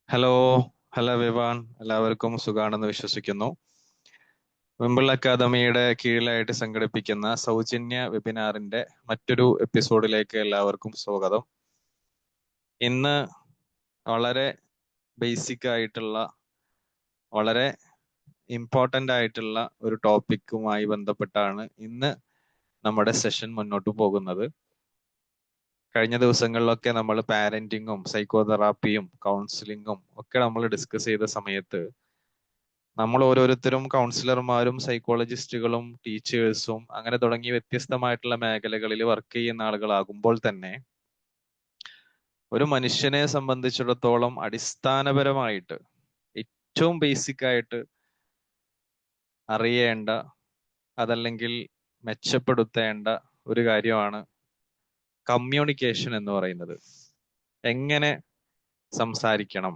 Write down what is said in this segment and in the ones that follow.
Hello hello Vivaan, എല്ലാവർക്കും സുഖാണെന്ന് വിശ്വസിക്കുന്നു. വിമ്പിൾ അക്കാദമിയുടെ കീഴിലായിട്ട് സംഘടിപ്പിക്കുന്ന സൗജന്യ വെബിനാറിന്റെ മറ്റൊരു എപ്പിസോഡിലേക്ക് എല്ലാവർക്കും സ്വാഗതം. ഇന്ന് വളരെ ബേസിക് ആയിട്ടുള്ള, വളരെ ഇമ്പോർട്ടൻ്റ് ആയിട്ടുള്ള ഒരു ടോപ്പിക്കുമായി ബന്ധപ്പെട്ടാണ് ഇന്ന് നമ്മുടെ സെഷൻ മുന്നോട്ട് പോകുന്നത്. കഴിഞ്ഞ ദിവസങ്ങളിലൊക്കെ നമ്മൾ പാരന്റിങ്ങും സൈക്കോതെറാപ്പിയും കൗൺസിലിങ്ങും ഒക്കെ നമ്മൾ ഡിസ്കസ് ചെയ്ത സമയത്ത് നമ്മൾ ഓരോരുത്തരും കൗൺസിലർമാരും സൈക്കോളജിസ്റ്റുകളും ടീച്ചേഴ്സും അങ്ങനെ തുടങ്ങി വ്യത്യസ്തമായിട്ടുള്ള മേഖലകളിൽ വർക്ക് ചെയ്യുന്ന ആളുകളാകുമ്പോൾ തന്നെ ഒരു മനുഷ്യനെ സംബന്ധിച്ചിടത്തോളം അടിസ്ഥാനപരമായിട്ട് ഏറ്റവും ബേസിക് ആയിട്ട് അറിയേണ്ട, അതല്ലെങ്കിൽ മെച്ചപ്പെടുത്തേണ്ട ഒരു കാര്യമാണ് കമ്മ്യൂണിക്കേഷൻ എന്ന് പറയുന്നത്. എങ്ങനെ സംസാരിക്കണം,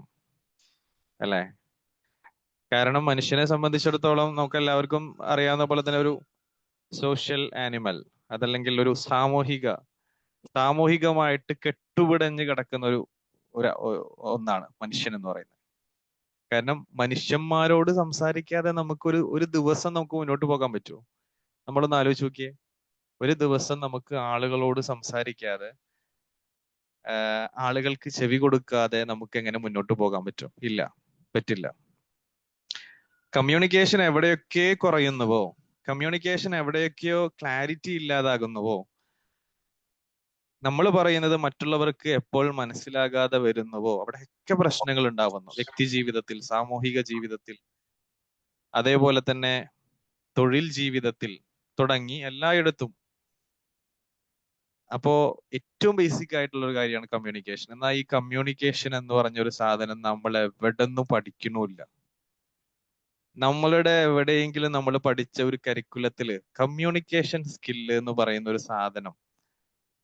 അല്ലെ? കാരണം മനുഷ്യനെ സംബന്ധിച്ചിടത്തോളം നമുക്ക് എല്ലാവർക്കും അറിയാവുന്ന പോലെ തന്നെ ഒരു സോഷ്യൽ ആനിമൽ, അതല്ലെങ്കിൽ ഒരു സാമൂഹികമായിട്ട് കെട്ടുപിടഞ്ഞ് കിടക്കുന്ന ഒന്നാണ് മനുഷ്യൻ എന്ന് പറയുന്നത്. കാരണം മനുഷ്യന്മാരോട് സംസാരിക്കാതെ ഒരു ദിവസം നമുക്ക് മുന്നോട്ട് പോകാൻ പറ്റുമോ? നമ്മളൊന്ന് ആലോചിച്ച് നോക്കിയേ. ഒരു ദിവസം നമുക്ക് ആളുകളോട് സംസാരിക്കാതെ, ആളുകൾക്ക് ചെവി കൊടുക്കാതെ നമുക്ക് എങ്ങനെ മുന്നോട്ട് പോകാൻ പറ്റും? ഇല്ല, പറ്റില്ല. കമ്മ്യൂണിക്കേഷൻ എവിടെയൊക്കെ കുറയുന്നുവോ, കമ്മ്യൂണിക്കേഷൻ എവിടെയൊക്കെയോ ക്ലാരിറ്റി ഇല്ലാതാകുന്നുവോ, നമ്മൾ പറയുന്നത് മറ്റുള്ളവർക്ക് എപ്പോൾ മനസ്സിലാകാതെ വരുന്നുവോ, അവിടെയൊക്കെ പ്രശ്നങ്ങൾ ഉണ്ടാവുന്നു. വ്യക്തി ജീവിതത്തിൽ, സാമൂഹിക ജീവിതത്തിൽ, അതേപോലെ തന്നെ തൊഴിൽ ജീവിതത്തിൽ തുടങ്ങി എല്ലായിടത്തും. അപ്പോ ഏറ്റവും ബേസിക് ആയിട്ടുള്ള ഒരു കാര്യമാണ് കമ്മ്യൂണിക്കേഷൻ. എന്നാൽ ഈ കമ്മ്യൂണിക്കേഷൻ എന്ന് പറഞ്ഞൊരു സാധനം നമ്മൾ എവിടെന്നും പഠിക്കണമില്ല. നമ്മളുടെ എവിടെയെങ്കിലും നമ്മൾ പഠിച്ച ഒരു കരിക്കുലത്തില് കമ്മ്യൂണിക്കേഷൻ സ്കില്ല് എന്ന് പറയുന്ന ഒരു സാധനം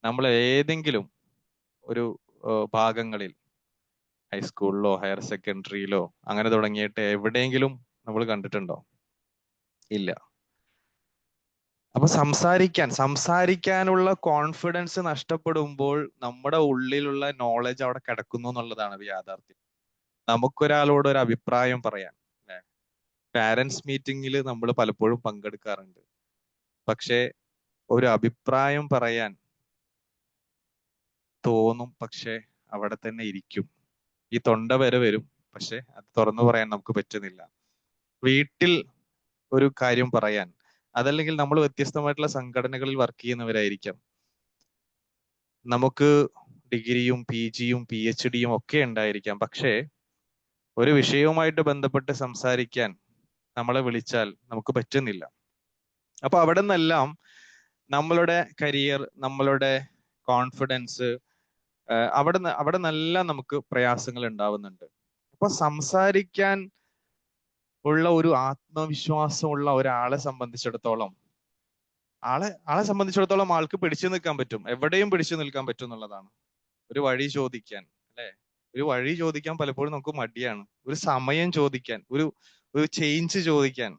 നമ്മൾ ഏതെങ്കിലും ഒരു ഭാഗങ്ങളിൽ, ഹൈസ്കൂളിലോ ഹയർ സെക്കൻഡറിയിലോ അങ്ങനെ തുടങ്ങിയിട്ട് എവിടെയെങ്കിലും നമ്മൾ കണ്ടിട്ടുണ്ടോ? ഇല്ല. അപ്പൊ സംസാരിക്കാനുള്ള കോൺഫിഡൻസ് നഷ്ടപ്പെടുമ്പോൾ നമ്മുടെ ഉള്ളിലുള്ള നോളജ് അവിടെ കിടക്കുന്നു എന്നുള്ളതാണ് ഒരു യാഥാർത്ഥ്യം. നമുക്കൊരാളോട് ഒരു അഭിപ്രായം പറയാൻ, അല്ലെ? പാരന്റ്സ് മീറ്റിംഗിൽ നമ്മൾ പലപ്പോഴും പങ്കെടുക്കാറുണ്ട്. പക്ഷേ ഒരു അഭിപ്രായം പറയാൻ തോന്നും, പക്ഷെ അവിടെ തന്നെ ഇരിക്കും. ഈ തൊണ്ട വരെ വരും, പക്ഷെ അത് തുറന്നു പറയാൻ നമുക്ക് പറ്റുന്നില്ല. വീട്ടിൽ ഒരു കാര്യം പറയാൻ, അതല്ലെങ്കിൽ നമ്മൾ വ്യത്യസ്തമായിട്ടുള്ള സംഘടനകളിൽ വർക്ക് ചെയ്യുന്നവരായിരിക്കാം. നമുക്ക് ഡിഗ്രിയും PGയും PhDയും ഒക്കെ ഉണ്ടായിരിക്കാം. പക്ഷേ ഒരു വിഷയവുമായിട്ട് ബന്ധപ്പെട്ട് സംസാരിക്കാൻ നമ്മളെ വിളിച്ചാൽ നമുക്ക് പറ്റുന്നില്ല. അപ്പൊ അവിടെ നിന്നെല്ലാം നമ്മളുടെ കരിയർ, നമ്മളുടെ കോൺഫിഡൻസ്, അവിടെ നിന്നെല്ലാം നമുക്ക് പ്രയാസങ്ങൾ ഉണ്ടാവുന്നുണ്ട്. അപ്പൊ സംസാരിക്കാൻ ഉള്ള ഒരു ആത്മവിശ്വാസമുള്ള ഒരാളെ സംബന്ധിച്ചിടത്തോളം ആൾക്ക് പിടിച്ചു നിൽക്കാൻ പറ്റും, എവിടെയും പിടിച്ചു നിൽക്കാൻ പറ്റും എന്നുള്ളതാണ്. ഒരു വഴി ചോദിക്കാൻ, അല്ലെ? ഒരു വഴി ചോദിക്കാൻ പലപ്പോഴും നമുക്ക് മടിയാണ്. ഒരു സമയം ചോദിക്കാൻ, ഒരു ചേഞ്ച് ചോദിക്കാൻ,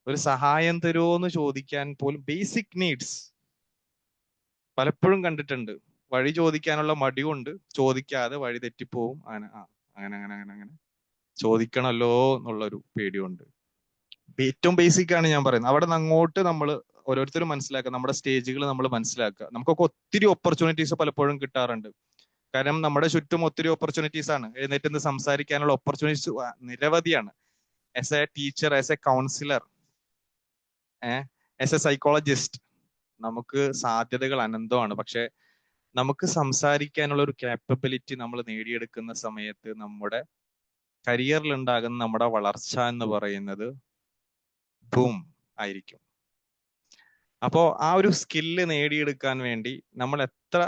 ഒരു സഹായം തരുമോ എന്ന് ചോദിക്കാൻ പോലും, ബേസിക് നീഡ്സ് പലപ്പോഴും കണ്ടിട്ടുണ്ട്. വഴി ചോദിക്കാനുള്ള മടി കൊണ്ട് ചോദിക്കാതെ വഴി തെറ്റിപ്പോവും. അങ്ങനെ അങ്ങനെ അങ്ങനെ അങ്ങനെ അങ്ങനെ ചോദിക്കണമല്ലോ എന്നുള്ളൊരു പേടിയുണ്ട്. ഏറ്റവും ബേസിക് ആണ് ഞാൻ പറയുന്നത്. അവിടെ നിന്ന് അങ്ങോട്ട് നമ്മൾ ഓരോരുത്തരും മനസ്സിലാക്കുക, നമ്മുടെ സ്റ്റേജുകൾ നമ്മൾ മനസ്സിലാക്കുക. നമുക്കൊക്കെ ഒത്തിരി ഓപ്പർച്യൂണിറ്റീസ് പലപ്പോഴും കിട്ടാറുണ്ട്. കാരണം നമ്മുടെ ചുറ്റും ഒത്തിരി ഓപ്പർച്യൂണിറ്റീസ് ആണ്. എഴുന്നേറ്റ് നിന്ന് സംസാരിക്കാനുള്ള ഓപ്പർച്യൂണിറ്റീസ് നിരവധിയാണ്. As A teacher, as A councillor, as A psychologist, നമുക്ക് സാധ്യതകൾ അനന്തമാണ്. പക്ഷെ നമുക്ക് സംസാരിക്കാനുള്ള ഒരു കാപ്പബിലിറ്റി നമ്മൾ നേടിയെടുക്കുന്ന സമയത്ത് നമ്മുടെ കരിയറിൽ ഉണ്ടാകുന്ന നമ്മുടെ വളർച്ച എന്ന് പറയുന്നത് ബൂം ആയിരിക്കും. അപ്പോ ആ ഒരു സ്കില്ല് നേടിയെടുക്കാൻ വേണ്ടി നമ്മൾ എത്ര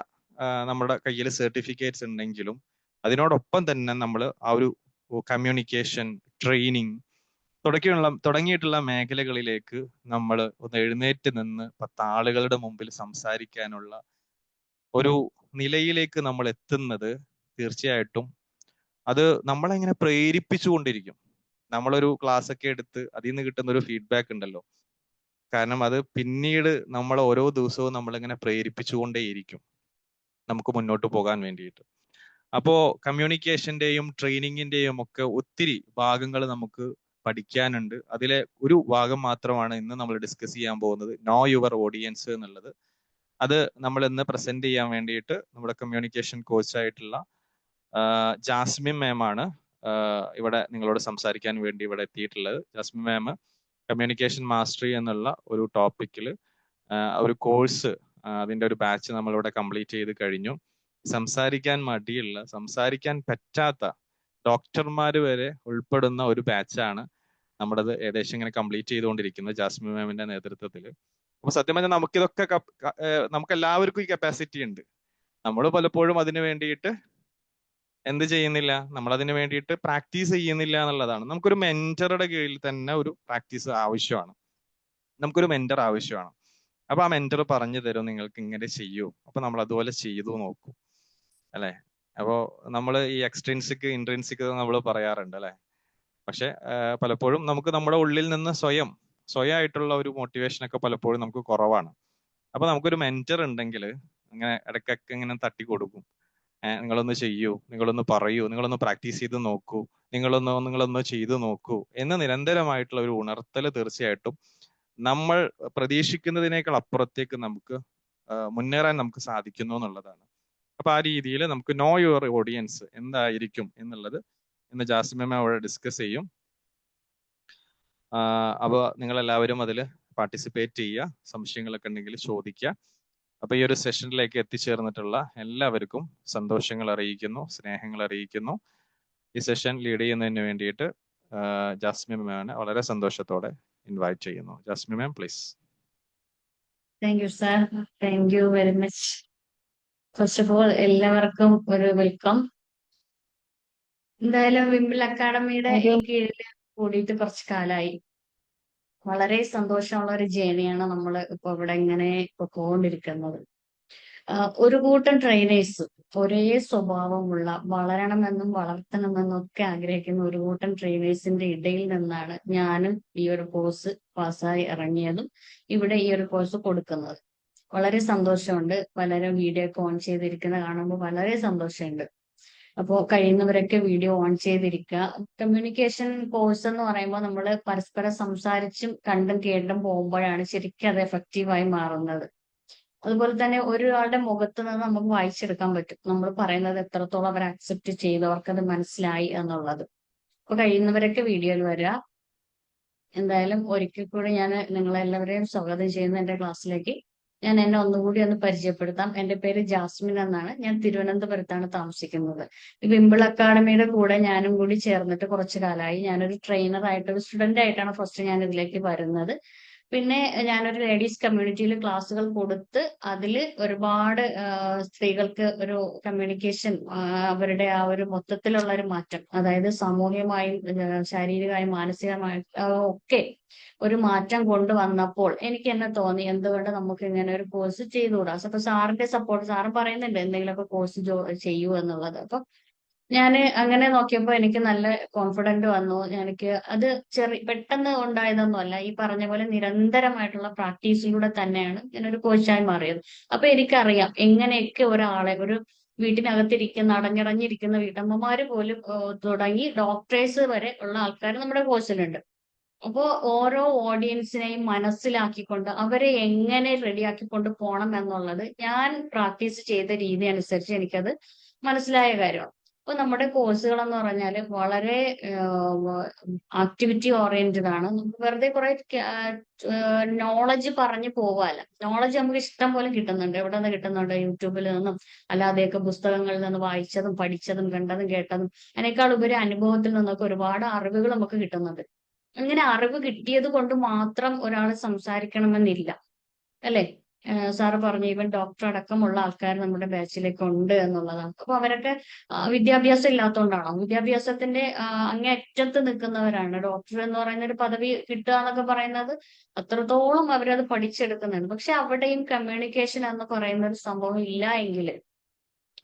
നമ്മുടെ കയ്യിൽ സർട്ടിഫിക്കറ്റ്സ് ഉണ്ടെങ്കിലും അതിനോടൊപ്പം തന്നെ നമ്മൾ ആ ഒരു കമ്മ്യൂണിക്കേഷൻ ട്രെയിനിങ് തുടങ്ങിയിട്ടുള്ള മേഖലകളിലേക്ക് നമ്മൾ ഒന്ന് എഴുന്നേറ്റ് നിന്ന് 10 ആളുകളുടെ മുമ്പിൽ സംസാരിക്കാനുള്ള ഒരു നിലയിലേക്ക് നമ്മൾ എത്തുന്നത് തീർച്ചയായിട്ടും അത് നമ്മളെങ്ങനെ പ്രേരിപ്പിച്ചുകൊണ്ടിരിക്കും. നമ്മളൊരു ക്ലാസ് ഒക്കെ എടുത്ത് അതിൽ നിന്ന് കിട്ടുന്ന ഒരു ഫീഡ്ബാക്ക് ഉണ്ടല്ലോ, കാരണം അത് പിന്നീട് നമ്മൾ ഓരോ ദിവസവും നമ്മളിങ്ങനെ പ്രേരിപ്പിച്ചുകൊണ്ടേയിരിക്കും നമുക്ക് മുന്നോട്ട് പോകാൻ വേണ്ടിയിട്ട്. അപ്പോ കമ്മ്യൂണിക്കേഷന്റെയും ട്രെയിനിങ്ങിന്റെയും ഒക്കെ ഒത്തിരി ഭാഗങ്ങൾ നമുക്ക് പഠിക്കാനുണ്ട്. അതിലെ ഒരു ഭാഗം മാത്രമാണ് ഇന്ന് നമ്മൾ ഡിസ്കസ് ചെയ്യാൻ പോകുന്നത്, നോ യുവർ ഓഡിയൻസ് എന്നുള്ളത്. അത് നമ്മൾ ഇന്ന് പ്രസന്റ് ചെയ്യാൻ വേണ്ടിയിട്ട് നമ്മുടെ കമ്മ്യൂണിക്കേഷൻ കോച്ചായിട്ടുള്ള ജാസ്മിൻ മാം ആണ് ഇവിടെ നിങ്ങളോട് സംസാരിക്കാൻ വേണ്ടി ഇവിടെ എത്തിയിട്ടുള്ളത്. ജാസ്മിൻ മാം കമ്മ്യൂണിക്കേഷൻ മാസ്റ്ററി എന്നുള്ള ഒരു ടോപ്പിക്കിൽ ഒരു കോഴ്സ്, അതിന്റെ ഒരു ബാച്ച് നമ്മളിവിടെ കംപ്ലീറ്റ് ചെയ്ത് കഴിഞ്ഞു. സംസാരിക്കാൻ മടിയുള്ള, സംസാരിക്കാൻ പറ്റാത്ത ഡോക്ടർമാർ വരെ ഉൾപ്പെടുന്ന ഒരു ബാച്ചാണ് നമ്മുടേത് ഏകദേശം ഇങ്ങനെ കംപ്ലീറ്റ് ചെയ്തുകൊണ്ടിരിക്കുന്നത് ജാസ്മിൻ മാമിന്റെ നേതൃത്വത്തിൽ. അപ്പൊ സത്യം പറഞ്ഞാൽ നമുക്കിതൊക്കെ നമുക്ക് എല്ലാവർക്കും ഈ കപ്പാസിറ്റി ഉണ്ട്. നമ്മൾ പലപ്പോഴും അതിന് വേണ്ടിയിട്ട് എന്ത് ചെയ്യുന്നില്ല, നമ്മൾ അതിന് വേണ്ടിയിട്ട് പ്രാക്ടീസ് ചെയ്യുന്നില്ല എന്നുള്ളതാണ്. നമുക്കൊരു മെന്ററുടെ കീഴിൽ തന്നെ ഒരു പ്രാക്ടീസ് ആവശ്യമാണ്. നമുക്കൊരു മെന്റർ ആവശ്യമാണ്. അപ്പൊ ആ മെന്റർ പറഞ്ഞു തരും നിങ്ങൾക്ക് ഇങ്ങനെ ചെയ്യൂ, അപ്പൊ നമ്മൾ അതുപോലെ ചെയ്തു നോക്കൂ, അല്ലെ? അപ്പോ നമ്മൾ ഈ എക്സ്ട്രിൻസിക് ഇൻട്രിൻസിക് നമ്മൾ പറയാറുണ്ട്, അല്ലെ? പക്ഷെ പലപ്പോഴും നമുക്ക് നമ്മുടെ ഉള്ളിൽ നിന്ന് സ്വയമായിട്ടുള്ള ഒരു മോട്ടിവേഷൻ ഒക്കെ പലപ്പോഴും നമുക്ക് കുറവാണ്. അപ്പൊ നമുക്കൊരു മെന്റർ ഉണ്ടെങ്കിൽ അങ്ങനെ ഇടയ്ക്കൊക്കെ ഇങ്ങനെ തട്ടി കൊടുക്കും. നിങ്ങളൊന്ന് ചെയ്യൂ, നിങ്ങളൊന്ന് പറയൂ, നിങ്ങളൊന്ന് പ്രാക്ടീസ് ചെയ്ത് നോക്കൂ, നിങ്ങളൊന്ന് ചെയ്തു നോക്കൂ എന്ന് നിരന്തരമായിട്ടുള്ള ഒരു ഉണർത്തൽ തീർച്ചയായിട്ടും നമ്മൾ പ്രതീക്ഷിക്കുന്നതിനേക്കാൾ അപ്പുറത്തേക്ക് നമുക്ക് മുന്നേറാൻ നമുക്ക് സാധിക്കുന്നു എന്നുള്ളതാണ്. അപ്പൊ ആ രീതിയിൽ നമുക്ക് നോ യുവർ ഓഡിയൻസ് എന്തായിരിക്കും എന്നുള്ളത് ഇന്ന് ജാസ്മിൻ മാം അവിടെ ഡിസ്കസ് ചെയ്യും. അപ്പോൾ നിങ്ങൾ എല്ലാവരും അതിൽ പാർട്ടിസിപ്പേറ്റ് ചെയ്യുക, സംശയങ്ങളൊക്കെ ഉണ്ടെങ്കിൽ ചോദിക്കുക. അപ്പൊ ഈ ഒരു സെഷനിലേക്ക് എത്തിച്ചേർന്നിട്ടുള്ള എല്ലാവർക്കും സന്തോഷങ്ങൾ അറിയിക്കുന്നു, സ്നേഹങ്ങൾ അറിയിക്കുന്നു. ഈ സെഷൻ ലീഡ് ചെയ്യുന്നതിന് വേണ്ടിയിട്ട് ജാസ്മിൻ മാമിനെ വളരെ സന്തോഷത്തോടെ ഇൻവൈറ്റ് ചെയ്യുന്നു. Jasmine ma'am, please. Thank you sir, thank you very much. First of all എല്ലാവർക്കും ഒരു വെൽക്കം. എന്തായാലും വിംബിൾ അക്കാഡമിയുടെ ഈ കീഴിൽ കൂടിയിട്ട് കുറച്ച് കാലമായി. വളരെ സന്തോഷമുള്ള ഒരു ജേണിയാണ് നമ്മൾ ഇപ്പൊ ഇവിടെ ഇങ്ങനെ പോയിക്കൊണ്ടിരിക്കുന്നത്. ഒരു കൂട്ടം ട്രെയിനേഴ്സ്, ഒരേ സ്വഭാവമുള്ള, വളരണമെന്നും വളർത്തണമെന്നും ഒക്കെ ആഗ്രഹിക്കുന്ന ഒരു കൂട്ടം ട്രെയിനേഴ്സിന്റെ ഇടയിൽ നിന്നാണ് ഞാനും ഈ ഒരു കോഴ്സ് പാസ്സായി ഇറങ്ങിയതും ഇവിടെ ഈ ഒരു കോഴ്സ് കൊടുക്കുന്നത്. വളരെ സന്തോഷമുണ്ട്. പലരും വീഡിയോ ഒക്കെ ഓൺ ചെയ്തിരിക്കുന്ന കാണുമ്പോൾ വളരെ സന്തോഷമുണ്ട്. അപ്പോൾ കഴിയുന്നവരൊക്കെ വീഡിയോ ഓൺ ചെയ്തിരിക്കുക. കമ്മ്യൂണിക്കേഷൻ കോഴ്സ് എന്ന് പറയുമ്പോൾ നമ്മൾ പരസ്പരം സംസാരിച്ചും കണ്ടും കേട്ടും പോകുമ്പോഴാണ് ശരിക്കും അത് എഫക്റ്റീവായി മാറുന്നത്. അതുപോലെ തന്നെ ഒരാളുടെ മുഖത്ത് നിന്ന് നമുക്ക് വായിച്ചെടുക്കാൻ പറ്റും നമ്മൾ പറയുന്നത് എത്രത്തോളം അവർ അക്സെപ്റ്റ് ചെയ്തു, അവർക്കത് മനസ്സിലായി എന്നുള്ളത്. അപ്പൊ കഴിയുന്നവരൊക്കെ വീഡിയോയിൽ വരിക. എന്തായാലും ഒരിക്കൽ കൂടി ഞാൻ നിങ്ങളെല്ലാവരെയും സ്വാഗതം ചെയ്യുന്നു എന്റെ ക്ലാസ്സിലേക്ക്. ഞാൻ എന്നെ ഒന്നുകൂടി ഒന്ന് പരിചയപ്പെടുത്താം. എന്റെ പേര് ജാസ്മിൻ എന്നാണ്. ഞാൻ തിരുവനന്തപുരത്താണ് താമസിക്കുന്നത്. വിംബിൾ അക്കാഡമിയുടെ കൂടെ ഞാനും കൂടി ചേർന്നിട്ട് കുറച്ചു കാലമായി. ഞാനൊരു ട്രെയിനർ ആയിട്ട്, ഒരു സ്റ്റുഡന്റ് ആയിട്ടാണ് ഫസ്റ്റ് ഞാൻ ഇതിലേക്ക് വരുന്നത്. പിന്നെ ഞാനൊരു ലേഡീസ് കമ്മ്യൂണിറ്റിയിൽ ക്ലാസ്സുകൾ കൊടുത്ത് അതിൽ ഒരുപാട് സ്ത്രീകൾക്ക് ഒരു കമ്മ്യൂണിക്കേഷൻ, അവരുടെ ആ ഒരു മൊത്തത്തിലുള്ള ഒരു മാറ്റം, അതായത് സാമൂഹികമായും ശാരീരികമായും മാനസികമായും ഒക്കെ ഒരു മാറ്റം കൊണ്ടുവന്നപ്പോൾ എനിക്ക് എന്നെ തോന്നി എന്തുകൊണ്ട് നമുക്ക് ഇങ്ങനെ ഒരു കോഴ്സ് ചെയ്തുകൂടാ. അപ്പൊ സാറിന്റെ സപ്പോർട്ട്, സാറും പറയുന്നുണ്ട് എന്തെങ്കിലുമൊക്കെ കോഴ്സ് ചെയ്യൂ എന്നുള്ളത്. അപ്പൊ ഞാൻ അങ്ങനെ നോക്കിയപ്പോ എനിക്ക് നല്ല കോൺഫിഡന്റ് വന്നു. എനിക്ക് അത് പെട്ടെന്ന് ഉണ്ടായതൊന്നുമല്ല. ഈ പറഞ്ഞ പോലെ നിരന്തരമായിട്ടുള്ള പ്രാക്ടീസിലൂടെ തന്നെയാണ് ഞാനൊരു കോച്ചായി മാറിയത്. അപ്പൊ എനിക്കറിയാം എങ്ങനെയൊക്കെ ഒരാളെ, ഒരു വീട്ടിനകത്തിരിക്കുന്ന അടഞ്ഞിറഞ്ഞിരിക്കുന്ന വീട്ടമ്മമാര് പോലും തുടങ്ങി ഡോക്ടേഴ്സ് വരെ ഉള്ള ആൾക്കാർ നമ്മുടെ കോഴ്സിലുണ്ട്. അപ്പോ ഓരോ ഓഡിയൻസിനെയും മനസ്സിലാക്കിക്കൊണ്ട് അവരെ എങ്ങനെ റെഡിയാക്കിക്കൊണ്ട് പോകണം എന്നുള്ളത് ഞാൻ പ്രാക്ടീസ് ചെയ്ത രീതി അനുസരിച്ച് എനിക്കത് മനസ്സിലായ കാര്യമാണ്. അപ്പൊ നമ്മുടെ കോഴ്സുകൾ എന്ന് പറഞ്ഞാൽ വളരെ ആക്ടിവിറ്റി ഓറിയന്റഡ് ആണ്. നമുക്ക് വെറുതെ കുറെ നോളജ് പറഞ്ഞു പോവാല്ല. നോളജ് നമുക്ക് ഇഷ്ടം പോലെ കിട്ടുന്നുണ്ട്. എവിടെ നിന്ന് കിട്ടുന്നുണ്ട്? യൂട്യൂബിൽ നിന്നും അല്ലാതെയൊക്കെ പുസ്തകങ്ങളിൽ നിന്ന് വായിച്ചതും പഠിച്ചതും കണ്ടതും കേട്ടതും അതിനേക്കാൾ ഉപരി അനുഭവത്തിൽ നിന്നൊക്കെ ഒരുപാട് അറിവുകൾ നമുക്ക് കിട്ടുന്നുണ്ട്. അങ്ങനെ അറിവ് കിട്ടിയത് കൊണ്ട് മാത്രം ഒരാൾ സംസാരിക്കണമെന്നില്ല, അല്ലെ? സാറ് പറഞ്ഞു ഈവൻ ഡോക്ടർ അടക്കമുള്ള ആൾക്കാർ നമ്മുടെ ബാച്ചിലേക്ക് ഉണ്ട് എന്നുള്ളതാണ്. അപ്പൊ അവരൊക്കെ വിദ്യാഭ്യാസം ഇല്ലാത്തതുകൊണ്ടാണോ? വിദ്യാഭ്യാസത്തിന്റെ അങ്ങേയറ്റത്ത് നിൽക്കുന്നവരാണ്. ഡോക്ടർ എന്ന് പറയുന്ന ഒരു പദവി കിട്ടുക എന്നൊക്കെ പറയുന്നത് അത്രത്തോളം അവരത് പഠിച്ചെടുക്കുന്നുണ്ട്. പക്ഷെ അവിടെയും കമ്മ്യൂണിക്കേഷൻ എന്ന് പറയുന്ന ഒരു സംഭവം ഇല്ല എങ്കിൽ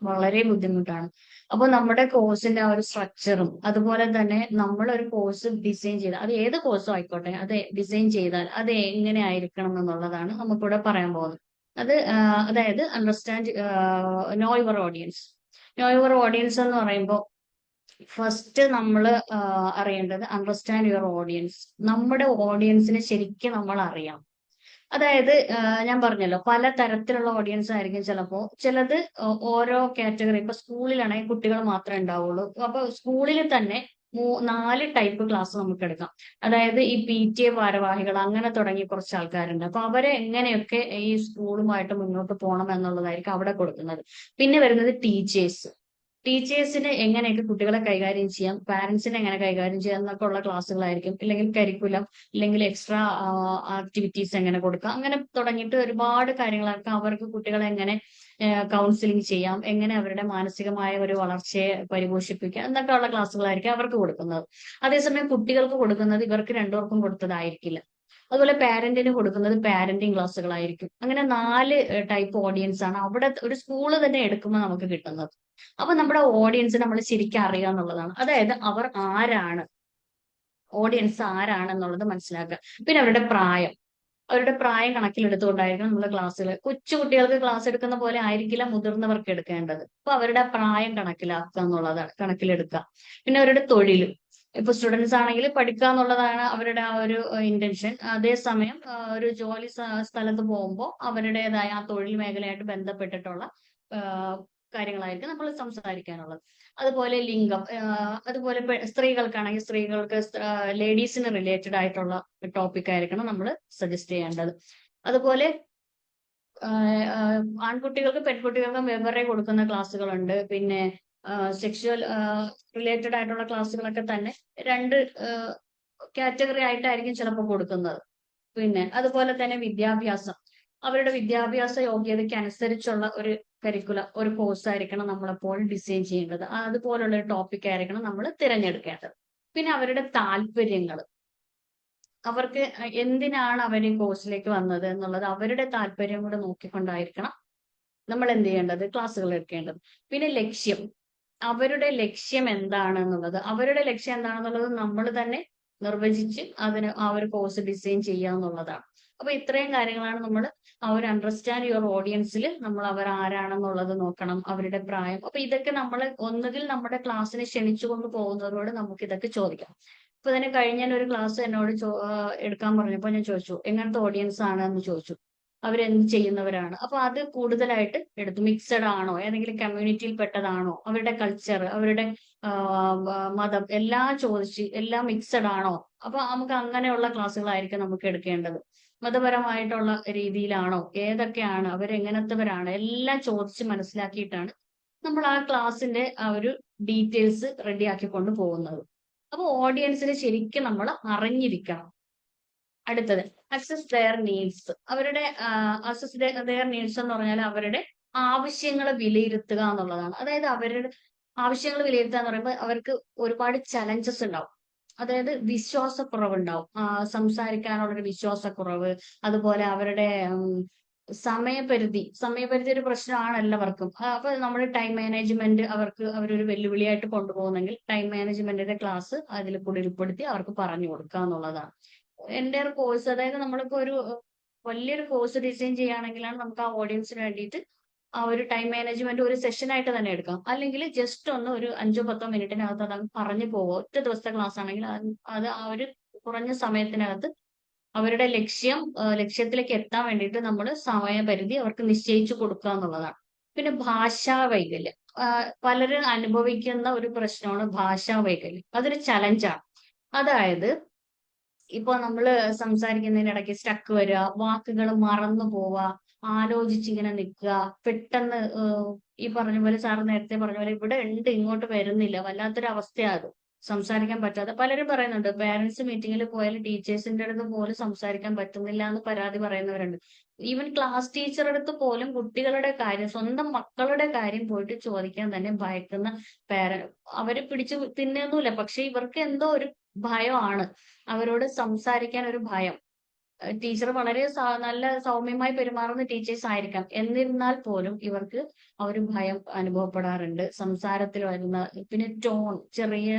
വളരെ ബുദ്ധിമുട്ടാണ്. അപ്പൊ നമ്മുടെ കോഴ്സിന്റെ ആ ഒരു സ്ട്രക്ചറും അതുപോലെ തന്നെ നമ്മൾ ഒരു കോഴ്സ് ഡിസൈൻ ചെയ്ത്, അത് ഏത് കോഴ്സും ആയിക്കോട്ടെ, അത് ഡിസൈൻ ചെയ്താൽ അത് എങ്ങനെ ആയിരിക്കണം എന്നുള്ളതാണ് നമുക്കിവിടെ പറയാൻ പോകുന്നത്. അതായത് understand, no your audience. No your audience എന്ന് പറയുമ്പോൾ ഫസ്റ്റ് നമ്മൾ അറിയേണ്ടത് അണ്ടർസ്റ്റാൻഡ് യുവർ ഓഡിയൻസ്. നമ്മുടെ ഓഡിയൻസിനെ ശരിക്കും നമ്മൾ അറിയാം. അതായത് ഞാൻ പറഞ്ഞല്ലോ പല തരത്തിലുള്ള ഓഡിയൻസ് ആയിരിക്കും. ചിലപ്പോ ചിലത് ഓരോ കാറ്റഗറി, ഇപ്പൊ സ്കൂളിലാണെങ്കിൽ കുട്ടികൾ മാത്രമേ ഉണ്ടാവുള്ളൂ. അപ്പൊ സ്കൂളിൽ തന്നെ 4 ടൈപ്പ് ക്ലാസ് നമുക്ക് എടുക്കാം. അതായത് ഈ PTA ഭാരവാഹികൾ അങ്ങനെ തുടങ്ങി കുറച്ച് ആൾക്കാരുണ്ട്. അപ്പൊ അവരെ എങ്ങനെയൊക്കെ ഈ സ്കൂളുമായിട്ട് മുന്നോട്ട് പോകണം എന്നുള്ളതായിരിക്കും അവിടെ കൊടുക്കുന്നത്. പിന്നെ വരുന്നത് ടീച്ചേഴ്സ്. ടീച്ചേഴ്സിന് എങ്ങനെയൊക്കെ കുട്ടികളെ കൈകാര്യം ചെയ്യാം, പാരന്റ്സിനെ എങ്ങനെ കൈകാര്യം ചെയ്യാം എന്നൊക്കെ ഉള്ള ക്ലാസ്സുകളായിരിക്കും. ഇല്ലെങ്കിൽ കരിക്കുലം, ഇല്ലെങ്കിൽ എക്സ്ട്രാ ആക്ടിവിറ്റീസ് എങ്ങനെ കൊടുക്കാം, അങ്ങനെ തുടങ്ങിയിട്ട് ഒരുപാട് കാര്യങ്ങളൊക്കെ അവർക്ക് കുട്ടികളെ എങ്ങനെ കൗൺസിലിംഗ് ചെയ്യാം, എങ്ങനെ അവരുടെ മാനസികമായ ഒരു വളർച്ചയെ പരിപോഷിപ്പിക്കാം എന്നൊക്കെ ഉള്ള ക്ലാസ്സുകളായിരിക്കും അവർക്ക് കൊടുക്കുന്നത്. അതേസമയം കുട്ടികൾക്ക് കൊടുക്കുന്നത് ഇവർക്ക് രണ്ടുപേർക്കും കൊടുത്തതായിരിക്കില്ല. അതുപോലെ പാരന്റിന് കൊടുക്കുന്നത് പാരന്റിങ് ക്ലാസ്സുകളായിരിക്കും. അങ്ങനെ 4 ടൈപ്പ് ഓഡിയൻസ് ആണ് അവിടെ ഒരു സ്കൂള് തന്നെ എടുക്കുമ്പോൾ നമുക്ക് കിട്ടുന്നത്. അപ്പൊ നമ്മുടെ ഓഡിയൻസ് നമ്മൾ ശരിക്കും അറിയുക എന്നുള്ളതാണ്. അതായത് അവർ ആരാണ്, ഓഡിയൻസ് ആരാണെന്നുള്ളത് മനസ്സിലാക്കുക. പിന്നെ അവരുടെ പ്രായം കണക്കിലെടുത്തുകൊണ്ടായിരിക്കണം നമ്മൾ ക്ലാസ്സുകൾ. കൊച്ചു കുട്ടികൾക്ക് ക്ലാസ് എടുക്കുന്ന പോലെ ആയിരിക്കില്ല മുതിർന്നവർക്ക് എടുക്കേണ്ടത്. അപ്പൊ അവരുടെ പ്രായം കണക്കിലാക്കുക എന്നുള്ളതാണ്, കണക്കിലെടുക്കുക. പിന്നെ അവരുടെ തൊഴിൽ, ഇപ്പൊ സ്റ്റുഡൻസ് ആണെങ്കിൽ പഠിക്കുക എന്നുള്ളതാണ് അവരുടെ ആ ഒരു ഇന്റൻഷൻ. അതേസമയം ഒരു ജോലി സ്ഥലത്ത് പോകുമ്പോൾ അവരുടേതായ ആ തൊഴിൽ മേഖലയായിട്ട് ബന്ധപ്പെട്ടിട്ടുള്ള ആ, കാര്യങ്ങളായിരിക്കും നമ്മൾ സംസാരിക്കാനുള്ളത്. അതുപോലെ ലിംഗം, അതുപോലെ സ്ത്രീകൾക്കാണെങ്കിൽ സ്ത്രീകൾക്ക് ലേഡീസിന് റിലേറ്റഡ് ആയിട്ടുള്ള ടോപ്പിക് ആയിരിക്കണം നമ്മൾ സജസ്റ്റ് ചെയ്യേണ്ടത്. അതുപോലെ ആൺകുട്ടികൾക്കും പെൺകുട്ടികൾക്കും വെവ്വേറെ കൊടുക്കുന്ന ക്ലാസ്സുകളുണ്ട്. പിന്നെ സെക്ഷുവൽ റിലേറ്റഡ് ആയിട്ടുള്ള ക്ലാസ്സുകളൊക്കെ തന്നെ 2 കാറ്റഗറി ആയിട്ടായിരിക്കും ചിലപ്പോൾ കൊടുക്കുന്നത്. പിന്നെ അതുപോലെ തന്നെ വിദ്യാഭ്യാസം, അവരുടെ വിദ്യാഭ്യാസ യോഗ്യതയ്ക്ക് അനുസരിച്ചുള്ള ഒരു കരിക്കുലം, ഒരു കോഴ്സ് ആയിരിക്കണം നമ്മളെപ്പോൾ ഡിസൈൻ ചെയ്യേണ്ടത്. അതുപോലുള്ള ഒരു ടോപ്പിക് ആയിരിക്കണം നമ്മൾ തിരഞ്ഞെടുക്കേണ്ടത്. പിന്നെ അവരുടെ താല്പര്യങ്ങൾ, അവർക്ക് എന്തിനാണ് അവർ ഈ കോഴ്സിലേക്ക് വന്നത് എന്നുള്ളത് അവരുടെ താല്പര്യം കൂടെ നോക്കിക്കൊണ്ടായിരിക്കണം നമ്മൾ എന്ത് ചെയ്യേണ്ടത്, ക്ലാസ്സുകൾ എടുക്കേണ്ടത്. പിന്നെ ലക്ഷ്യം, അവരുടെ ലക്ഷ്യം എന്താണെന്നുള്ളത്, അവരുടെ ലക്ഷ്യം എന്താണെന്നുള്ളത് നമ്മൾ തന്നെ നിർവചിച്ച് അതിന് ആ ഒരു കോഴ്സ് ഡിസൈൻ ചെയ്യുക എന്നുള്ളതാണ്. അപ്പൊ ഇത്രയും കാര്യങ്ങളാണ് നമ്മൾ ആ ഒരു അണ്ടർസ്റ്റാൻഡ് യുവർ ഓഡിയൻസിൽ നമ്മൾ അവർ ആരാണെന്നുള്ളത് നോക്കണം, അവരുടെ പ്രായം. അപ്പൊ ഇതൊക്കെ നമ്മൾ ഒന്നുകിൽ നമ്മുടെ ക്ലാസ്സിന് ക്ഷണിച്ചുകൊണ്ട് പോകുന്നവരോട് നമുക്ക് ഇതൊക്കെ ചോദിക്കാം. ഇപ്പൊ തന്നെ കഴിഞ്ഞ ഒരു ക്ലാസ് എന്നോട് എടുക്കാൻ പറഞ്ഞപ്പോൾ ഞാൻ ചോദിച്ചു എങ്ങനത്തെ ഓഡിയൻസ് ആണ് എന്ന് ചോദിച്ചു. അവരെന്ത് ചെയ്യുന്നവരാണ്. അപ്പൊ അത് കൂടുതലായിട്ട് എടുത്തു. മിക്സഡ് ആണോ, ഏതെങ്കിലും കമ്മ്യൂണിറ്റിയിൽ പെട്ടതാണോ, അവരുടെ കൾച്ചർ, അവരുടെ മതം എല്ലാം ചോദിച്ച് എല്ലാം മിക്സഡ് ആണോ. അപ്പൊ നമുക്ക് അങ്ങനെയുള്ള ക്ലാസ്സുകളായിരിക്കും നമുക്ക് എടുക്കേണ്ടത്. മതപരമായിട്ടുള്ള രീതിയിലാണോ, ഏതൊക്കെയാണ്, അവരെങ്ങനത്തവരാണ്, എല്ലാം ചോദിച്ച് മനസ്സിലാക്കിയിട്ടാണ് നമ്മൾ ആ ക്ലാസ്സിന്റെ ആ ഒരു ഡീറ്റെയിൽസ് റെഡിയാക്കിക്കൊണ്ട് പോകുന്നത്. അപ്പൊ ഓഡിയൻസിനെ ശരിക്കും നമ്മൾ അറിഞ്ഞിരിക്കണം. അടുത്തത് അസസ് ദെയർ നീഡ്സ്. അവരുടെ അസസ് ദെയർ നീഡ്സ് എന്ന് പറഞ്ഞാൽ അവരുടെ ആവശ്യങ്ങൾ വിലയിരുത്തുക എന്നുള്ളതാണ്. അതായത് അവരുടെ ആവശ്യങ്ങൾ വിലയിരുത്തുക എന്ന് പറയുമ്പോൾ അവർക്ക് ഒരുപാട് ചലഞ്ചസ് ഉണ്ടാവും. അതായത് വിശ്വാസക്കുറവുണ്ടാവും, സംസാരിക്കാനുള്ളൊരു വിശ്വാസക്കുറവ്. അതുപോലെ അവരുടെ സമയപരിധി ഒരു പ്രശ്നമാണ് എല്ലാവർക്കും. അപ്പൊ നമ്മൾ ടൈം മാനേജ്മെന്റ് അവരൊരു വെല്ലുവിളിയായിട്ട് കൊണ്ടുപോകുന്നെങ്കിൽ ടൈം മാനേജ്മെന്റിന്റെ ക്ലാസ് അതിൽ കൂടി ഉൾപ്പെടുത്തി അവർക്ക് പറഞ്ഞു കൊടുക്കുക എന്നുള്ളതാണ്. എൻ്റെ ഒരു കോഴ്സ്, അതായത് നമ്മളിപ്പോ ഒരു വലിയൊരു കോഴ്സ് ഡിസൈൻ ചെയ്യുകയാണെങ്കിലാണ് നമുക്ക് ആ ഓഡിയൻസിന് വേണ്ടിയിട്ട് ആ ഒരു ടൈം മാനേജ്മെന്റ് ഒരു സെഷൻ ആയിട്ട് തന്നെ എടുക്കാം. അല്ലെങ്കിൽ ജസ്റ്റ് ഒന്ന് ഒരു 5-10 മിനിറ്റിനകത്ത് അത് പറഞ്ഞു പോകും. ഒറ്റ ദിവസത്തെ ക്ലാസ് ആണെങ്കിൽ അത് ആ ഒരു കുറഞ്ഞ സമയത്തിനകത്ത് അവരുടെ ലക്ഷ്യത്തിലേക്ക് എത്താൻ വേണ്ടിയിട്ട് നമ്മൾ സമയപരിധി അവർക്ക് നിശ്ചയിച്ചു കൊടുക്കുക എന്നുള്ളതാണ്. പിന്നെ ഭാഷാ വൈകല്യം, പലരും അനുഭവിക്കുന്ന ഒരു പ്രശ്നമാണ് ഭാഷാ വൈകല്യം. അതൊരു ചലഞ്ചാണ്. അതായത് ഇപ്പൊ നമ്മള് സംസാരിക്കുന്നതിനിടയ്ക്ക് സ്റ്റക്ക് വരിക, വാക്കുകൾ മറന്നു പോവുക, ആലോചിച്ചിങ്ങനെ നിൽക്കുക, പെട്ടെന്ന് ഈ പറഞ്ഞ പോലെ സാറ് നേരത്തെ പറഞ്ഞ പോലെ ഇവിടെ ഉണ്ട് ഇങ്ങോട്ട് വരുന്നില്ല, വല്ലാത്തൊരു അവസ്ഥയാണ് അത്. സംസാരിക്കാൻ പറ്റാതെ പലരും പറയുന്നുണ്ട്. പേരൻസ് മീറ്റിങ്ങിൽ പോയാൽ ടീച്ചേഴ്സിന്റെ അടുത്ത് പോലും സംസാരിക്കാൻ പറ്റുന്നില്ല എന്ന് പരാതി പറയുന്നവരുണ്ട്. ഈവൻ ക്ലാസ് ടീച്ചറുടെ അടുത്ത് പോലും കുട്ടികളുടെ കാര്യം, സ്വന്തം മക്കളുടെ കാര്യം പോയിട്ട് ചോദിക്കാൻ തന്നെ ഭയക്കുന്ന അവരെ പിടിച്ചു തിന്നുന്നില്ല. പക്ഷെ ഇവർക്ക് എന്തോ ഒരു ഭയമാണ്, അവരോട് സംസാരിക്കാൻ ഒരു ഭയം. ടീച്ചർ വളരെ നല്ല സൗമ്യമായി പെരുമാറുന്ന ടീച്ചേഴ്സ് ആയിരിക്കാം. എന്നിരുന്നാൽ പോലും ഇവർക്ക് ആ ഒരു ഭയം അനുഭവപ്പെടാറുണ്ട് സംസാരത്തിൽ വരുന്ന. പിന്നെ ടോൺ, ചെറിയ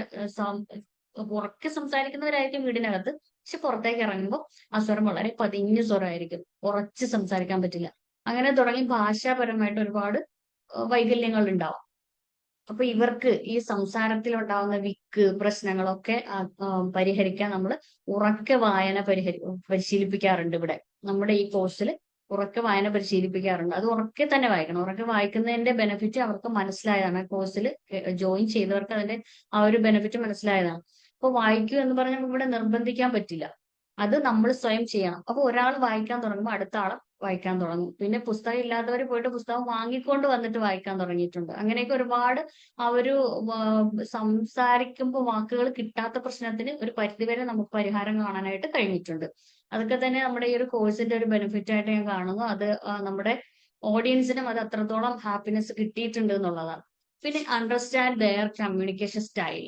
ഉറക്കെ സംസാരിക്കുന്നവരായിരിക്കും വീടിനകത്ത്, പക്ഷെ പുറത്തേക്ക് ഇറങ്ങുമ്പോൾ ആ സ്വരം വളരെ പതിഞ്ഞ സ്വരമായിരിക്കും, ഉറച്ച് സംസാരിക്കാൻ പറ്റില്ല. അങ്ങനെ തുടങ്ങി ഭാഷാപരമായിട്ട് ഒരുപാട് വൈകല്യങ്ങൾ ഉണ്ടാവും. അപ്പൊ ഇവർക്ക് ഈ സംസാരത്തിൽ ഉണ്ടാവുന്ന വിക്ക് പ്രശ്നങ്ങളൊക്കെ പരിഹരിക്കാൻ നമ്മൾ ഉറക്കെ വായന പരിശീലിപ്പിക്കാറുണ്ട് ഇവിടെ. നമ്മുടെ ഈ കോഴ്സിൽ ഉറക്കെ വായന പരിശീലിപ്പിക്കാറുണ്ട്. അത് ഉറക്കെ തന്നെ വായിക്കണം. ഉറക്കെ വായിക്കുന്നതിന്റെ ബെനിഫിറ്റ് അവർക്ക് മനസ്സിലായതാണ്. കോഴ്സിൽ ജോയിൻ ചെയ്തവർക്ക് അതിന്റെ ആ ഒരു ബെനിഫിറ്റ് മനസ്സിലായതാണ്. അപ്പൊ വായിക്കൂ എന്ന് പറഞ്ഞാൽ ഇവിടെ നിർബന്ധിക്കാൻ പറ്റില്ല. അത് നമ്മൾ സ്വയം ചെയ്യണം. അപ്പൊ ഒരാൾ വായിക്കാൻ തുടങ്ങുമ്പോൾ അടുത്ത ആൾ വായിക്കാൻ തുടങ്ങും. പിന്നെ പുസ്തകം ഇല്ലാത്തവർ പോയിട്ട് പുസ്തകം വാങ്ങിക്കൊണ്ട് വന്നിട്ട് വായിക്കാൻ തുടങ്ങിയിട്ടുണ്ട്. അങ്ങനെയൊക്കെ ഒരുപാട് ആ ഒരു സംസാരിക്കുമ്പോൾ വാക്കുകൾ കിട്ടാത്ത പ്രശ്നത്തിന് ഒരു പരിധിവരെ നമുക്ക് പരിഹാരം കാണാനായിട്ട് കഴിഞ്ഞിട്ടുണ്ട്. അതൊക്കെ തന്നെ നമ്മുടെ ഈ ഒരു കോഴ്സിന്റെ ഒരു ബെനിഫിറ്റ് ആയിട്ട് ഞാൻ കാണുന്നു. അത് നമ്മുടെ ഓഡിയൻസിനും അത് അത്രത്തോളം ഹാപ്പിനെസ് കിട്ടിയിട്ടുണ്ട് എന്നുള്ളതാണ്. പിന്നെ അണ്ടർസ്റ്റാൻഡ് ദെയർ കമ്മ്യൂണിക്കേഷൻ സ്റ്റൈൽ.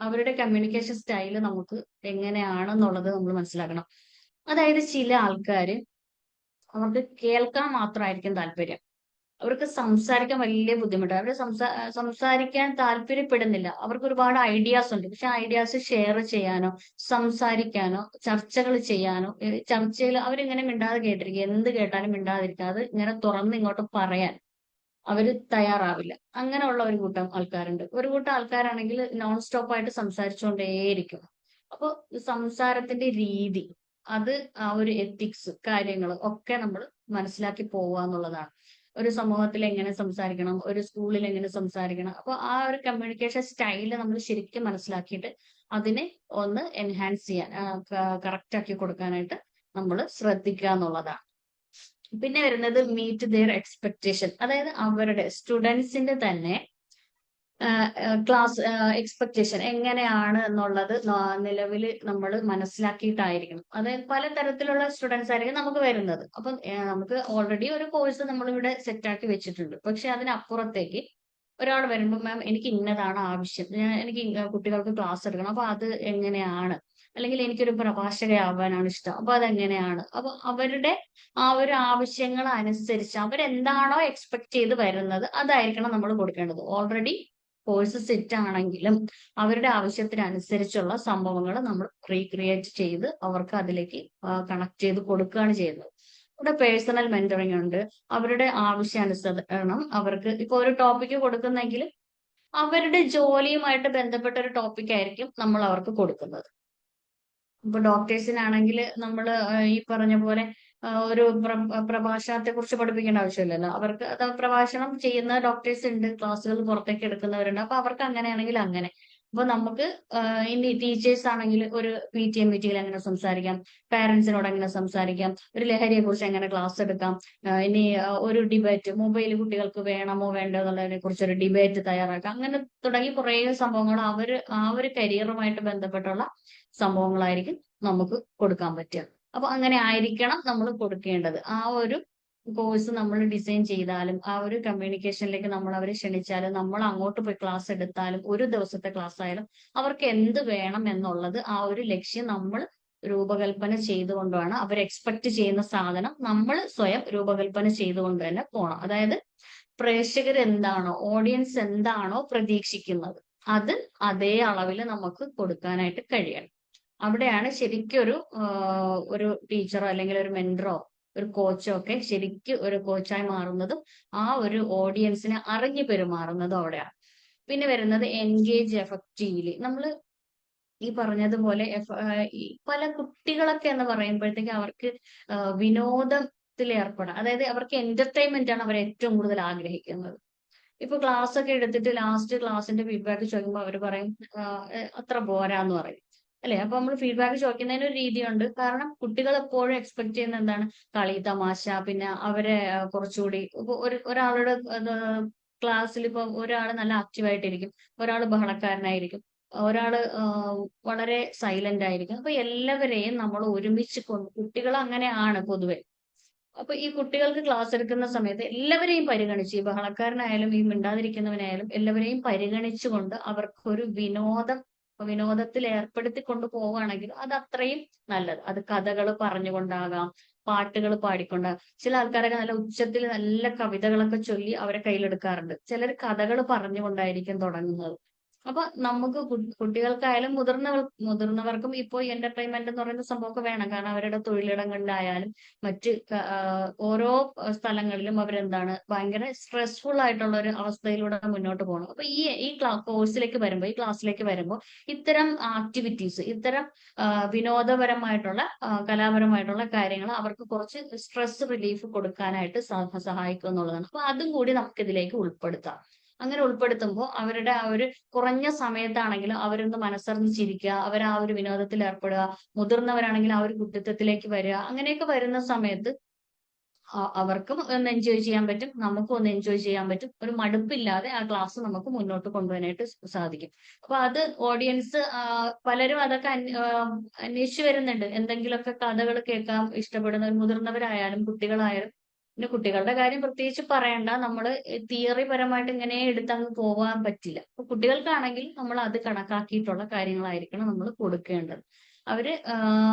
അവരുടെ കമ്മ്യൂണിക്കേഷൻ സ്റ്റൈൽ നമുക്ക് എങ്ങനെയാണെന്നുള്ളത് നമ്മൾ മനസ്സിലാക്കണം. അതായത് ചില ആൾക്കാര് അവർക്ക് കേൾക്കാൻ മാത്രമായിരിക്കും താല്പര്യം. അവർക്ക് സംസാരിക്കാൻ വലിയ ബുദ്ധിമുട്ടാണ്. അവർ സംസാരിക്കാൻ താല്പര്യപ്പെടുന്നില്ല. അവർക്ക് ഒരുപാട് ഐഡിയാസ് ഉണ്ട്. പക്ഷെ ഐഡിയാസ് ഷെയർ ചെയ്യാനോ സംസാരിക്കാനോ ചർച്ചകൾ ചെയ്യാനോ ചർച്ചയിൽ അവരിങ്ങനെ മിണ്ടാതെ കേട്ടിരിക്കുക. എന്ത് കേട്ടാലും മിണ്ടാതിരിക്കാതെ ഇങ്ങനെ തുറന്ന് ഇങ്ങോട്ട് പറയാൻ അവര് തയ്യാറാവില്ല. അങ്ങനെയുള്ള ഒരു കൂട്ടം ആൾക്കാരുണ്ട്. ഒരു കൂട്ടം ആൾക്കാരാണെങ്കിൽ നോൺ സ്റ്റോപ്പ് ആയിട്ട് സംസാരിച്ചുകൊണ്ടേയിരിക്കും. അപ്പൊ സംസാരത്തിന്റെ രീതി, അത് ആ ഒരു എത്തിക്സ് കാര്യങ്ങൾ ഒക്കെ നമ്മൾ മനസ്സിലാക്കി പോവുക എന്നുള്ളതാണ്. ഒരു സമൂഹത്തിൽ എങ്ങനെ സംസാരിക്കണം, ഒരു സ്കൂളിൽ എങ്ങനെ സംസാരിക്കണം. അപ്പൊ ആ ഒരു കമ്മ്യൂണിക്കേഷൻ സ്റ്റൈല് നമ്മൾ ശരിക്കും മനസ്സിലാക്കിയിട്ട് അതിനെ ഒന്ന് എൻഹാൻസ് ചെയ്യാൻ കറക്റ്റ് ആക്കി കൊടുക്കാനായിട്ട് നമ്മൾ ശ്രദ്ധിക്കുക എന്നുള്ളതാണ്. പിന്നെ വരുന്നത് മീറ്റ് ദിയർ എക്സ്പെക്ടേഷൻ. അതായത് അവരുടെ സ്റ്റുഡൻസിന്റെ തന്നെ ക്ലാസ് എക്സ്പെക്ടേഷൻ എങ്ങനെയാണ് എന്നുള്ളത് നിലവിൽ നമ്മൾ മനസ്സിലാക്കിയിട്ടായിരിക്കണം. അതായത് പലതരത്തിലുള്ള സ്റ്റുഡൻസ് ആയിരിക്കും നമുക്ക് വരുന്നത്. അപ്പം നമുക്ക് ഓൾറെഡി ഒരു കോഴ്സ് നമ്മളിവിടെ സെറ്റാക്കി വെച്ചിട്ടുണ്ട്. പക്ഷെ അതിനപ്പുറത്തേക്ക് ഒരാൾ വരുമ്പോൾ മാം എനിക്ക് ഇന്നതാണ് ആവശ്യം, എനിക്ക് കുട്ടികൾക്ക് ക്ലാസ് എടുക്കണം, അപ്പൊ അത് എങ്ങനെയാണ്, അല്ലെങ്കിൽ എനിക്കൊരു പ്രഭാഷകയാവാനാണ് ഇഷ്ടം, അപ്പൊ അതെങ്ങനെയാണ്. അപ്പൊ അവരുടെ ആ ഒരു ആവശ്യങ്ങൾ അനുസരിച്ച് അവരെന്താണോ എക്സ്പെക്ട് ചെയ്ത് വരുന്നത് അതായിരിക്കണം നമ്മൾ കൊടുക്കേണ്ടത്. ഓൾറെഡി കോഴ്സ് സെറ്റ് ആണെങ്കിലും അവരുടെ ആവശ്യത്തിനനുസരിച്ചുള്ള സംഭവങ്ങൾ നമ്മൾ റീക്രിയേറ്റ് ചെയ്ത് അവർക്ക് അതിലേക്ക് കണക്ട് ചെയ്ത് കൊടുക്കുകയാണ് ചെയ്യുന്നത്. ഇവിടെ പേഴ്സണൽ മെന്ററിംഗ് ഉണ്ട്. അവരുടെ ആവശ്യാനുസരണം അവർക്ക് ഇപ്പൊ ഒരു ടോപ്പിക്ക് കൊടുക്കുന്നെങ്കിൽ അവരുടെ ജോലിയുമായിട്ട് ബന്ധപ്പെട്ട ഒരു ടോപ്പിക് ആയിരിക്കും നമ്മൾ അവർക്ക് കൊടുക്കുന്നത്. ഇപ്പൊ ഡോക്ടേഴ്സിനാണെങ്കിൽ നമ്മൾ ഈ പറഞ്ഞ പോലെ ഒരു പ്രഭാഷണത്തെ കുറിച്ച് പഠിപ്പിക്കേണ്ട ആവശ്യമില്ലല്ലോ. അവർക്ക് അത് പ്രഭാഷണം ചെയ്യുന്ന ഡോക്ടേഴ്സ് ഉണ്ട്, ക്ലാസ്സുകൾ പുറത്തേക്ക് എടുക്കുന്നവരുണ്ട്. അപ്പൊ അവർക്ക് അങ്ങനെയാണെങ്കിൽ അങ്ങനെ. അപ്പൊ നമുക്ക് ഇനി ടീച്ചേഴ്സ് ആണെങ്കിൽ ഒരു PTA മീറ്റിംഗിൽ എങ്ങനെ സംസാരിക്കാം, പാരന്റ്സിനോട് എങ്ങനെ സംസാരിക്കാം, ഒരു ലഹരിയെ കുറിച്ച് എങ്ങനെ ക്ലാസ് എടുക്കാം, ഇനി ഒരു ഡിബേറ്റ് മൊബൈൽ കുട്ടികൾക്ക് വേണമോ വേണ്ടോ എന്നുള്ളതിനെ കുറിച്ച് ഒരു ഡിബേറ്റ് തയ്യാറാക്കാം. അങ്ങനെ തുടങ്ങി കുറേ സംഭവങ്ങൾ ആ ഒരു കരിയറുമായിട്ട് ബന്ധപ്പെട്ടുള്ള സംഭവങ്ങളായിരിക്കും നമുക്ക് കൊടുക്കാൻ പറ്റുക. അപ്പൊ അങ്ങനെ ആയിരിക്കണം നമ്മൾ കൊടുക്കേണ്ടത്. ആ ഒരു കോഴ്സ് നമ്മൾ ഡിസൈൻ ചെയ്താലും ആ ഒരു കമ്മ്യൂണിക്കേഷനിലേക്ക് നമ്മൾ അവരെ ക്ഷണിച്ചാലും നമ്മൾ അങ്ങോട്ട് പോയി ക്ലാസ് എടുത്താലും ഒരു ദിവസത്തെ ക്ലാസ് ആയാലും അവർക്ക് എന്ത് വേണം എന്നുള്ളത് ആ ഒരു ലക്ഷ്യം നമ്മൾ രൂപകൽപ്പന ചെയ്തുകൊണ്ടാണ് അവർ എക്സ്പെക്ട് ചെയ്യുന്ന സാധനം നമ്മൾ സ്വയം രൂപകൽപ്പന ചെയ്തുകൊണ്ട് തന്നെ പോകണം. അതായത് പ്രേക്ഷകർ എന്താണോ, ഓഡിയൻസ് എന്താണോ പ്രതീക്ഷിക്കുന്നത് അത് അതേ അളവിൽ നമുക്ക് കൊടുക്കാനായിട്ട് കഴിയണം. അവിടെയാണ് ശരിക്കും ഒരു ടീച്ചറോ അല്ലെങ്കിൽ ഒരു മെന്ററോ ഒരു കോച്ചോ ഒക്കെ ശരിക്കും ഒരു കോച്ചായി മാറുന്നതും ആ ഒരു ഓഡിയൻസിനെ അറിഞ്ഞു പെരുമാറുന്നതും അവിടെയാണ്. പിന്നെ വരുന്നത് എൻഗേജ് എഫക്റ്റീവ്ലി. നമ്മൾ ഈ പറഞ്ഞതുപോലെ ഈ പല കുട്ടികളൊക്കെ എന്ന് പറയുമ്പോഴത്തേക്ക് അവർക്ക് വിനോദത്തിൽ ഏർപ്പെടാം. അതായത് അവർക്ക് എന്റർടൈൻമെന്റ് ആണ് അവർ ഏറ്റവും കൂടുതൽ ആഗ്രഹിക്കുന്നത്. ഇപ്പൊ ക്ലാസ് ഒക്കെ എടുത്തിട്ട് ലാസ്റ്റ് ക്ലാസ്സിന്റെ ഫീഡ്ബാക്ക് ചോദിക്കുമ്പോൾ അവർ പറയും അത്ര പോരാന്ന് പറയും, അല്ലെ. അപ്പൊ നമ്മൾ ഫീഡ്ബാക്ക് ചോദിക്കുന്നതിന് ഒരു രീതിയുണ്ട്. കാരണം കുട്ടികൾ എപ്പോഴും എക്സ്പെക്ട് ചെയ്യുന്ന എന്താണ്, കളി തമാശ. പിന്നെ അവരെ കുറച്ചുകൂടി ഇപ്പൊ ഒരാളുടെ ക്ലാസ്സിൽ ഇപ്പൊ ഒരാൾ നല്ല ആക്റ്റീവായിട്ടിരിക്കും, ഒരാൾ ബഹളക്കാരനായിരിക്കും, ഒരാള് വളരെ സൈലന്റ് ആയിരിക്കും. അപ്പൊ എല്ലാവരെയും നമ്മൾ ഒരുമിച്ച് കുട്ടികൾ അങ്ങനെയാണ് പൊതുവെ. അപ്പൊ ഈ കുട്ടികൾക്ക് ക്ലാസ് എടുക്കുന്ന സമയത്ത് എല്ലാവരെയും പരിഗണിച്ച്, ഈ ബഹളക്കാരനായാലും ഈ മിണ്ടാതിരിക്കുന്നവനായാലും എല്ലാവരെയും പരിഗണിച്ചുകൊണ്ട് അവർക്കൊരു വിനോദത്തിൽ ഏർപ്പെടുത്തി കൊണ്ട് പോവുകയാണെങ്കിൽ അത് അത്രയും നല്ലത്. അത് കഥകൾ പറഞ്ഞുകൊണ്ടാകാം, പാട്ടുകൾ പാടിക്കൊണ്ടാകാം. ചില ആൾക്കാരൊക്കെ നല്ല ഉച്ചത്തിൽ നല്ല കവിതകളൊക്കെ ചൊല്ലി അവരെ കയ്യിലെടുക്കാറുണ്ട്. ചിലർ കഥകൾ പറഞ്ഞുകൊണ്ടായിരിക്കും തുടങ്ങുന്നത്. അപ്പൊ നമുക്ക് കുട്ടികൾക്കായാലും മുതിർന്നവർക്കും ഇപ്പോൾ എന്റർടൈൻമെന്റ് എന്ന് പറയുന്ന സംഭവമൊക്കെ വേണം. കാരണം അവരുടെ തൊഴിലിടങ്ങളിലായാലും മറ്റ് ഓരോ സ്ഥലങ്ങളിലും അവരെന്താണ് ഭയങ്കര സ്ട്രെസ്ഫുൾ ആയിട്ടുള്ള ഒരു അവസ്ഥയിലൂടെ മുന്നോട്ട് പോകണം. അപ്പൊ ഈ കോഴ്സിലേക്ക് വരുമ്പോൾ, ഈ ക്ലാസ്സിലേക്ക് വരുമ്പോൾ ഇത്തരം ആക്ടിവിറ്റീസ്, ഇത്തരം വിനോദപരമായിട്ടുള്ള കലാപരമായിട്ടുള്ള കാര്യങ്ങൾ അവർക്ക് കുറച്ച് സ്ട്രെസ് റിലീഫ് കൊടുക്കാനായിട്ട് സഹായിക്കും എന്നുള്ളതാണ്. അപ്പൊ അതും കൂടി നമുക്ക് ഇതിലേക്ക് ഉൾപ്പെടുത്താം. അങ്ങനെ ഉൾപ്പെടുത്തുമ്പോൾ അവരുടെ ആ ഒരു കുറഞ്ഞ സമയത്താണെങ്കിലും അവരൊന്ന് മനസ്സറിഞ്ഞ് ചിരിക്കുക, അവർ ആ ഒരു വിനോദത്തിൽ ഏർപ്പെടുക, മുതിർന്നവരാണെങ്കിൽ ആ ഒരു കുട്ടിത്വത്തിലേക്ക് വരിക. അങ്ങനെയൊക്കെ വരുന്ന സമയത്ത് അവർക്കും ഒന്ന് എൻജോയ് ചെയ്യാൻ പറ്റും, നമുക്കും ഒന്ന് എൻജോയ് ചെയ്യാൻ പറ്റും. ഒരു മടുപ്പില്ലാതെ ആ ക്ലാസ് നമുക്ക് മുന്നോട്ട് കൊണ്ടുപോകാനായിട്ട് സാധിക്കും. അപ്പൊ അത് ഓഡിയൻസ് പലരും അതൊക്കെ അന്വേഷിച്ചു വരുന്നുണ്ട്. എന്തെങ്കിലുമൊക്കെ കഥകൾ കേൾക്കാൻ ഇഷ്ടപ്പെടുന്ന മുതിർന്നവരായാലും കുട്ടികളായാലും. പിന്നെ കുട്ടികളുടെ കാര്യം പ്രത്യേകിച്ച് പറയണ്ട. നമ്മള് തിയറി പരമായിട്ട് ഇങ്ങനെ എടുത്തങ്ങ് പോകാൻ പറ്റില്ല. അപ്പൊ കുട്ടികൾക്കാണെങ്കിൽ നമ്മൾ അത് കണക്കാക്കിയിട്ടുള്ള കാര്യങ്ങളായിരിക്കണം നമ്മൾ കൊടുക്കേണ്ടത്. അവര്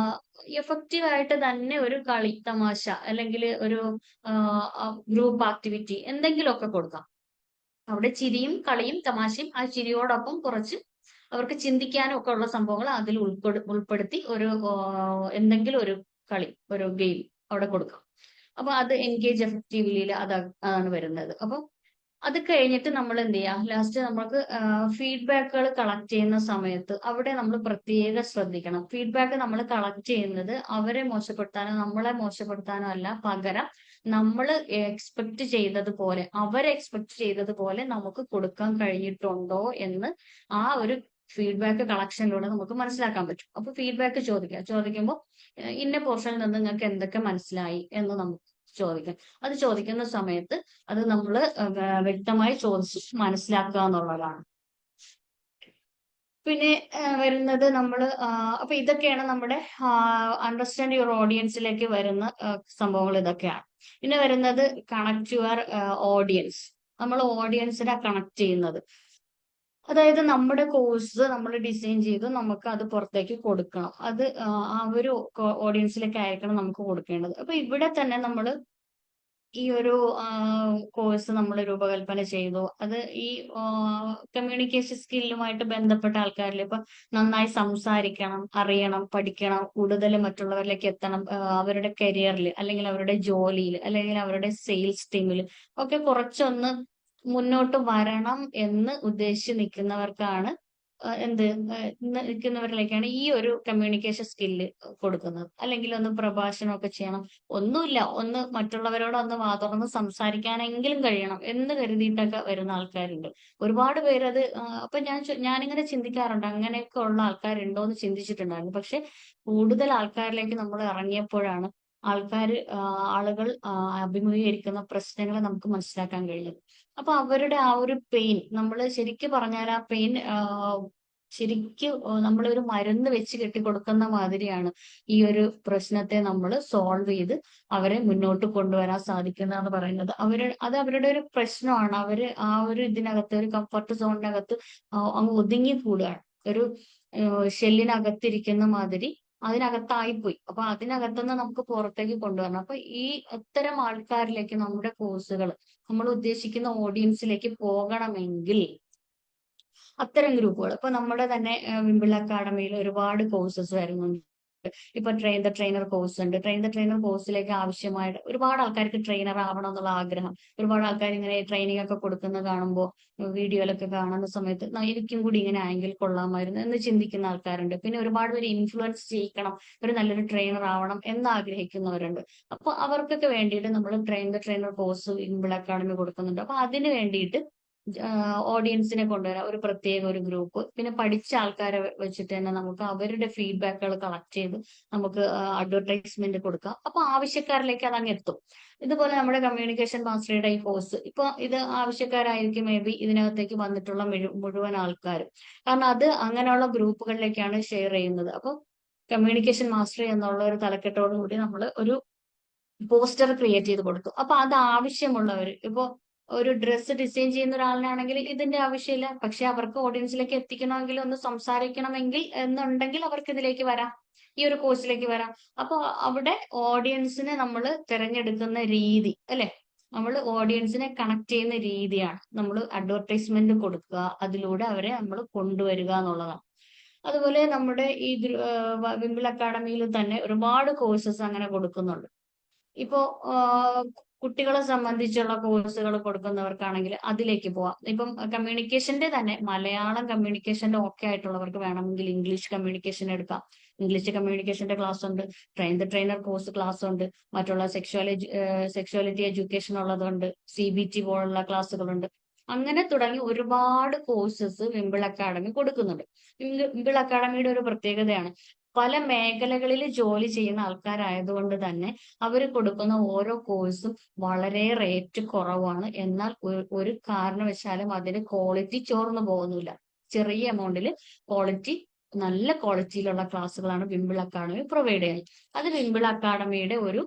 എഫക്റ്റീവ് ആയിട്ട് തന്നെ ഒരു കളി, തമാശ, അല്ലെങ്കിൽ ഒരു ഗ്രൂപ്പ് ആക്ടിവിറ്റി എന്തെങ്കിലുമൊക്കെ കൊടുക്കാം. അവിടെ ചിരിയും കളിയും തമാശയും, ആ ചിരിയോടൊപ്പം കുറച്ച് അവർക്ക് ചിന്തിക്കാനും ഒക്കെ ഉള്ള സംഭവങ്ങൾ അതിൽ ഉൾപ്പെടുത്തി ഒരു എന്തെങ്കിലും ഒരു കളി, ഒരു ഗെയിം അവിടെ കൊടുക്കാം. അപ്പൊ അത് എൻഗേജ് എഫക്റ്റീവ്ലി അതാണ് വരുന്നത്. അപ്പൊ അത് കഴിഞ്ഞിട്ട് നമ്മൾ എന്ത് ചെയ്യാം, ലാസ്റ്റ് നമുക്ക് ഫീഡ്ബാക്കുകൾ കളക്ട് ചെയ്യുന്ന സമയത്ത് അവിടെ നമ്മൾ പ്രത്യേകം ശ്രദ്ധിക്കണം. ഫീഡ്ബാക്ക് നമ്മൾ കളക്ട് ചെയ്യുന്നത് അവരെ മോശപ്പെടുത്താനോ നമ്മളെ മോശപ്പെടുത്താനോ അല്ല, പകരം നമ്മൾ എക്സ്പെക്ട് ചെയ്തതുപോലെ, അവരെ എക്സ്പെക്ട് ചെയ്തതുപോലെ നമുക്ക് കൊടുക്കാൻ കഴിഞ്ഞിട്ടുണ്ടോ എന്ന് ആ ഒരു ഫീഡ്ബാക്ക് കളക്ഷനിലൂടെ നമുക്ക് മനസ്സിലാക്കാൻ പറ്റും. അപ്പൊ ഫീഡ്ബാക്ക് ചോദിക്കുമ്പോൾ ഇന്ന പോർഷനിൽ നിന്ന് നിങ്ങൾക്ക് എന്തൊക്കെ മനസ്സിലായി എന്ന് നമുക്ക് ചോദിക്കാം. അത് ചോദിക്കുന്ന സമയത്ത് അത് നമ്മൾ വ്യക്തമായി ചോദിച്ച് മനസ്സിലാക്കുക എന്നുള്ളതാണ്. പിന്നെ വരുന്നത് നമ്മൾ അപ്പൊ ഇതൊക്കെയാണ് നമ്മുടെ അണ്ടർസ്റ്റാൻഡ് യുവർ ഓഡിയൻസിലേക്ക് വരുന്ന സംഭവങ്ങൾ ഇതൊക്കെയാണ്. പിന്നെ വരുന്നത് കണക്ട് യുവർ ഓഡിയൻസ്. നമ്മൾ ഓഡിയൻസിനെ കണക്ട് ചെയ്യുന്നത്, അതായത് നമ്മുടെ കോഴ്സ് നമ്മൾ ഡിസൈൻ ചെയ്ത് നമുക്ക് അത് പുറത്തേക്ക് കൊടുക്കണം. അത് ആ ഒരു ഓഡിയൻസിലേക്ക് അയക്കണം നമുക്ക് കൊടുക്കേണ്ടത്. അപ്പൊ ഇവിടെ തന്നെ നമ്മൾ ഈ ഒരു കോഴ്സ് നമ്മൾ രൂപകൽപ്പന ചെയ്തു. അത് ഈ കമ്മ്യൂണിക്കേഷൻ സ്കില്ലുമായിട്ട് ബന്ധപ്പെട്ട ആൾക്കാരിൽ ഇപ്പൊ നന്നായി സംസാരിക്കണം, അറിയണം, പഠിക്കണം, കൂടുതൽ മറ്റുള്ളവരിലേക്ക് എത്തണം, അവരുടെ കരിയറിൽ അല്ലെങ്കിൽ അവരുടെ ജോലിയിൽ അല്ലെങ്കിൽ അവരുടെ സെയിൽസ് ടീമിൽ ഒക്കെ കുറച്ചൊന്ന് മുന്നോട്ട് വരണം എന്ന് ഉദ്ദേശിച്ച് നിൽക്കുന്നവർക്കാണ് നിൽക്കുന്നവരിലേക്കാണ് ഈ ഒരു കമ്മ്യൂണിക്കേഷൻ സ്കില്ല് കൊടുക്കുന്നത്. അല്ലെങ്കിൽ ഒന്ന് പ്രഭാഷണമൊക്കെ ചെയ്യണം, ഒന്നുമില്ല, ഒന്ന് മറ്റുള്ളവരോട് ഒന്ന് തുറന്ന് സംസാരിക്കാനെങ്കിലും കഴിയണം എന്ന് കരുതിയിട്ടൊക്കെ വരുന്ന ആൾക്കാരുണ്ട്. ഒരുപാട് പേരത് അപ്പൊ ഞാനിങ്ങനെ ചിന്തിക്കാറുണ്ട്, അങ്ങനെയൊക്കെ ഉള്ള ആൾക്കാരുണ്ടോ എന്ന് ചിന്തിച്ചിട്ടുണ്ടായിരുന്നു. പക്ഷെ കൂടുതൽ ആൾക്കാരിലേക്ക് നമ്മൾ ഇറങ്ങിയപ്പോഴാണ് ആളുകൾ അഭിമുഖീകരിക്കുന്ന പ്രശ്നങ്ങൾ നമുക്ക് മനസ്സിലാക്കാൻ കഴിയുന്നത്. അപ്പൊ അവരുടെ ആ ഒരു പെയിൻ, നമ്മൾ ശരിക്കും പറഞ്ഞാൽ ആ പെയിൻ ശരിക്കും നമ്മളൊരു മരുന്ന് വെച്ച് കെട്ടിക്കൊടുക്കുന്ന മാതിരിയാണ് ഈ ഒരു പ്രശ്നത്തെ നമ്മൾ സോൾവ് ചെയ്ത് അവരെ മുന്നോട്ട് കൊണ്ടുവരാൻ സാധിക്കുന്നതെന്ന് പറയുന്നത്. അത് അവരുടെ ഒരു പ്രശ്നമാണ്. അവര് ആ ഒരു ഇതിനകത്ത്, ഒരു കംഫർട്ട് സോണിനകത്ത് അങ്ങ് ഒതുങ്ങി കൂടുകയാണ്. ഒരു ഷെല്ലിനകത്തിരിക്കുന്ന മാതിരി അതിനകത്തായിപ്പോയി. അപ്പൊ അതിനകത്തുനിന്ന് നമുക്ക് പുറത്തേക്ക് കൊണ്ടുവരണം. അപ്പൊ ഈ അത്തരം ആൾക്കാരിലേക്ക് നമ്മുടെ കോഴ്സുകൾ നമ്മൾ ഉദ്ദേശിക്കുന്ന ഓഡിയൻസിലേക്ക് പോകണമെങ്കിൽ അത്തരം ഗ്രൂപ്പുകൾ, ഇപ്പൊ നമ്മുടെ തന്നെ വിമ്പിൾ അക്കാഡമിയിൽ ഒരുപാട് കോഴ്സസ് വരുന്നുണ്ട്. ഇപ്പൊ ട്രെയിൻ ദ ട്രെയിനർ കോഴ്സ് ഉണ്ട്. ട്രെയിൻ ദ ട്രെയിനർ കോഴ്സിലേക്ക് ആവശ്യമായിട്ട് ഒരുപാട് ആൾക്കാർക്ക് ട്രെയിനർ ആവണം എന്നുള്ള ആഗ്രഹം, ഒരുപാട് ആൾക്കാർ ഇങ്ങനെ ട്രെയിനിങ് ഒക്കെ കൊടുക്കുന്നത് കാണുമ്പോൾ, വീഡിയോയിലൊക്കെ കാണുന്ന സമയത്ത് എനിക്കും കൂടി ഇങ്ങനെ ആയെങ്കിൽ കൊള്ളാമായിരുന്നു എന്ന് ചിന്തിക്കുന്ന ആൾക്കാരുണ്ട്. പിന്നെ ഒരുപാട് പേര് ഇൻഫ്ലുവൻസ് ചെയ്യിക്കണം, ഒരു നല്ലൊരു ട്രെയിനർ ആവണം എന്ന് ആഗ്രഹിക്കുന്നവരുണ്ട്. അപ്പൊ അവർക്കൊക്കെ വേണ്ടിയിട്ട് നമ്മൾ train the trainer course Wimple Academy കൊടുക്കുന്നുണ്ട്. അപ്പൊ അതിന് വേണ്ടിയിട്ട് ഓഡിയൻസിനെ കൊണ്ടുവരാം, ഒരു പ്രത്യേക ഒരു ഗ്രൂപ്പ്. പിന്നെ പഠിച്ച ആൾക്കാരെ വെച്ചിട്ട് തന്നെ നമുക്ക് അവരുടെ ഫീഡ്ബാക്കുകൾ കളക്ട് ചെയ്ത് നമുക്ക് അഡ്വർടൈസ്മെന്റ് കൊടുക്കാം. അപ്പൊ ആവശ്യക്കാരിലേക്ക് അത് അങ്ങ് എത്തും. ഇതുപോലെ നമ്മുടെ കമ്മ്യൂണിക്കേഷൻ മാസ്റ്ററിയുടെ ഈ കോഴ്സ്, ഇപ്പൊ ഇത് ആവശ്യക്കാരായിരിക്കും മേ ബി ഇതിനകത്തേക്ക് വന്നിട്ടുള്ള മുഴുവൻ ആൾക്കാരും. കാരണം അത് അങ്ങനെയുള്ള ഗ്രൂപ്പുകളിലേക്കാണ് ഷെയർ ചെയ്യുന്നത്. അപ്പൊ കമ്മ്യൂണിക്കേഷൻ മാസ്റ്ററി എന്നുള്ള ഒരു തലക്കെട്ടോടു കൂടി നമ്മൾ ഒരു പോസ്റ്റർ ക്രിയേറ്റ് ചെയ്ത് കൊടുത്തു. അപ്പൊ അത് ആവശ്യമുള്ളവർ, ഇപ്പൊ ഒരു ഡ്രസ്സ് ഡിസൈൻ ചെയ്യുന്ന ഒരാളിനാണെങ്കിൽ ഇതിന്റെ ആവശ്യമില്ല. പക്ഷെ അവർക്ക് ഓഡിയൻസിലേക്ക് എത്തിക്കണമെങ്കിൽ, ഒന്ന് സംസാരിക്കണമെങ്കിൽ എന്നുണ്ടെങ്കിൽ അവർക്ക് ഇതിലേക്ക് വരാം, ഈ ഒരു കോഴ്സിലേക്ക് വരാം. അപ്പൊ അവിടെ ഓഡിയൻസിനെ നമ്മൾ തിരഞ്ഞെടുക്കുന്ന രീതി അല്ലെ, നമ്മൾ ഓഡിയൻസിനെ കണക്ട് ചെയ്യുന്ന രീതിയാണ്. നമ്മൾ അഡ്വർടൈസ്മെന്റ് കൊടുക്കുക, അതിലൂടെ അവരെ നമ്മൾ കൊണ്ടുവരിക എന്നുള്ളതാണ്. അതുപോലെ നമ്മുടെ ഈ വിംബിൾ അക്കാഡമിയിൽ തന്നെ ഒരുപാട് കോഴ്സസ് അങ്ങനെ കൊടുക്കുന്നുണ്ട്. ഇപ്പോ കുട്ടികളെ സംബന്ധിച്ചുള്ള കോഴ്സുകൾ കൊടുക്കുന്നവർക്കാണെങ്കിൽ അതിലേക്ക് പോവാം. ഇപ്പം കമ്മ്യൂണിക്കേഷന്റെ തന്നെ മലയാളം കമ്മ്യൂണിക്കേഷന്റെ ഓക്കെ ആയിട്ടുള്ളവർക്ക് വേണമെങ്കിൽ ഇംഗ്ലീഷ് കമ്മ്യൂണിക്കേഷൻ എടുക്കാം. ഇംഗ്ലീഷ് കമ്മ്യൂണിക്കേഷന്റെ ക്ലാസ് ഉണ്ട്, train the trainer course class ഉണ്ട്, മറ്റുള്ള സെക്ഷുവാലിറ്റി എഡ്യൂക്കേഷൻ ഉള്ളതുണ്ട്, CBT പോലുള്ള ക്ലാസ്സുകളുണ്ട്. അങ്ങനെ തുടങ്ങി ഒരുപാട് കോഴ്സസ് വിംബിൾ അക്കാഡമി കൊടുക്കുന്നുണ്ട്. വിംബിൾ അക്കാഡമിയുടെ ഒരു പ്രത്യേകതയാണ്, പല മേഖലകളിൽ ജോലി ചെയ്യുന്ന ആൾക്കാരായതുകൊണ്ട് തന്നെ അവർ കൊടുക്കുന്ന ഓരോ കോഴ്സും വളരെ റേറ്റ് കുറവാണ്. എന്നാൽ ഒരു കാരണവശാലും അതിന്റെ ക്വാളിറ്റി ചോർന്നു പോകുന്നില്ല. ചെറിയ എമൗണ്ടിൽ ക്വാളിറ്റി, നല്ല ക്വാളിറ്റിയിലുള്ള ക്ലാസ്സുകളാണ് വിംബിൾ അക്കാഡമി പ്രൊവൈഡ് ചെയ്യുന്നത്. അത് വിംബിൾ അക്കാഡമിയുടെ ഒരു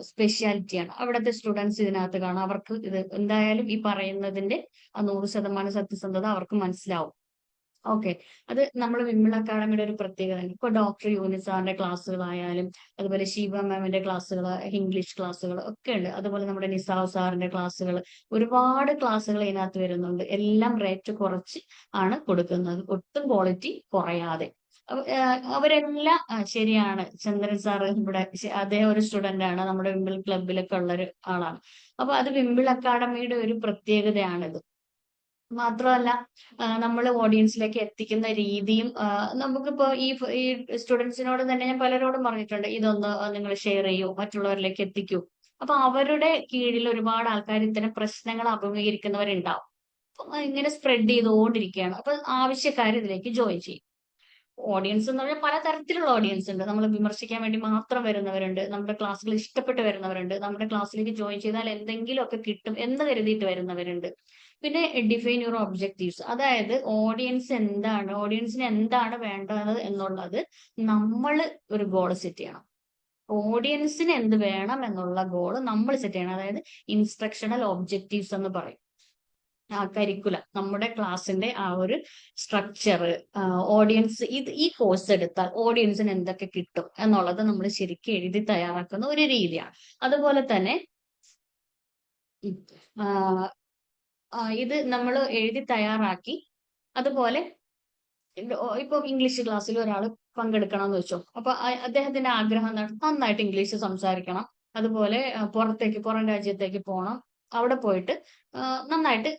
സ്പെഷ്യാലിറ്റിയാണ്. അവിടുത്തെ സ്റ്റുഡൻസ് ഇതിനകത്ത് കാണാം. അവർക്ക് ഇത് എന്തായാലും ഈ പറയുന്നതിന്റെ 100% സത്യസന്ധത അവർക്ക് മനസ്സിലാവും. ഓക്കെ, അത് നമ്മൾ വിംബിൾ അക്കാഡമിയുടെ ഒരു പ്രത്യേകതയാണ്. ഇപ്പൊ ഡോക്ടർ യൂനിസ് സാറിന്റെ ക്ലാസ്സുകളായാലും, അതുപോലെ ശിവ മാമിന്റെ ക്ലാസ്സുകൾ, ഇംഗ്ലീഷ് ക്ലാസ്സുകൾ ഒക്കെ ഉണ്ട്. അതുപോലെ നമ്മുടെ നിസാവ് സാറിന്റെ ക്ലാസ്സുകൾ, ഒരുപാട് ക്ലാസ്സുകൾ ഇതിനകത്ത് വരുന്നുണ്ട്. എല്ലാം റേറ്റ് കുറച്ച് ആണ് കൊടുക്കുന്നത്, ഒട്ടും ക്വാളിറ്റി കുറയാതെ. അവരെല്ലാം ശരിയാണ്. ചന്ദ്രൻ സാർ ഇവിടെ അദ്ദേഹം ഒരു സ്റ്റുഡന്റ് ആണ്, നമ്മുടെ വിംബിൾ ക്ലബിലൊക്കെ ഉള്ള ഒരു ആളാണ്. അപ്പൊ അത് വിംബിൾ അക്കാഡമിയുടെ ഒരു പ്രത്യേകതയാണിത്. മാത്രമല്ല നമ്മൾ ഓഡിയൻസിലേക്ക് എത്തിക്കുന്ന രീതിയും, നമുക്കിപ്പോ ഈ സ്റ്റുഡൻസിനോട് തന്നെ ഞാൻ പലരോടും പറഞ്ഞിട്ടുണ്ട്, ഇതൊന്ന് നിങ്ങൾ ഷെയർ ചെയ്യൂ, മറ്റുള്ളവരിലേക്ക് എത്തിക്കൂ. അപ്പൊ അവരുടെ കീഴിൽ ഒരുപാട് ആൾക്കാർ ഇത്തരം പ്രശ്നങ്ങൾ അഭിമുഖീകരിക്കുന്നവരുണ്ടാവും. അപ്പൊ ഇങ്ങനെ സ്പ്രെഡ് ചെയ്തുകൊണ്ടിരിക്കുകയാണ്. അപ്പൊ ആവശ്യക്കാർ ഇതിലേക്ക് ജോയിൻ ചെയ്യും. ഓഡിയൻസ് എന്ന് പറഞ്ഞാൽ പലതരത്തിലുള്ള ഓഡിയൻസ് ഉണ്ട്. നമ്മൾ വിമർശിക്കാൻ വേണ്ടി മാത്രം വരുന്നവരുണ്ട്, നമ്മുടെ ക്ലാസ്സുകൾ ഇഷ്ടപ്പെട്ട് വരുന്നവരുണ്ട്, നമ്മുടെ ക്ലാസ്സിലേക്ക് ജോയിൻ ചെയ്താൽ എന്തെങ്കിലുമൊക്കെ കിട്ടും എന്ന് കരുതിയിട്ട് വരുന്നവരുണ്ട്. പിന്നെ ഡിഫൈൻ യുവർ ഒബ്ജക്റ്റീവ്സ്, അതായത് ഓഡിയൻസിന് എന്താണ് വേണ്ടത് എന്നുള്ളത് നമ്മൾ ഒരു ഗോൾ സെറ്റ് ചെയ്യണം. ഓഡിയൻസിന് എന്ത് വേണം എന്നുള്ള ഗോൾ നമ്മൾ സെറ്റ് ചെയ്യണം. അതായത് ഇൻസ്ട്രക്ഷണൽ ഒബ്ജക്റ്റീവ്സ് എന്ന് പറയും. കരിക്കുലം, നമ്മുടെ ക്ലാസ്സിന്റെ ആ ഒരു സ്ട്രക്ചർ, ഓഡിയൻസ് ഈ കോഴ്സ് എടുത്താൽ ഓഡിയൻസിന് എന്തൊക്കെ കിട്ടും എന്നുള്ളത് നമ്മൾ ശരിക്കും എഴുതി തയ്യാറാക്കുന്ന ഒരു രീതിയാണ്. അതുപോലെ തന്നെ ഇത് നമ്മൾ എഴുതി തയ്യാറാക്കി, അതുപോലെ ഇപ്പൊ ഇംഗ്ലീഷ് ക്ലാസ്സിൽ ഒരാൾ പങ്കെടുക്കണം എന്ന് വെച്ചോ. അപ്പൊ അദ്ദേഹത്തിന്റെ ആഗ്രഹം എന്താണ്? നന്നായിട്ട് ഇംഗ്ലീഷ് സംസാരിക്കണം, അതുപോലെ പുറം രാജ്യത്തേക്ക് പോകണം, അവിടെ പോയിട്ട് നന്നായിട്ട്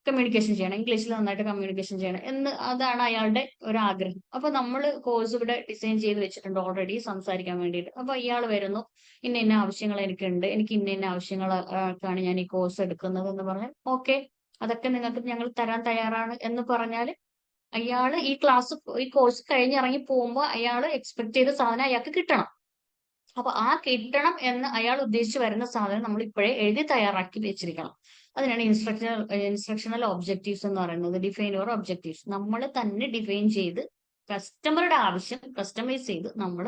കമ്മ്യൂണിക്കേഷൻ ചെയ്യണം, ഇംഗ്ലീഷിൽ നന്നായിട്ട് കമ്മ്യൂണിക്കേഷൻ ചെയ്യണം അതാണ് അയാളുടെ ഒരു ആഗ്രഹം. അപ്പൊ നമ്മൾ കോഴ്സ് ഇവിടെ ഡിസൈൻ ചെയ്ത് വെച്ചിട്ടുണ്ട് ഓൾറെഡി സംസാരിക്കാൻ വേണ്ടിയിട്ട്. അപ്പൊ ഇയാൾ വരുന്നു, ഇന്ന ആവശ്യങ്ങൾ എനിക്കുണ്ട്, എനിക്ക് ഇന്ന ആവശ്യങ്ങൾക്കാണ് ഞാൻ ഈ കോഴ്സ് എടുക്കുന്നത് എന്ന് പറഞ്ഞാൽ ഓക്കെ, അതൊക്കെ നിങ്ങൾക്ക് ഞങ്ങൾ തരാൻ തയ്യാറാണ് എന്ന് പറഞ്ഞാൽ അയാള് ഈ കോഴ്സ് കഴിഞ്ഞിറങ്ങി പോകുമ്പോൾ അയാൾ എക്സ്പെക്ട് ചെയ്ത സാധനം അയാൾക്ക് കിട്ടണം. അപ്പൊ ആ കിട്ടണം എന്ന് അയാൾ ഉദ്ദേശിച്ച് വരുന്ന സാധനം നമ്മൾ ഇപ്പോഴേ എഴുതി തയ്യാറാക്കി വെച്ചിരിക്കണം. അതിനാണ് ഇൻസ്ട്രക്ഷണൽ ഒബ്ജക്റ്റീവ്സ് എന്ന് പറയുന്നത്. ഡിഫൈൻ യുവർ ഒബ്ജക്റ്റീവ്സ്, നമ്മൾ തന്നെ ഡിഫൈൻ ചെയ്ത് കസ്റ്റമറുടെ ആവശ്യം കസ്റ്റമൈസ് ചെയ്ത് നമ്മൾ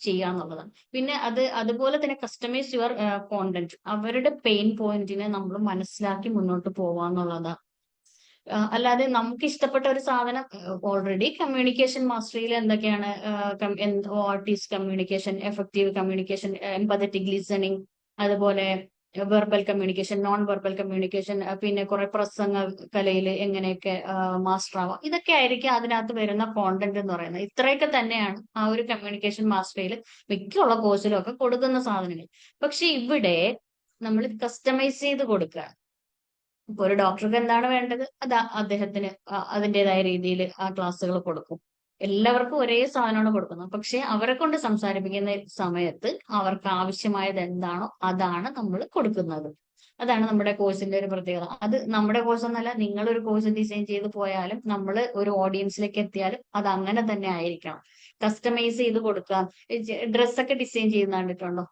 ചെയ്യാന്നുള്ളതാണ്. പിന്നെ അതുപോലെ തന്നെ കസ്റ്റമൈസ് യുവർ കോണ്ടന്റ്, അവരുടെ പെയിൻ പോയിന്റിനെ നമ്മൾ മനസ്സിലാക്കി മുന്നോട്ട് പോവാന്നുള്ളതാണ്. അല്ലാതെ നമുക്ക് ഇഷ്ടപ്പെട്ട ഒരു സാധനം, ഓൾറെഡി കമ്മ്യൂണിക്കേഷൻ മാസ്റ്ററിയിൽ എന്തൊക്കെയാണ്, what is communication, effective communication, empathetic listening, അതുപോലെ verbal communication, non verbal communication, പിന്നെ കുറെ പ്രസംഗ കലയിൽ എങ്ങനെയൊക്കെ മാസ്റ്റർ ആവാം, ഇതൊക്കെ ആയിരിക്കും അതിനകത്ത് വരുന്ന കോണ്ടന്റ് എന്ന് പറയുന്നത്. ഇത്രയൊക്കെ തന്നെയാണ് ആ ഒരു കമ്മ്യൂണിക്കേഷൻ മാസ്റ്ററിയിൽ മിക്കുള്ള കോഴ്സിലും ഒക്കെ കൊടുക്കുന്ന സാധനങ്ങൾ. പക്ഷെ ഇവിടെ നമ്മൾ കസ്റ്റമൈസ് ചെയ്ത് കൊടുക്കുക. ഇപ്പൊ ഒരു ഡോക്ടർക്ക് എന്താണ് വേണ്ടത്, അത് അദ്ദേഹത്തിന് അതിൻ്റെതായ രീതിയിൽ ആ ക്ലാസ്സുകൾ കൊടുക്കും. എല്ലാവർക്കും ഒരേ സാധനമാണ് കൊടുക്കുന്നത്. പക്ഷെ അവരെ കൊണ്ട് സംസാരിപ്പിക്കുന്ന സമയത്ത് അവർക്ക് ആവശ്യമായത് എന്താണോ അതാണ് നമ്മൾ കൊടുക്കുന്നത്. അതാണ് നമ്മുടെ കോഴ്സിന്റെ ഒരു പ്രത്യേകത. അത് നമ്മുടെ കോഴ്സ് എന്നല്ല, നിങ്ങളൊരു കോഴ്സ് ഡിസൈൻ ചെയ്ത് പോയാലും നമ്മൾ ഒരു ഓഡിയൻസിലേക്ക് എത്തിയാലും അത് അങ്ങനെ തന്നെ ആയിരിക്കണം. കസ്റ്റമൈസ് ചെയ്ത് കൊടുക്കുക. ഡ്രസ്സൊക്കെ ഡിസൈൻ ചെയ്യുന്ന കണ്ടിട്ടുണ്ടോ?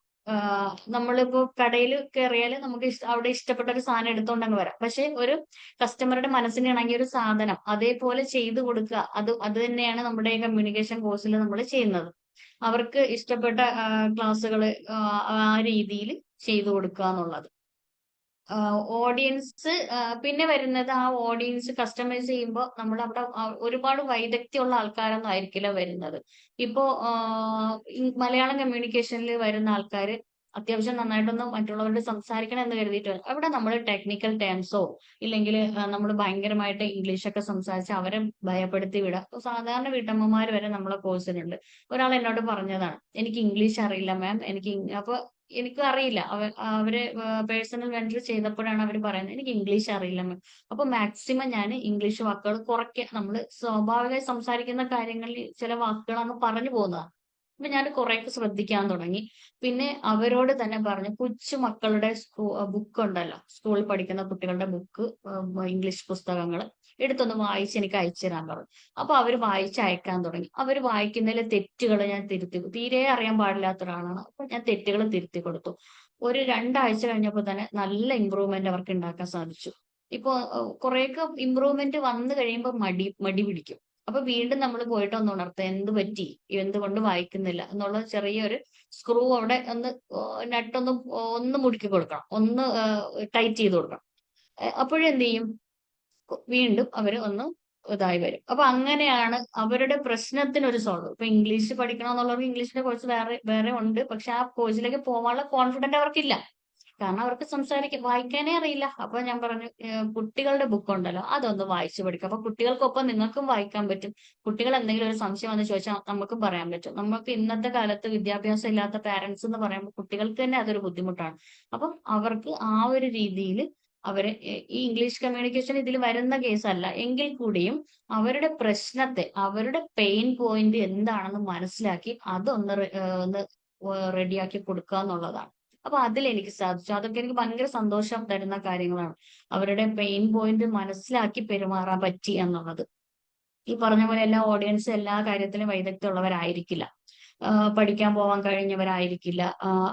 നമ്മളിപ്പോ കടയിൽ കയറിയാൽ നമുക്ക് അവിടെ ഇഷ്ടപ്പെട്ട ഒരു സാധനം എടുത്തോണ്ട് അങ്ങ് വരാം. പക്ഷെ ഒരു കസ്റ്റമറുടെ മനസ്സിന് ഇണങ്ങിയ ഒരു സാധനം അതേപോലെ ചെയ്തു കൊടുക്കുക, അത് തന്നെയാണ് നമ്മുടെ കമ്മ്യൂണിക്കേഷൻ കോഴ്സിൽ നമ്മൾ ചെയ്യുന്നത്. അവർക്ക് ഇഷ്ടപ്പെട്ട ക്ലാസ്സുകൾ ആ രീതിയിൽ ചെയ്തു കൊടുക്കുക എന്നുള്ളത്. ഓഡിയൻസ് പിന്നെ വരുന്നത്, ആ ഓഡിയൻസ് കസ്റ്റമൈസ് ചെയ്യുമ്പോൾ നമ്മൾ അവിടെ ഒരുപാട് വൈദഗ്ധ്യമുള്ള ആൾക്കാരൊന്നും ആയിരിക്കില്ല വരുന്നത്. ഇപ്പോ മലയാളം കമ്മ്യൂണിക്കേഷനിൽ വരുന്ന ആൾക്കാർ അത്യാവശ്യം നന്നായിട്ടൊന്ന് മറ്റുള്ളവരോട് സംസാരിക്കണം എന്ന് കരുതിയിട്ട് അവിടെ നമ്മൾ ടെക്നിക്കൽ ടേംസോ ഇല്ലെങ്കിൽ നമ്മൾ ഭയങ്കരമായിട്ട് ഇംഗ്ലീഷൊക്കെ സംസാരിച്ച് അവരെ ഭയപ്പെടുത്തി വിടുക. അപ്പൊ സാധാരണ വീട്ടമ്മമാർ വരെ നമ്മളെ കോഴ്സിലുണ്ട്. ഒരാൾ എന്നോട് പറഞ്ഞതാണ്, എനിക്ക് ഇംഗ്ലീഷ് അറിയില്ല മാം, അപ്പൊ എനിക്കും അറിയില്ല. അവര് പേഴ്സണൽ വെന്റർ ചെയ്തപ്പോഴാണ് അവർ പറയുന്നത് എനിക്ക് ഇംഗ്ലീഷ് അറിയില്ല മാം. അപ്പൊ മാക്സിമം ഞാൻ ഇംഗ്ലീഷ് വാക്കുകൾ കുറയ്ക്കുക. നമ്മൾ സ്വാഭാവികമായി സംസാരിക്കുന്ന കാര്യങ്ങളിൽ ചില വാക്കുകൾ അങ്ങ് പറഞ്ഞു പോകുന്നതാണ്. അപ്പൊ ഞാൻ കുറെയൊക്കെ ശ്രദ്ധിക്കാൻ തുടങ്ങി. പിന്നെ അവരോട് തന്നെ പറഞ്ഞു, കൊച്ചു മക്കളുടെ ബുക്ക് ഉണ്ടല്ലോ, സ്കൂളിൽ പഠിക്കുന്ന കുട്ടികളുടെ ബുക്ക്, ഇംഗ്ലീഷ് പുസ്തകങ്ങൾ എടുത്തൊന്ന് വായിച്ച് എനിക്ക് അയച്ചു തരാൻ പറഞ്ഞു. അപ്പൊ അവര് വായിച്ച് അയക്കാൻ തുടങ്ങി. അവര് വായിക്കുന്നതിലെ തെറ്റുകൾ ഞാൻ തിരുത്തി, തീരെ അറിയാൻ പാടില്ലാത്ത ഒരാളാണ്, അപ്പൊ ഞാൻ തെറ്റുകൾ തിരുത്തി കൊടുത്തു. ഒരു 2 ആഴ്ച കഴിഞ്ഞപ്പോൾ തന്നെ നല്ല ഇമ്പ്രൂവ്മെന്റ് അവർക്ക് ഉണ്ടാക്കാൻ സാധിച്ചു. ഇപ്പൊ കുറെയൊക്കെ ഇമ്പ്രൂവ്മെന്റ് വന്നു കഴിയുമ്പോൾ മടി മടി പിടിക്കും. അപ്പൊ വീണ്ടും നമ്മൾ പോയിട്ട് ഒന്ന് ഉണർത്തുക, എന്ത് പറ്റി, എന്തുകൊണ്ട് വായിക്കുന്നില്ല എന്നുള്ള ചെറിയൊരു സ്ക്രൂ അവിടെ ഒന്ന് നട്ടൊന്ന് ഒന്ന് മുടുക്കി കൊടുക്കണം, ഒന്ന് ടൈറ്റ് ചെയ്ത് കൊടുക്കണം. അപ്പോഴെന്ത് ചെയ്യും, വീണ്ടും അവര് ഒന്ന് ഇതായി വരും. അപ്പൊ അങ്ങനെയാണ് അവരുടെ പ്രശ്നത്തിനൊരു സോൾവ്. ഇപ്പൊ ഇംഗ്ലീഷ് പഠിക്കണമെന്നുള്ളവർക്ക് ഇംഗ്ലീഷിന്റെ കോഴ്സ് വേറെ വേറെ ഉണ്ട്. പക്ഷെ ആ കോഴ്സിലേക്ക് പോകാനുള്ള കോൺഫിഡന്റ് അവർക്കില്ല. കാരണം അവർക്ക് വായിക്കാനേ അറിയില്ല. അപ്പൊ ഞാൻ പറഞ്ഞു, കുട്ടികളുടെ ബുക്ക് ഉണ്ടല്ലോ അതൊന്ന് വായിച്ചു പഠിക്കും. അപ്പൊ കുട്ടികൾക്കൊപ്പം നിങ്ങൾക്കും വായിക്കാൻ പറ്റും. കുട്ടികൾ എന്തെങ്കിലും ഒരു സംശയം വന്ന് ചോദിച്ചാൽ നമുക്കും പറയാൻ പറ്റും. നമുക്ക് ഇന്നത്തെ കാലത്ത് വിദ്യാഭ്യാസം ഇല്ലാത്ത പാരന്റ്സ് എന്ന് പറയുമ്പോൾ കുട്ടികൾക്ക് തന്നെ അതൊരു ബുദ്ധിമുട്ടാണ്. അപ്പം അവർക്ക് ആ ഒരു രീതിയിൽ അവരെ ഈ ഇംഗ്ലീഷ് കമ്മ്യൂണിക്കേഷൻ ഇതിൽ വരുന്ന കേസല്ല എങ്കിൽ കൂടിയും അവരുടെ പ്രശ്നത്തെ, അവരുടെ പെയിൻ പോയിന്റ് എന്താണെന്ന് മനസ്സിലാക്കി അതൊന്ന് ഒന്ന് റെഡിയാക്കി കൊടുക്കുക എന്നുള്ളതാണ്. അപ്പൊ അതിൽ എനിക്ക് സാധിച്ചു. അതൊക്കെ എനിക്ക് ഭയങ്കര സന്തോഷം തരുന്ന കാര്യങ്ങളാണ്. അവരുടെ പെയിൻ പോയിന്റ് മനസ്സിലാക്കി പെരുമാറാൻ പറ്റി എന്നുള്ളത്. ഈ പറഞ്ഞ പോലെ എല്ലാ ഓഡിയൻസ് എല്ലാ കാര്യത്തിലും വൈദഗ്ധ്യമുള്ളവരായിരിക്കില്ല. പഠിക്കാൻ പോവാൻ കഴിഞ്ഞവരായിരിക്കില്ല.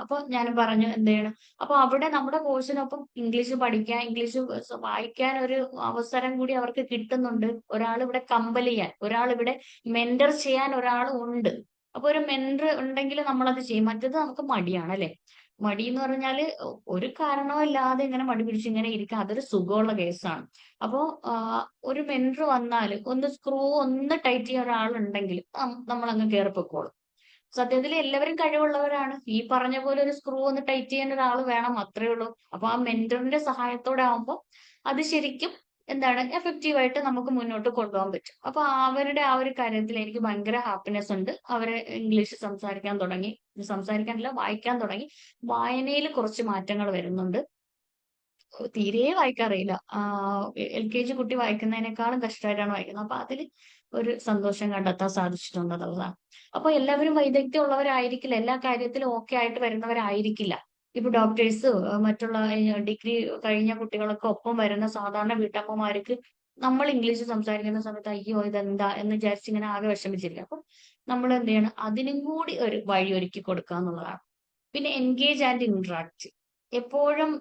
അപ്പൊ ഞാൻ പറഞ്ഞു എന്ത് ചെയ്യണം, അപ്പൊ അവിടെ നമ്മുടെ കോഴ്സിനൊപ്പം ഇംഗ്ലീഷ് പഠിക്കാൻ, ഇംഗ്ലീഷ് വായിക്കാൻ ഒരു അവസരം കൂടി അവർക്ക് കിട്ടുന്നുണ്ട്. ഒരാൾ ഇവിടെ കമ്പൽ ചെയ്യാൻ, ഒരാൾ ഇവിടെ മെന്റർ ചെയ്യാൻ ഒരാൾ ഉണ്ട്. അപ്പൊ ഒരു മെന്റർ ഉണ്ടെങ്കിൽ നമ്മളത് ചെയ്യും. മറ്റത് നമുക്ക് മടിയാണ് അല്ലെ. മടി എന്ന് പറഞ്ഞാല് ഒരു കാരണവും ഇല്ലാതെ ഇങ്ങനെ മടി പിടിച്ച് ഇങ്ങനെ ഇരിക്കുക, അതൊരു സുഖമുള്ള കേസാണ്. അപ്പോ ഒരു മെന്റർ വന്നാല് ഒന്ന് സ്ക്രൂ ഒന്ന് ടൈറ്റ് ചെയ്യാൻ ഒരാളുണ്ടെങ്കിൽ നമ്മൾ അങ്ങ് കയറി പൊക്കോളും. സത്യത്തിൽ എല്ലാവരും കഴിവുള്ളവരാണ്. ഈ പറഞ്ഞ പോലെ ഒരു സ്ക്രൂ ഒന്ന് ടൈറ്റ് ചെയ്യാൻ ഒരാൾ വേണം, അത്രേ ഉള്ളൂ. അപ്പൊ ആ മെന്ററിന്റെ സഹായത്തോടെ ആവുമ്പോൾ അത് ശരിക്കും എന്താണ് എഫക്റ്റീവ് ആയിട്ട് നമുക്ക് മുന്നോട്ട് കൊണ്ടുപോകാൻ പറ്റും. അപ്പൊ അവരുടെ ആ ഒരു കാര്യത്തിൽ എനിക്ക് ഭയങ്കര ഹാപ്പിനെസ് ഉണ്ട്. അവരെ ഇംഗ്ലീഷ് സംസാരിക്കാൻ തുടങ്ങി, സംസാരിക്കാനല്ല വായിക്കാൻ തുടങ്ങി. വായനയിൽ കുറച്ച് മാറ്റങ്ങൾ വരുന്നുണ്ട്. തീരെ വായിക്കാറിയില്ല. LKG കുട്ടി വായിക്കുന്നതിനേക്കാളും കഷ്ടമായിട്ടാണ് വായിക്കുന്നത്. അപ്പൊ അതിൽ ഒരു സന്തോഷം കണ്ടെത്താൻ സാധിച്ചിട്ടുണ്ട് എന്നുള്ളതാണ്. അപ്പൊ എല്ലാവരും വൈദഗ്ധ്യം ഉള്ളവരായിരിക്കില്ല, എല്ലാ കാര്യത്തിലും ഓക്കെ ആയിട്ട് വരുന്നവരായിരിക്കില്ല. ഇപ്പൊ ഡോക്ടേഴ്സ്, മറ്റുള്ള ഡിഗ്രി കഴിഞ്ഞ കുട്ടികളൊക്കെ ഒപ്പം വരുന്ന സാധാരണ വീട്ടമ്മമാർക്ക് നമ്മൾ ഇംഗ്ലീഷ് സംസാരിക്കുന്ന സമയത്ത് അയ്യോ ഇതെന്താ എന്ന് വിചാരിച്ച് ഇങ്ങനെ ആകെ വിഷമിച്ചിരിക്കും. അപ്പൊ നമ്മൾ എന്ത് ചെയ്യണം, അതിനും കൂടി ഒരു വഴി ഒരുക്കി കൊടുക്കുക എന്നുള്ളതാണ്. പിന്നെ എൻഗേജ് ആൻഡ് ഇന്ററാക്ട്. എപ്പോഴും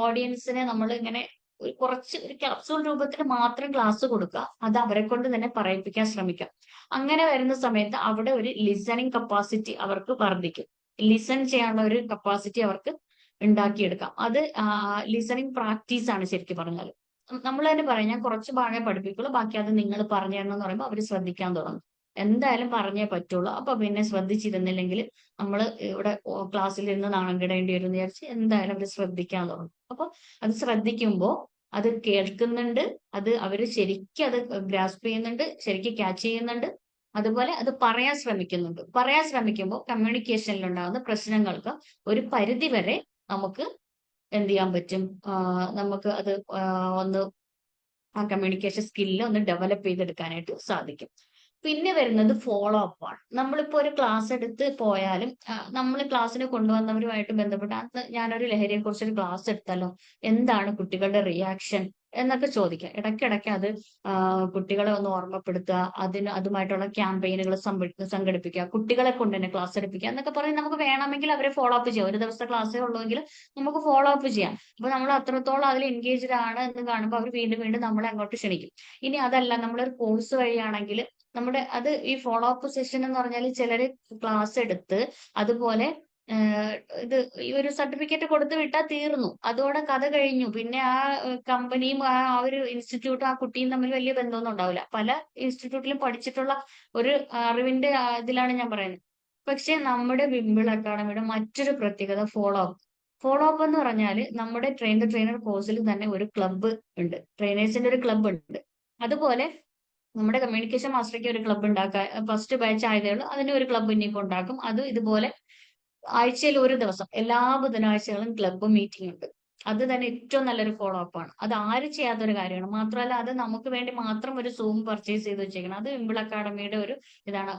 ഓഡിയൻസിനെ നമ്മൾ ഇങ്ങനെ കുറച്ച് ഒരു ക്യാപ്സൂൾ രൂപത്തിൽ മാത്രം ക്ലാസ് കൊടുക്കുക, അത് അവരെ കൊണ്ട് തന്നെ പറയിപ്പിക്കാൻ ശ്രമിക്കുക. അങ്ങനെ വരുന്ന സമയത്ത് അവിടെ ഒരു ലിസണിങ് കപ്പാസിറ്റി അവർക്ക് വർദ്ധിക്കും. ലിസൺ ചെയ്യാനുള്ള ഒരു കപ്പാസിറ്റി അവർക്ക് ഉണ്ടാക്കിയെടുക്കാം. അത് ലിസണിങ് പ്രാക്ടീസ് ആണ് ശരിക്കും പറഞ്ഞാൽ. നമ്മൾ തന്നെ പറയാം, ഞാൻ കുറച്ച് ഭാഗമേ പഠിപ്പിക്കുള്ളൂ, ബാക്കി അത് നിങ്ങൾ പറഞ്ഞു തരണം എന്ന് പറയുമ്പോൾ അവർ ശ്രദ്ധിക്കാൻ തുടങ്ങും. എന്തായാലും പറഞ്ഞേ പറ്റുള്ളൂ. അപ്പൊ പിന്നെ ശ്രദ്ധിച്ചിരുന്നില്ലെങ്കിൽ നമ്മൾ ഇവിടെ ക്ലാസ്സിൽ ഇരുന്ന് നാണം കിടേണ്ടി വരും എന്ന് വിചാരിച്ച് എന്തായാലും അവർ ശ്രദ്ധിക്കാൻ തുടങ്ങും. അപ്പൊ അത് ശ്രദ്ധിക്കുമ്പോൾ അത് കേൾക്കുന്നുണ്ട്, അത് അവര് ശരിക്കും അത് ഗ്രാസ്പ് ചെയ്യുന്നുണ്ട്, ശരിക്കും ക്യാച്ച് ചെയ്യുന്നുണ്ട്. അതുപോലെ അത് പറയാൻ ശ്രമിക്കുന്നുണ്ട്. പറയാൻ ശ്രമിക്കുമ്പോൾ കമ്മ്യൂണിക്കേഷനിൽ ഉണ്ടാകുന്ന പ്രശ്നങ്ങൾക്ക് ഒരു പരിധി വരെ നമുക്ക് എന്ത് ചെയ്യാൻ പറ്റും, നമുക്ക് അത് ഒന്ന് ആ കമ്മ്യൂണിക്കേഷൻ സ്കില്ല് ഒന്ന് ഡെവലപ്പ് ചെയ്തെടുക്കാനായിട്ട് സാധിക്കും. പിന്നെ വരുന്നത് ഫോളോ അപ്പ് ആണ്. നമ്മളിപ്പോ ഒരു ക്ലാസ് എടുത്ത് പോയാലും നമ്മൾ ക്ലാസ്സിന് കൊണ്ടുവന്നവരുമായിട്ട് ബന്ധപ്പെട്ട് അന്ന് ഞാനൊരു ലഹരിയെ കുറിച്ച് ഒരു ക്ലാസ് എടുത്തല്ലോ, എന്താണ് കുട്ടികളുടെ റിയാക്ഷൻ എന്നൊക്കെ ചോദിക്കാം. ഇടയ്ക്കിടയ്ക്ക് അത് കുട്ടികളെ ഒന്ന് ഓർമ്മപ്പെടുത്തുക, അതുമായിട്ടുള്ള ക്യാമ്പയിനുകൾ സംഘടിപ്പിക്കുക, കുട്ടികളെ കൊണ്ട് തന്നെ ക്ലാസ് എടുപ്പിക്കുക എന്നൊക്കെ പറഞ്ഞ് നമുക്ക് വേണമെങ്കിൽ അവരെ ഫോളോ അപ്പ് ചെയ്യാം. ഒരു ദിവസത്തെ ക്ലാസ്സേ ഉള്ളൂവെങ്കിൽ നമുക്ക് ഫോളോ അപ്പ് ചെയ്യാം. അപ്പൊ നമ്മൾ അത്രത്തോളം അതിൽ എൻഗേജ്ഡ് ആണ് എന്ന് കാണുമ്പോൾ അവർ വീണ്ടും വീണ്ടും നമ്മളെ അങ്ങോട്ട് ക്ഷണിക്കും. ഇനി അതല്ല, നമ്മളൊരു കോഴ്സ് വഴിയാണെങ്കിൽ അത് ഈ ഫോളോ അപ്പ് സെഷൻ എന്ന് പറഞ്ഞാൽ ചിലര് ക്ലാസ് എടുത്ത് അതുപോലെ ഇത് ഈ ഒരു സർട്ടിഫിക്കറ്റ് കൊടുത്തു വിട്ടാൽ തീർന്നു, അതോടെ കഥ കഴിഞ്ഞു. പിന്നെ ആ കമ്പനിയും ആ ഒരു ഇൻസ്റ്റിറ്റ്യൂട്ടും ആ കുട്ടിയും തമ്മിൽ വലിയ ബന്ധമൊന്നും ഉണ്ടാവില്ല. പല ഇൻസ്റ്റിറ്റ്യൂട്ടിലും പഠിച്ചിട്ടുള്ള ഒരു അറിവിന്റെ ഇതിലാണ് ഞാൻ പറയുന്നത്. പക്ഷെ നമ്മുടെ വിംബിൾ അക്കാഡമിയുടെ മറ്റൊരു പ്രത്യേകത ഫോളോ അപ്പ്. ഫോളോ അപ്പ് എന്ന് പറഞ്ഞാൽ നമ്മുടെ ട്രെയിൻ ദ ട്രെയിനർ കോഴ്സിൽ തന്നെ ഒരു ക്ലബ്ബ് ഉണ്ട്, ട്രെയിനേഴ്സിന്റെ ഒരു ക്ലബ്ബ് ഉണ്ട്. അതുപോലെ നമ്മുടെ കമ്മ്യൂണിക്കേഷൻ മാസ്റ്റർക്ക് ഒരു ക്ലബ്ബ് ഉണ്ടാക്കാൻ ഫസ്റ്റ് ബാച്ച് ആയതേ ഉള്ളൂ, അതിന് ഒരു ക്ലബ്ബ് ഇനിയിപ്പോ ഉണ്ടാക്കും. അത് ഇതുപോലെ ആഴ്ചയിൽ ഒരു ദിവസം എല്ലാ ബുധനാഴ്ചകളും ക്ലബ്ബ് മീറ്റിംഗ് ഉണ്ട്. അത് തന്നെ ഏറ്റവും നല്ലൊരു ഫോളോ അപ്പ് ആണ്. അത് ആരും ചെയ്യാത്തൊരു കാര്യമാണ്. മാത്രമല്ല അത് നമുക്ക് വേണ്ടി മാത്രം ഒരു സൂം പർച്ചേസ് ചെയ്ത് വെച്ചേക്കണം. അത് വിംബിൾ അക്കാഡമിയുടെ ഒരു ഇതാണ്,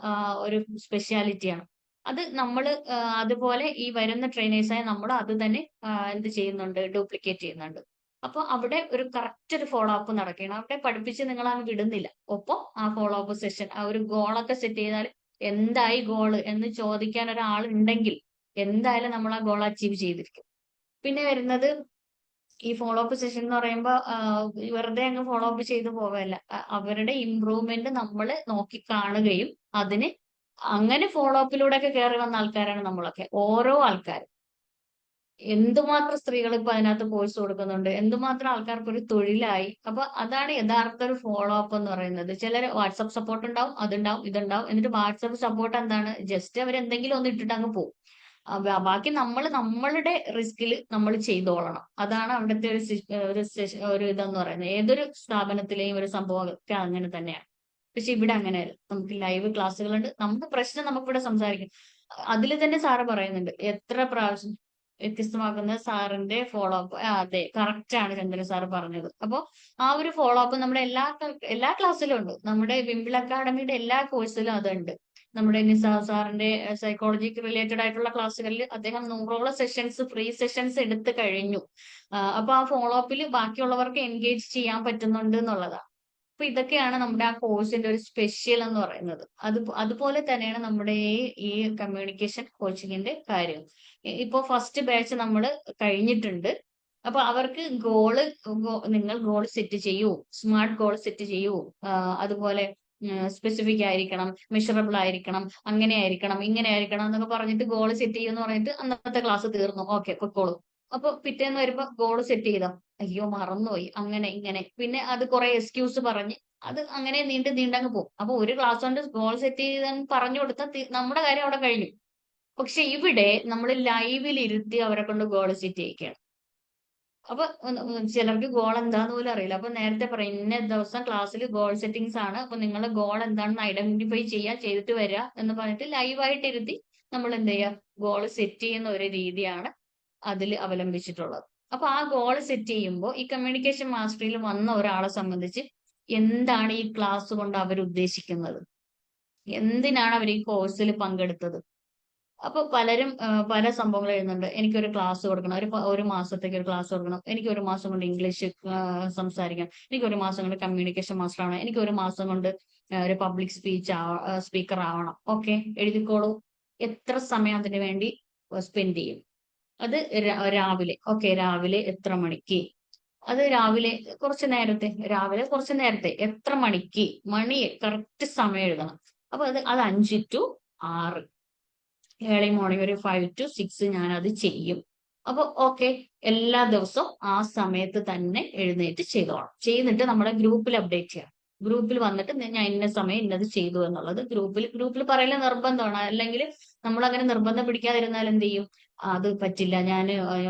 ഒരു സ്പെഷ്യാലിറ്റിയാണ്. അത് നമ്മൾ അതുപോലെ ഈ വരുന്ന ട്രെയിനേഴ്സായ നമ്മൾ അത് തന്നെ എന്ത് ചെയ്യുന്നുണ്ട്, ഡ്യൂപ്ലിക്കേറ്റ് ചെയ്യുന്നുണ്ട്. അപ്പൊ അവിടെ ഒരു കറക്റ്റ് ഒരു ഫോളോ അപ്പ് നടക്കണം. അവിടെ പഠിപ്പിച്ച് നിങ്ങൾ അങ്ങ് വിടുന്നില്ല. ഒപ്പം ആ ഫോളോ അപ്പ് സെഷൻ, ആ ഒരു ഗോളൊക്കെ സെറ്റ് ചെയ്താൽ എന്തായി ഗോള് എന്ന് ചോദിക്കാൻ ഒരാൾ ഉണ്ടെങ്കിൽ എന്തായാലും നമ്മൾ ആ ഗോൾ അച്ചീവ് ചെയ്തിരിക്കും. പിന്നെ വരുന്നത് ഈ ഫോളോ അപ്പ് സെഷൻ എന്ന് പറയുമ്പോൾ വെറുതെ അങ്ങ് ഫോളോ അപ്പ് ചെയ്തു പോവല്ല. അവരുടെ ഇമ്പ്രൂവ്മെന്റ് നമ്മൾ നോക്കി കാണുകയും അതിന് അങ്ങനെ ഫോളോ അപ്പിലൂടെ ഒക്കെ കയറി വന്ന ആൾക്കാരാണ് നമ്മളൊക്കെ. ഓരോ ആൾക്കാരും എന്തുമാത്രം സ്ത്രീകൾ ഇപ്പൊ അതിനകത്ത് കോഴ്സ് കൊടുക്കുന്നുണ്ട്, എന്തുമാത്രം ആൾക്കാർക്ക് ഒരു തൊഴിലായി. അപ്പൊ അതാണ് യഥാർത്ഥ ഒരു ഫോളോ അപ്പ് എന്ന് പറയുന്നത്. ചിലർ വാട്സപ്പ് സപ്പോർട്ട് ഉണ്ടാവും, അതുണ്ടാവും, ഇതുണ്ടാവും. എന്നിട്ട് വാട്സപ്പ് സപ്പോർട്ട് എന്താണ്, ജസ്റ്റ് അവർ എന്തെങ്കിലും ഒന്ന് ഇട്ടിട്ട് അങ്ങ് പോകും. ബാക്കി നമ്മൾ നമ്മളുടെ റിസ്കിൽ നമ്മൾ ചെയ്തോളണം. അതാണ് അവിടുത്തെ ഒരു ഇതെന്ന് പറയുന്നത്. ഏതൊരു സ്ഥാപനത്തിലെയും ഒരു സംഭവമൊക്കെ അങ്ങനെ തന്നെയാണ്. പക്ഷെ ഇവിടെ അങ്ങനെയല്ല. നമുക്ക് ലൈവ് ക്ലാസ്സുകളുണ്ട്, നമുക്ക് പ്രശ്നം നമുക്കിവിടെ സംസാരിക്കും. അതിൽ തന്നെ സാറ് പറയുന്നുണ്ട് എത്ര പ്രാവശ്യം വ്യത്യസ്തമാക്കുന്ന സാറിന്റെ ഫോളോ അപ്പ്. അതെ, കറക്റ്റ് ആണ് ചന്ദ്രൻ സാറ് പറഞ്ഞത്. അപ്പൊ ആ ഒരു ഫോളോ അപ്പ് നമ്മുടെ എല്ലാ ക്ലാസ്സിലും ഉണ്ട്. നമ്മുടെ വിംബിൾ അക്കാഡമിയുടെ എല്ലാ കോഴ്സിലും അതുണ്ട്. നമ്മുടെ നിസാ സാറിന്റെ സൈക്കോളജിക്ക് റിലേറ്റഡ് ആയിട്ടുള്ള ക്ലാസ്സുകളിൽ അദ്ദേഹം 100ഓളം സെഷൻസ്, ഫ്രീ സെഷൻസ് എടുത്തു കഴിഞ്ഞു. അപ്പൊ ആ ഫോളോ അപ്പിൽ ബാക്കിയുള്ളവർക്ക് എൻഗേജ് ചെയ്യാൻ പറ്റുന്നുണ്ട് എന്നുള്ളതാണ്. അപ്പൊ ഇതൊക്കെയാണ് നമ്മുടെ ആ കോഴ്സിന്റെ ഒരു സ്പെഷ്യൽ എന്ന് പറയുന്നത്. അതുപോലെ തന്നെയാണ് നമ്മുടെ ഈ കമ്മ്യൂണിക്കേഷൻ കോച്ചിങ്ങിന്റെ കാര്യം. ഇപ്പൊ ഫസ്റ്റ് ബാച്ച് നമ്മൾ കഴിഞ്ഞിട്ടുണ്ട്. അപ്പൊ അവർക്ക് നിങ്ങൾ ഗോൾ സെറ്റ് ചെയ്യൂ, സ്മാർട്ട് ഗോൾ സെറ്റ് ചെയ്യൂ, അതുപോലെ സ്പെസിഫിക് ആയിരിക്കണം, മെഷറബിൾ ആയിരിക്കണം, അങ്ങനെ ആയിരിക്കണം, ഇങ്ങനെ ആയിരിക്കണം എന്നൊക്കെ പറഞ്ഞിട്ട് ഗോൾ സെറ്റ് ചെയ്യുമെന്ന് പറഞ്ഞിട്ട് അന്നത്തെ ക്ലാസ് തീർന്നു. ഓക്കെ, പൊക്കോളൂ. അപ്പൊ പിറ്റേന്ന് വരുമ്പോ ഗോൾ സെറ്റ് ചെയ്തോ, അയ്യോ മറന്നുപോയി, അങ്ങനെ ഇങ്ങനെ, പിന്നെ അത് കുറെ എക്സ്ക്യൂസ് പറഞ്ഞ് അത് അങ്ങനെ നീണ്ടങ്ങ് പോകും. അപ്പൊ ഒരു ക്ലാസ് കൊണ്ട് ഗോൾ സെറ്റ് ചെയ്തെന്ന് പറഞ്ഞു കൊടുത്താൽ നമ്മുടെ കാര്യം അവിടെ കഴിഞ്ഞു. പക്ഷെ ഇവിടെ നമ്മൾ ലൈവിൽ ഇരുത്തി അവരെ കൊണ്ട് ഗോൾ സെറ്റ് ചെയ്യിക്കുകയാണ്. അപ്പൊ ചിലർക്ക് ഗോൾ എന്താന്ന് പോലും അറിയില്ല. അപ്പൊ നേരത്തെ പറയും ഇന്ന ദിവസം ക്ലാസ്സിൽ ഗോൾ സെറ്റിംഗ്സ് ആണ്, അപ്പൊ നിങ്ങളുടെ ഗോൾ എന്താണെന്ന് ഐഡന്റിഫൈ ചെയ്തിട്ട് വരിക എന്ന് പറഞ്ഞിട്ട് ലൈവായിട്ട് ഇരുത്തി നമ്മൾ എന്ത് ചെയ്യുക, ഗോൾ സെറ്റ് ചെയ്യുന്ന ഒരു രീതിയാണ് അതിൽ അവലംബിച്ചിട്ടുള്ളത്. അപ്പൊ ആ ഗോൾ സെറ്റ് ചെയ്യുമ്പോൾ ഈ കമ്മ്യൂണിക്കേഷൻ മാസ്റ്ററിയിൽ വന്ന ഒരാളെ സംബന്ധിച്ച് എന്താണ് ഈ ക്ലാസ് കൊണ്ട് അവർ ഉദ്ദേശിക്കുന്നത്, എന്തിനാണ് അവർ ഈ കോഴ്സിൽ പങ്കെടുത്തത്. അപ്പൊ പലരും പല സംഭവങ്ങൾ എഴുതുന്നുണ്ട്. എനിക്കൊരു ക്ലാസ് കൊടുക്കണം, ഒരു മാസത്തേക്ക് ഒരു ക്ലാസ് കൊടുക്കണം, എനിക്ക് ഒരു മാസം കൊണ്ട് ഇംഗ്ലീഷ് സംസാരിക്കണം, എനിക്ക് ഒരു മാസം കൊണ്ട് കമ്മ്യൂണിക്കേഷൻ മാസ്റ്റർ ആവണം, എനിക്ക് ഒരു മാസം കൊണ്ട് ഒരു പബ്ലിക് സ്പീക്കർ ആവണം. ഓക്കെ, എഴുതിക്കോളൂ. എത്ര സമയം അതിനു വേണ്ടി സ്പെൻഡ് ചെയ്യും? അത് രാവിലെ. ഓക്കെ, രാവിലെ എത്ര മണിക്ക്? അത് രാവിലെ കുറച്ച് നേരത്തെ എത്ര മണിക്ക്, കറക്റ്റ് സമയം എഴുതണം. അപ്പൊ അത് 5 to 6, ഏർലി മോർണിംഗ് ഒരു 5 to 6 ഞാൻ അത് ചെയ്യും. അപ്പൊ ഓക്കെ, എല്ലാ ദിവസവും ആ സമയത്ത് തന്നെ എഴുന്നേറ്റ് ചെയ്തോളാം. ചെയ്തിട്ട് നമ്മുടെ ഗ്രൂപ്പിൽ അപ്ഡേറ്റ് ചെയ്യാം. ഗ്രൂപ്പിൽ വന്നിട്ട് ഞാൻ ഇന്ന സമയം ഇന്നത് ചെയ്തു എന്നുള്ളത് ഗ്രൂപ്പിൽ പറയല നിർബന്ധമാണ്. അല്ലെങ്കിൽ നമ്മൾ അങ്ങനെ നിർബന്ധം പിടിക്കാതിരുന്നാൽ എന്ത് ചെയ്യും, അത് പറ്റില്ല, ഞാൻ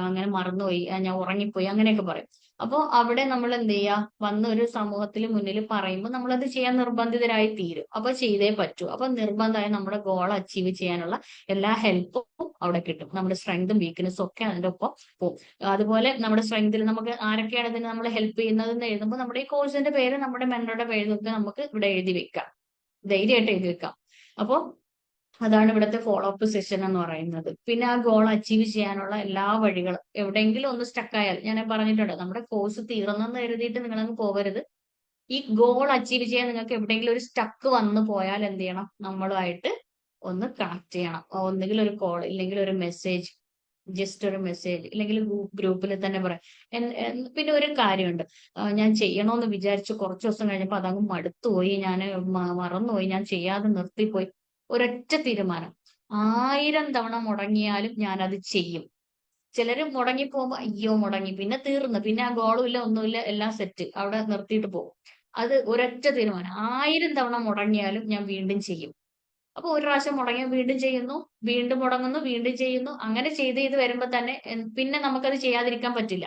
അങ്ങനെ മറന്നുപോയി, ഞാൻ ഉറങ്ങിപ്പോയി, അങ്ങനെയൊക്കെ പറയും. അപ്പോൾ അവിടെ നമ്മൾ എന്ത് ചെയ്യുക, വന്ന ഒരു സമൂഹത്തിൽ മുന്നിൽ പറയുമ്പോൾ നമ്മളത് ചെയ്യാൻ നിർബന്ധിതരായി തീരും. അപ്പൊ ചെയ്തേ പറ്റൂ. അപ്പൊ നിർബന്ധമായി നമ്മുടെ ഗോൾ അച്ചീവ് ചെയ്യാനുള്ള എല്ലാ ഹെൽപ്പും അവിടെ കിട്ടും. നമ്മുടെ സ്ട്രെങ്തും വീക്ക്നെസ്സും ഒക്കെ അതിന്റെ ഒപ്പം പോകും. അതുപോലെ നമ്മുടെ സ്ട്രെങ്തിൽ നമുക്ക് ആരൊക്കെയാണ് ഇതിന് നമ്മൾ ഹെൽപ്പ് ചെയ്യുന്നതെന്ന് എഴുതുമ്പോൾ നമ്മുടെ ഈ കോഴ്സിന്റെ പേര്, നമ്മുടെ മെന്ററുടെ പേരൊക്കെ നമുക്ക് ഇവിടെ എഴുതി വെക്കാം, ധൈര്യമായിട്ട് എഴുതി വെക്കാം. അപ്പോൾ അതാണ് ഇവിടുത്തെ ഫോളോ അപ്പ് സെഷൻ എന്ന് പറയുന്നത്. പിന്നെ ആ ഗോൾ അച്ചീവ് ചെയ്യാനുള്ള എല്ലാ വഴികളും, എവിടെയെങ്കിലും ഒന്ന് സ്റ്റക്കായാൽ, ഞാൻ പറഞ്ഞിട്ടുണ്ട്, നമ്മുടെ കോഴ്സ് തീർന്നെന്ന് കരുതിയിട്ട് നിങ്ങളങ്ങ് പോകരുത്. ഈ ഗോൾ അച്ചീവ് ചെയ്യാൻ നിങ്ങൾക്ക് എവിടെയെങ്കിലും ഒരു സ്റ്റക്ക് വന്നു പോയാൽ എന്ത് ചെയ്യണം, നമ്മളുമായിട്ട് ഒന്ന് കണക്ട് ചെയ്യണം. ഒന്നുകിൽ ഒരു കോൾ, ഇല്ലെങ്കിൽ ഒരു മെസ്സേജ്, ജസ്റ്റ് ഒരു മെസ്സേജ്, ഇല്ലെങ്കിൽ ഗ്രൂപ്പിൽ തന്നെ പറയാം. പിന്നെ ഒരു കാര്യമുണ്ട്, ഞാൻ ചെയ്യണമെന്ന് വിചാരിച്ചു കുറച്ച് ദിവസം കഴിഞ്ഞപ്പോൾ അതങ്ങ് മടുത്തുപോയി, ഞാൻ മറന്നുപോയി, ഞാൻ ചെയ്യാതെ നിർത്തിപ്പോയി. ഒരൊറ്റ തീരുമാനം, 1000 തവണ മുടങ്ങിയാലും ഞാൻ അത് ചെയ്യും. ചിലര് മുടങ്ങി പോകുമ്പോ അയ്യോ മുടങ്ങി, പിന്നെ തീർന്നു, പിന്നെ ആ ഗോളും ഇല്ല, ഒന്നുമില്ല, എല്ലാം സെറ്റ്, അവിടെ നിർത്തിയിട്ട് പോകും. അത് ഒരൊറ്റ തീരുമാനം, 1000 തവണ മുടങ്ങിയാലും ഞാൻ വീണ്ടും ചെയ്യും. അപ്പൊ ഒരു പ്രാവശ്യം മുടങ്ങി വീണ്ടും ചെയ്യുന്നു, വീണ്ടും മുടങ്ങുന്നു, വീണ്ടും ചെയ്യുന്നു. അങ്ങനെ ചെയ്ത് വരുമ്പോ തന്നെ പിന്നെ നമുക്കത് ചെയ്യാതിരിക്കാൻ പറ്റില്ല.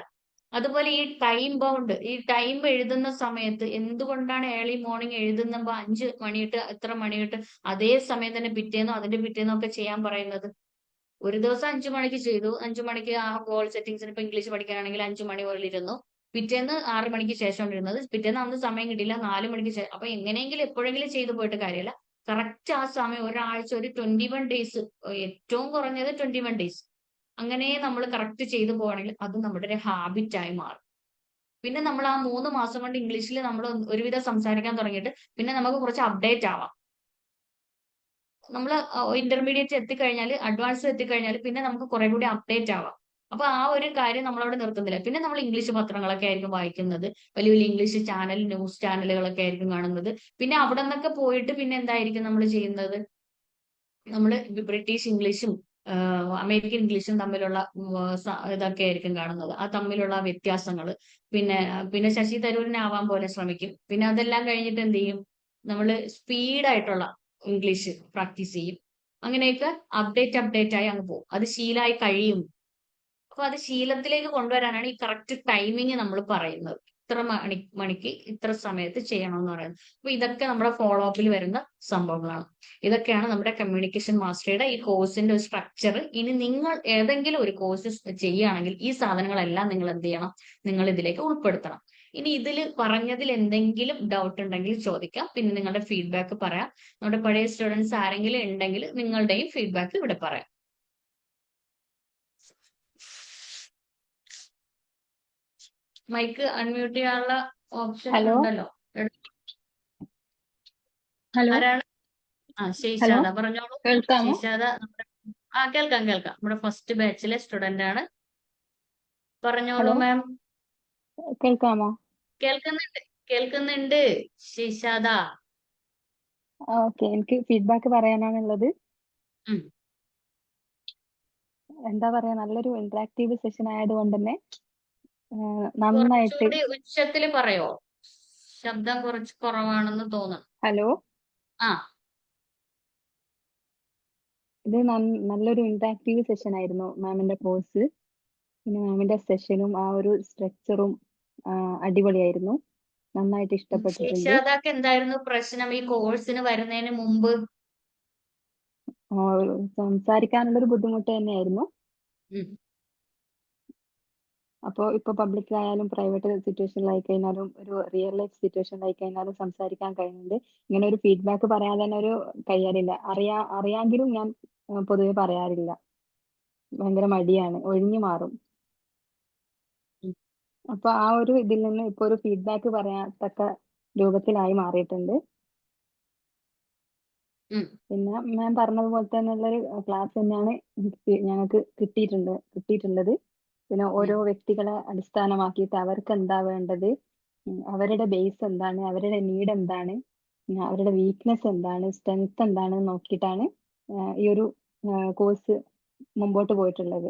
അതുപോലെ ഈ ടൈം ബൗണ്ട്, ഈ ടൈം എഴുതുന്ന സമയത്ത് എന്തുകൊണ്ടാണ് ഏർലി മോർണിംഗ് എഴുതുന്നപ്പോ 5 മണി തൊട്ട് എത്ര മണി തൊട്ട് അതേ സമയം തന്നെ പിറ്റേന്നോ അതിന്റെ പിറ്റേന്നോ ഒക്കെ ചെയ്യാൻ പറയുന്നത്? ഒരു ദിവസം 5 മണിക്ക് ചെയ്തു, 5 മണിക്ക് ആ ഗോൾ സെറ്റിംഗ്സിന് ഇപ്പൊ ഇംഗ്ലീഷ് പഠിക്കാനാണെങ്കിൽ 5 മണി മുതൽ ഇരുന്നു, പിറ്റേന്ന് 6 മണിക്ക് ശേഷമാണ് ഇരുന്നത്, പിറ്റേന്ന് അന്ന് സമയം കിട്ടിയില്ല, 4 മണിക്ക് ശേഷം. അപ്പൊ എങ്ങനെയെങ്കിലും എപ്പോഴെങ്കിലും ചെയ്തു പോയിട്ട് കാര്യമില്ല. കറക്റ്റ് ആ സമയം ഒരാഴ്ച, ഒരു 21 ഡേയ്സ്, ഏറ്റവും കുറഞ്ഞത് 21 ഡേയ്സ്, അങ്ങനെ നമ്മൾ കറക്റ്റ് ചെയ്തു പോവാണെങ്കിൽ അത് നമ്മുടെ ഒരു ഹാബിറ്റ് ആയി മാറും. പിന്നെ നമ്മൾ ആ 3 മാസം കൊണ്ട് ഇംഗ്ലീഷിൽ നമ്മൾ ഒരുവിധം സംസാരിക്കാൻ തുടങ്ങിയിട്ട് പിന്നെ നമുക്ക് കുറച്ച് അപ്ഡേറ്റ് ആവാം. നമ്മൾ ഇന്റർമീഡിയറ്റ് എത്തിക്കഴിഞ്ഞാൽ, അഡ്വാൻസ് എത്തിക്കഴിഞ്ഞാൽ പിന്നെ നമുക്ക് കുറെ കൂടി അപ്ഡേറ്റ് ആവാം. അപ്പൊ ആ ഒരു കാര്യം നമ്മളവിടെ നിർത്തുന്നില്ല. പിന്നെ നമ്മൾ ഇംഗ്ലീഷ് പത്രങ്ങളൊക്കെ ആയിരിക്കും വായിക്കുന്നത്, വലിയ വലിയ ഇംഗ്ലീഷ് ചാനൽ, ന്യൂസ് ചാനലുകളൊക്കെ ആയിരിക്കും കാണുന്നത്. പിന്നെ അവിടെ നിന്നൊക്കെ പോയിട്ട് പിന്നെ എന്തായിരിക്കും നമ്മൾ ചെയ്യുന്നത്? നമ്മൾ ബ്രിട്ടീഷ് ഇംഗ്ലീഷും അമേരിക്കൻ ഇംഗ്ലീഷും തമ്മിലുള്ള ഇതൊക്കെ ആയിരിക്കും കാണുന്നത്, ആ തമ്മിലുള്ള വ്യത്യാസങ്ങൾ. പിന്നെ പിന്നെ ശശി തരൂരിനാവാൻ പോലെ ശ്രമിക്കും. പിന്നെ അതെല്ലാം കഴിഞ്ഞിട്ട് എന്ത് ചെയ്യും? നമ്മൾ സ്പീഡായിട്ടുള്ള ഇംഗ്ലീഷ് പ്രാക്ടീസ് ചെയ്യും. അങ്ങനെയൊക്കെ അപ്ഡേറ്റ് ആയി അങ്ങ് പോകും. അത് ശീലമായി കഴിയും. അപ്പൊ അത് ശീലത്തിലേക്ക് കൊണ്ടുവരാനാണ് ഈ കറക്റ്റ് ടൈമിങ് നമ്മൾ പറയുന്നത്. ഇത്ര മണിക്ക് ഇത്ര സമയത്ത് ചെയ്യണം എന്ന് പറയുന്നത്. അപ്പൊ ഇതൊക്കെ നമ്മുടെ ഫോളോ അപ്പിൽ വരുന്ന സംഭവങ്ങളാണ്. ഇതൊക്കെയാണ് നമ്മുടെ കമ്മ്യൂണിക്കേഷൻ മാസ്റ്ററിയുടെ ഈ കോഴ്സിന്റെ ഒരു സ്ട്രക്ചർ. ഇനി നിങ്ങൾ ഏതെങ്കിലും ഒരു കോഴ്സ് ചെയ്യുകയാണെങ്കിൽ ഈ സാധനങ്ങളെല്ലാം നിങ്ങൾ എന്ത് ചെയ്യണം? നിങ്ങൾ ഇതിലേക്ക് ഉൾപ്പെടുത്തണം. ഇനി ഇതിൽ പറഞ്ഞതിൽ എന്തെങ്കിലും ഡൗട്ട് ഉണ്ടെങ്കിൽ ചോദിക്കാം. പിന്നെ നിങ്ങളുടെ ഫീഡ്ബാക്ക് പറയാം. നമ്മുടെ പഴയ സ്റ്റുഡൻസ് ആരെങ്കിലും ഉണ്ടെങ്കിൽ നിങ്ങളുടെയും ഫീഡ്ബാക്ക് ഇവിടെ പറയാം. മൈക്ക് അൺമ്യൂട്ട് ചെയ്യാനുള്ള ഓപ്ഷൻ ഹലോ ഉണ്ടല്ലോ. ഹലോ ആരാണ്? ഹലോ ശേഷാദ, പറഞ്ഞോളൂ. കേൾക്കാമോ? ശേഷാദ കേൾക്കാം. നമ്മുടെ ഫസ്റ്റ് ബാച്ചിലെ സ്റ്റുഡന്റ് ആണ്. പറഞ്ഞോളൂ ഹലോ മാം. കേൾക്കാമോ? കേൾക്കുന്നുണ്ട് ശേഷാദ. ഓക്കെ, എനിക്ക് ഫീഡ്ബാക്ക് പറയാനാണുള്ളത്. ഉം. എന്താ പറയാ, നല്ലൊരു ഇന്ററാക്റ്റീവ് സെഷൻ ആയതുകൊണ്ട് തന്നെ നന്നായിട്ട്. കുറച്ചുകൂടി ഉച്ചത്തിൽ പറയോ? ശബ്ദം കുറച്ച് കുറവാണെന്ന് തോന്നുന്നു. ഹലോ, ആ ഇത് നല്ലൊരു ഇന്ററാക്റ്റീവ് സെഷൻ ആയിരുന്നു മാമിന്റെ കോഴ്സ്. പിന്നെ മാമിന്റെ സെഷനും ആ ഒരു സ്ട്രക്ചറും അടിപൊളിയായിരുന്നു. നന്നായിട്ട് ഇഷ്ടപ്പെട്ടിട്ടുണ്ട്. ശേഷാദക്ക് എന്തായിരുന്നു പ്രശ്നം ഈ കോഴ്സിന് വരുന്നതിന് മുമ്പ്? സംസാരിക്കാനുള്ളൊരു ബുദ്ധിമുട്ട് തന്നെയായിരുന്നു. ഉം. അപ്പോൾ ഇപ്പൊ പബ്ലിക് ആയാലും പ്രൈവറ്റ് സിറ്റുവേഷനിലായി കഴിഞ്ഞാലും ഒരു റിയൽ ലൈഫ് സിറ്റുവേഷനിലായി കഴിഞ്ഞാലും സംസാരിക്കാൻ കഴിയുന്നുണ്ട്. ഇങ്ങനെ ഒരു ഫീഡ്ബാക്ക് പറയാൻ തന്നെ ഒരു കഴിയാറില്ല. അറിയാമെങ്കിലും ഞാൻ പൊതുവെ പറയാറില്ല. ഭയങ്കര മടിയാണ്, ഒഴിഞ്ഞു മാറും. ഉം. അപ്പൊ ആ ഒരു ഇതിൽ നിന്ന് ഇപ്പൊ ഒരു ഫീഡ്ബാക്ക് പറയാത്തക്ക രൂപത്തിലായി മാറിയിട്ടുണ്ട്. ഉം. പിന്നെ ഞാൻ പറഞ്ഞതുപോലെ തന്നെയുള്ളൊരു ക്ലാസ് തന്നെയാണ് ഞങ്ങൾക്ക് കിട്ടിയിട്ടുള്ളത്. പിന്നെ ഓരോ വ്യക്തികളെ അടിസ്ഥാനമാക്കിയിട്ട് അവർക്ക് എന്താ വേണ്ടത്, അവരുടെ ബേസ് എന്താണ്, അവരുടെ നീഡ് എന്താണ്, അവരുടെ വീക്ക്നെസ് എന്താണ്, സ്ട്രെങ്ത് എന്താണ് നോക്കിയിട്ടാണ് ഈ ഒരു കോഴ്സ് മുമ്പോട്ട് പോയിട്ടുള്ളത്.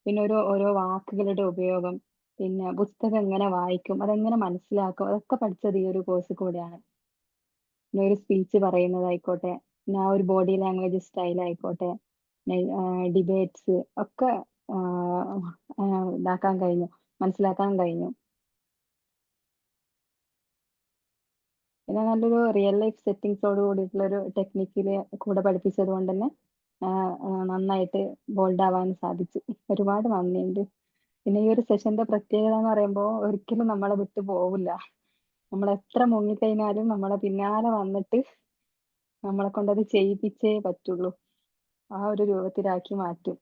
പിന്നെ ഓരോ വാക്കുകളുടെ ഉപയോഗം, പിന്നെ പുസ്തകം എങ്ങനെ വായിക്കും, അതെങ്ങനെ മനസ്സിലാക്കും, അതൊക്കെ പഠിച്ചത് ഈ ഒരു കോഴ്സ് കൂടെയാണ്. പിന്നെ ഒരു സ്പീച്ച് പറയുന്നതായിക്കോട്ടെ, പിന്നെ ആ ഒരു ബോഡി ലാംഗ്വേജ് സ്റ്റൈൽ ആയിക്കോട്ടെ, ഡിബേറ്റ്സ് ഒക്കെ ഇതാക്കാൻ കഴിഞ്ഞു, മനസ്സിലാക്കാൻ കഴിഞ്ഞു. പിന്നെ നല്ലൊരു റിയൽ ലൈഫ് സെറ്റിങ്സോട് കൂടിയിട്ടുള്ള ഒരു ടെക്നിക്കില് കൂടെ പഠിപ്പിച്ചത് കൊണ്ട് തന്നെ നന്നായിട്ട് ബോൾഡ് ആവാൻ സാധിച്ചു. ഒരുപാട് നന്ദിയുണ്ട്. പിന്നെ ഈ ഒരു സെഷന്റെ പ്രത്യേകത എന്ന് പറയുമ്പോൾ ഒരിക്കലും നമ്മളെ വിട്ടു പോവില്ല. നമ്മൾ എത്ര മുങ്ങിക്കഴിഞ്ഞാലും നമ്മളെ പിന്നാലെ വന്നിട്ട് നമ്മളെ കൊണ്ടത് ചെയ്യിപ്പിച്ചേ പറ്റുള്ളൂ. ആ ഒരു രൂപത്തിലാക്കി മാറ്റും.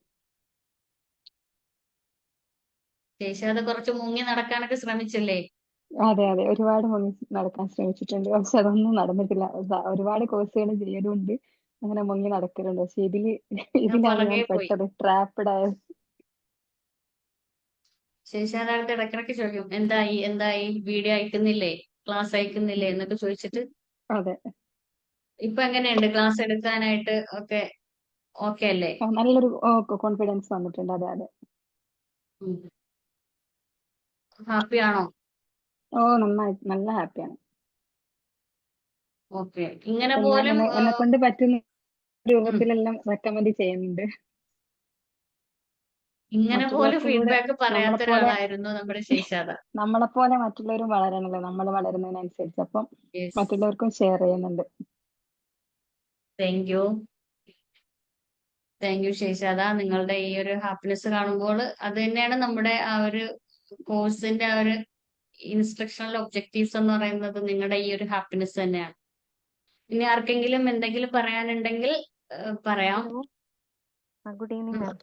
ശേഷാദ കുറച്ച് മുങ്ങി നടക്കാനൊക്കെ ശ്രമിച്ചില്ലേ? അതെ, ഒരുപാട് മുങ്ങി നടക്കാൻ ശ്രമിച്ചിട്ടുണ്ട്. പക്ഷെ അതൊന്നും നടന്നിട്ടില്ല. ഒരുപാട് കോഴ്സുകൾ ചെയ്യലുണ്ട്, അങ്ങനെ മുങ്ങി നടക്കലുണ്ട്. പക്ഷെ ഇതിലാണ് ഞാൻ പുറകെ പോയി. പെട്ടത്, ട്രാപ്പഡ് ആയത്. ശേഷാദായിട്ട് ഇടയ്ക്കിടയ്ക്ക് ചോദിക്കും, എന്തായി വീഡിയോ അയക്കുന്നില്ലേ, ക്ലാസ് അയക്കുന്നില്ലേ എന്നൊക്കെ ചോദിച്ചിട്ട്. അതെ, ഇപ്പൊ എങ്ങനെയുണ്ട് ക്ലാസ് എടുക്കാനായിട്ട് ഒക്കെ? ഓക്കെ അല്ലേ? നല്ലൊരു കോൺഫിഡൻസ് വന്നിട്ടുണ്ട്. അതെ. ഹാപ്പി ആണോ? നല്ല ഹാപ്പിയാണ്. ഓക്കെ. ഇങ്ങനെ അപ്പൊ ഞാൻ പോലും എന്നെ കൊണ്ട് പറ്റുന്ന രൂപത്തിലെല്ലാം റെക്കമെൻഡ് ചെയ്യുന്നുണ്ട്. ഇങ്ങനെ പോലും മറ്റുള്ളവർക്കും കൂടെ ഫീഡ്ബാക്ക് പറയാത്ത നമ്മളെപ്പോലെ ഒരാളായിരുന്നു നമ്മുടെ ശേഷാദ. നമ്മളെപ്പോലെ മറ്റുള്ളവരും വളരണല്ലോ, നമ്മൾ വളരുന്നതിനനുസരിച്ച്. അപ്പം യെസ്. മറ്റുള്ളവർക്കും ഷെയർ ചെയ്യുന്നുണ്ട്. Thank you. Thank you Seshada. നിങ്ങളുടെ ഈ ഒരു ഹാപ്പിനെസ് കാണുമ്പോൾ അത് തന്നെയാണ് നമ്മുടെ ആ ഒരു കോഴ്സിന്റെ ആ ഒരു ഇൻസ്ട്രക്ഷണൽ ഒബ്ജക്റ്റീവ്സ് എന്ന് പറയുന്നത്, നിങ്ങളുടെ ഈ ഒരു ഹാപ്പിനെസ് തന്നെയാണ്. ഇനി ആർക്കെങ്കിലും എന്തെങ്കിലും പറയാനുണ്ടെങ്കിൽ പറയാം. ഹലോ, ഗുഡ് ഈവനിങ് ഉം. മാം.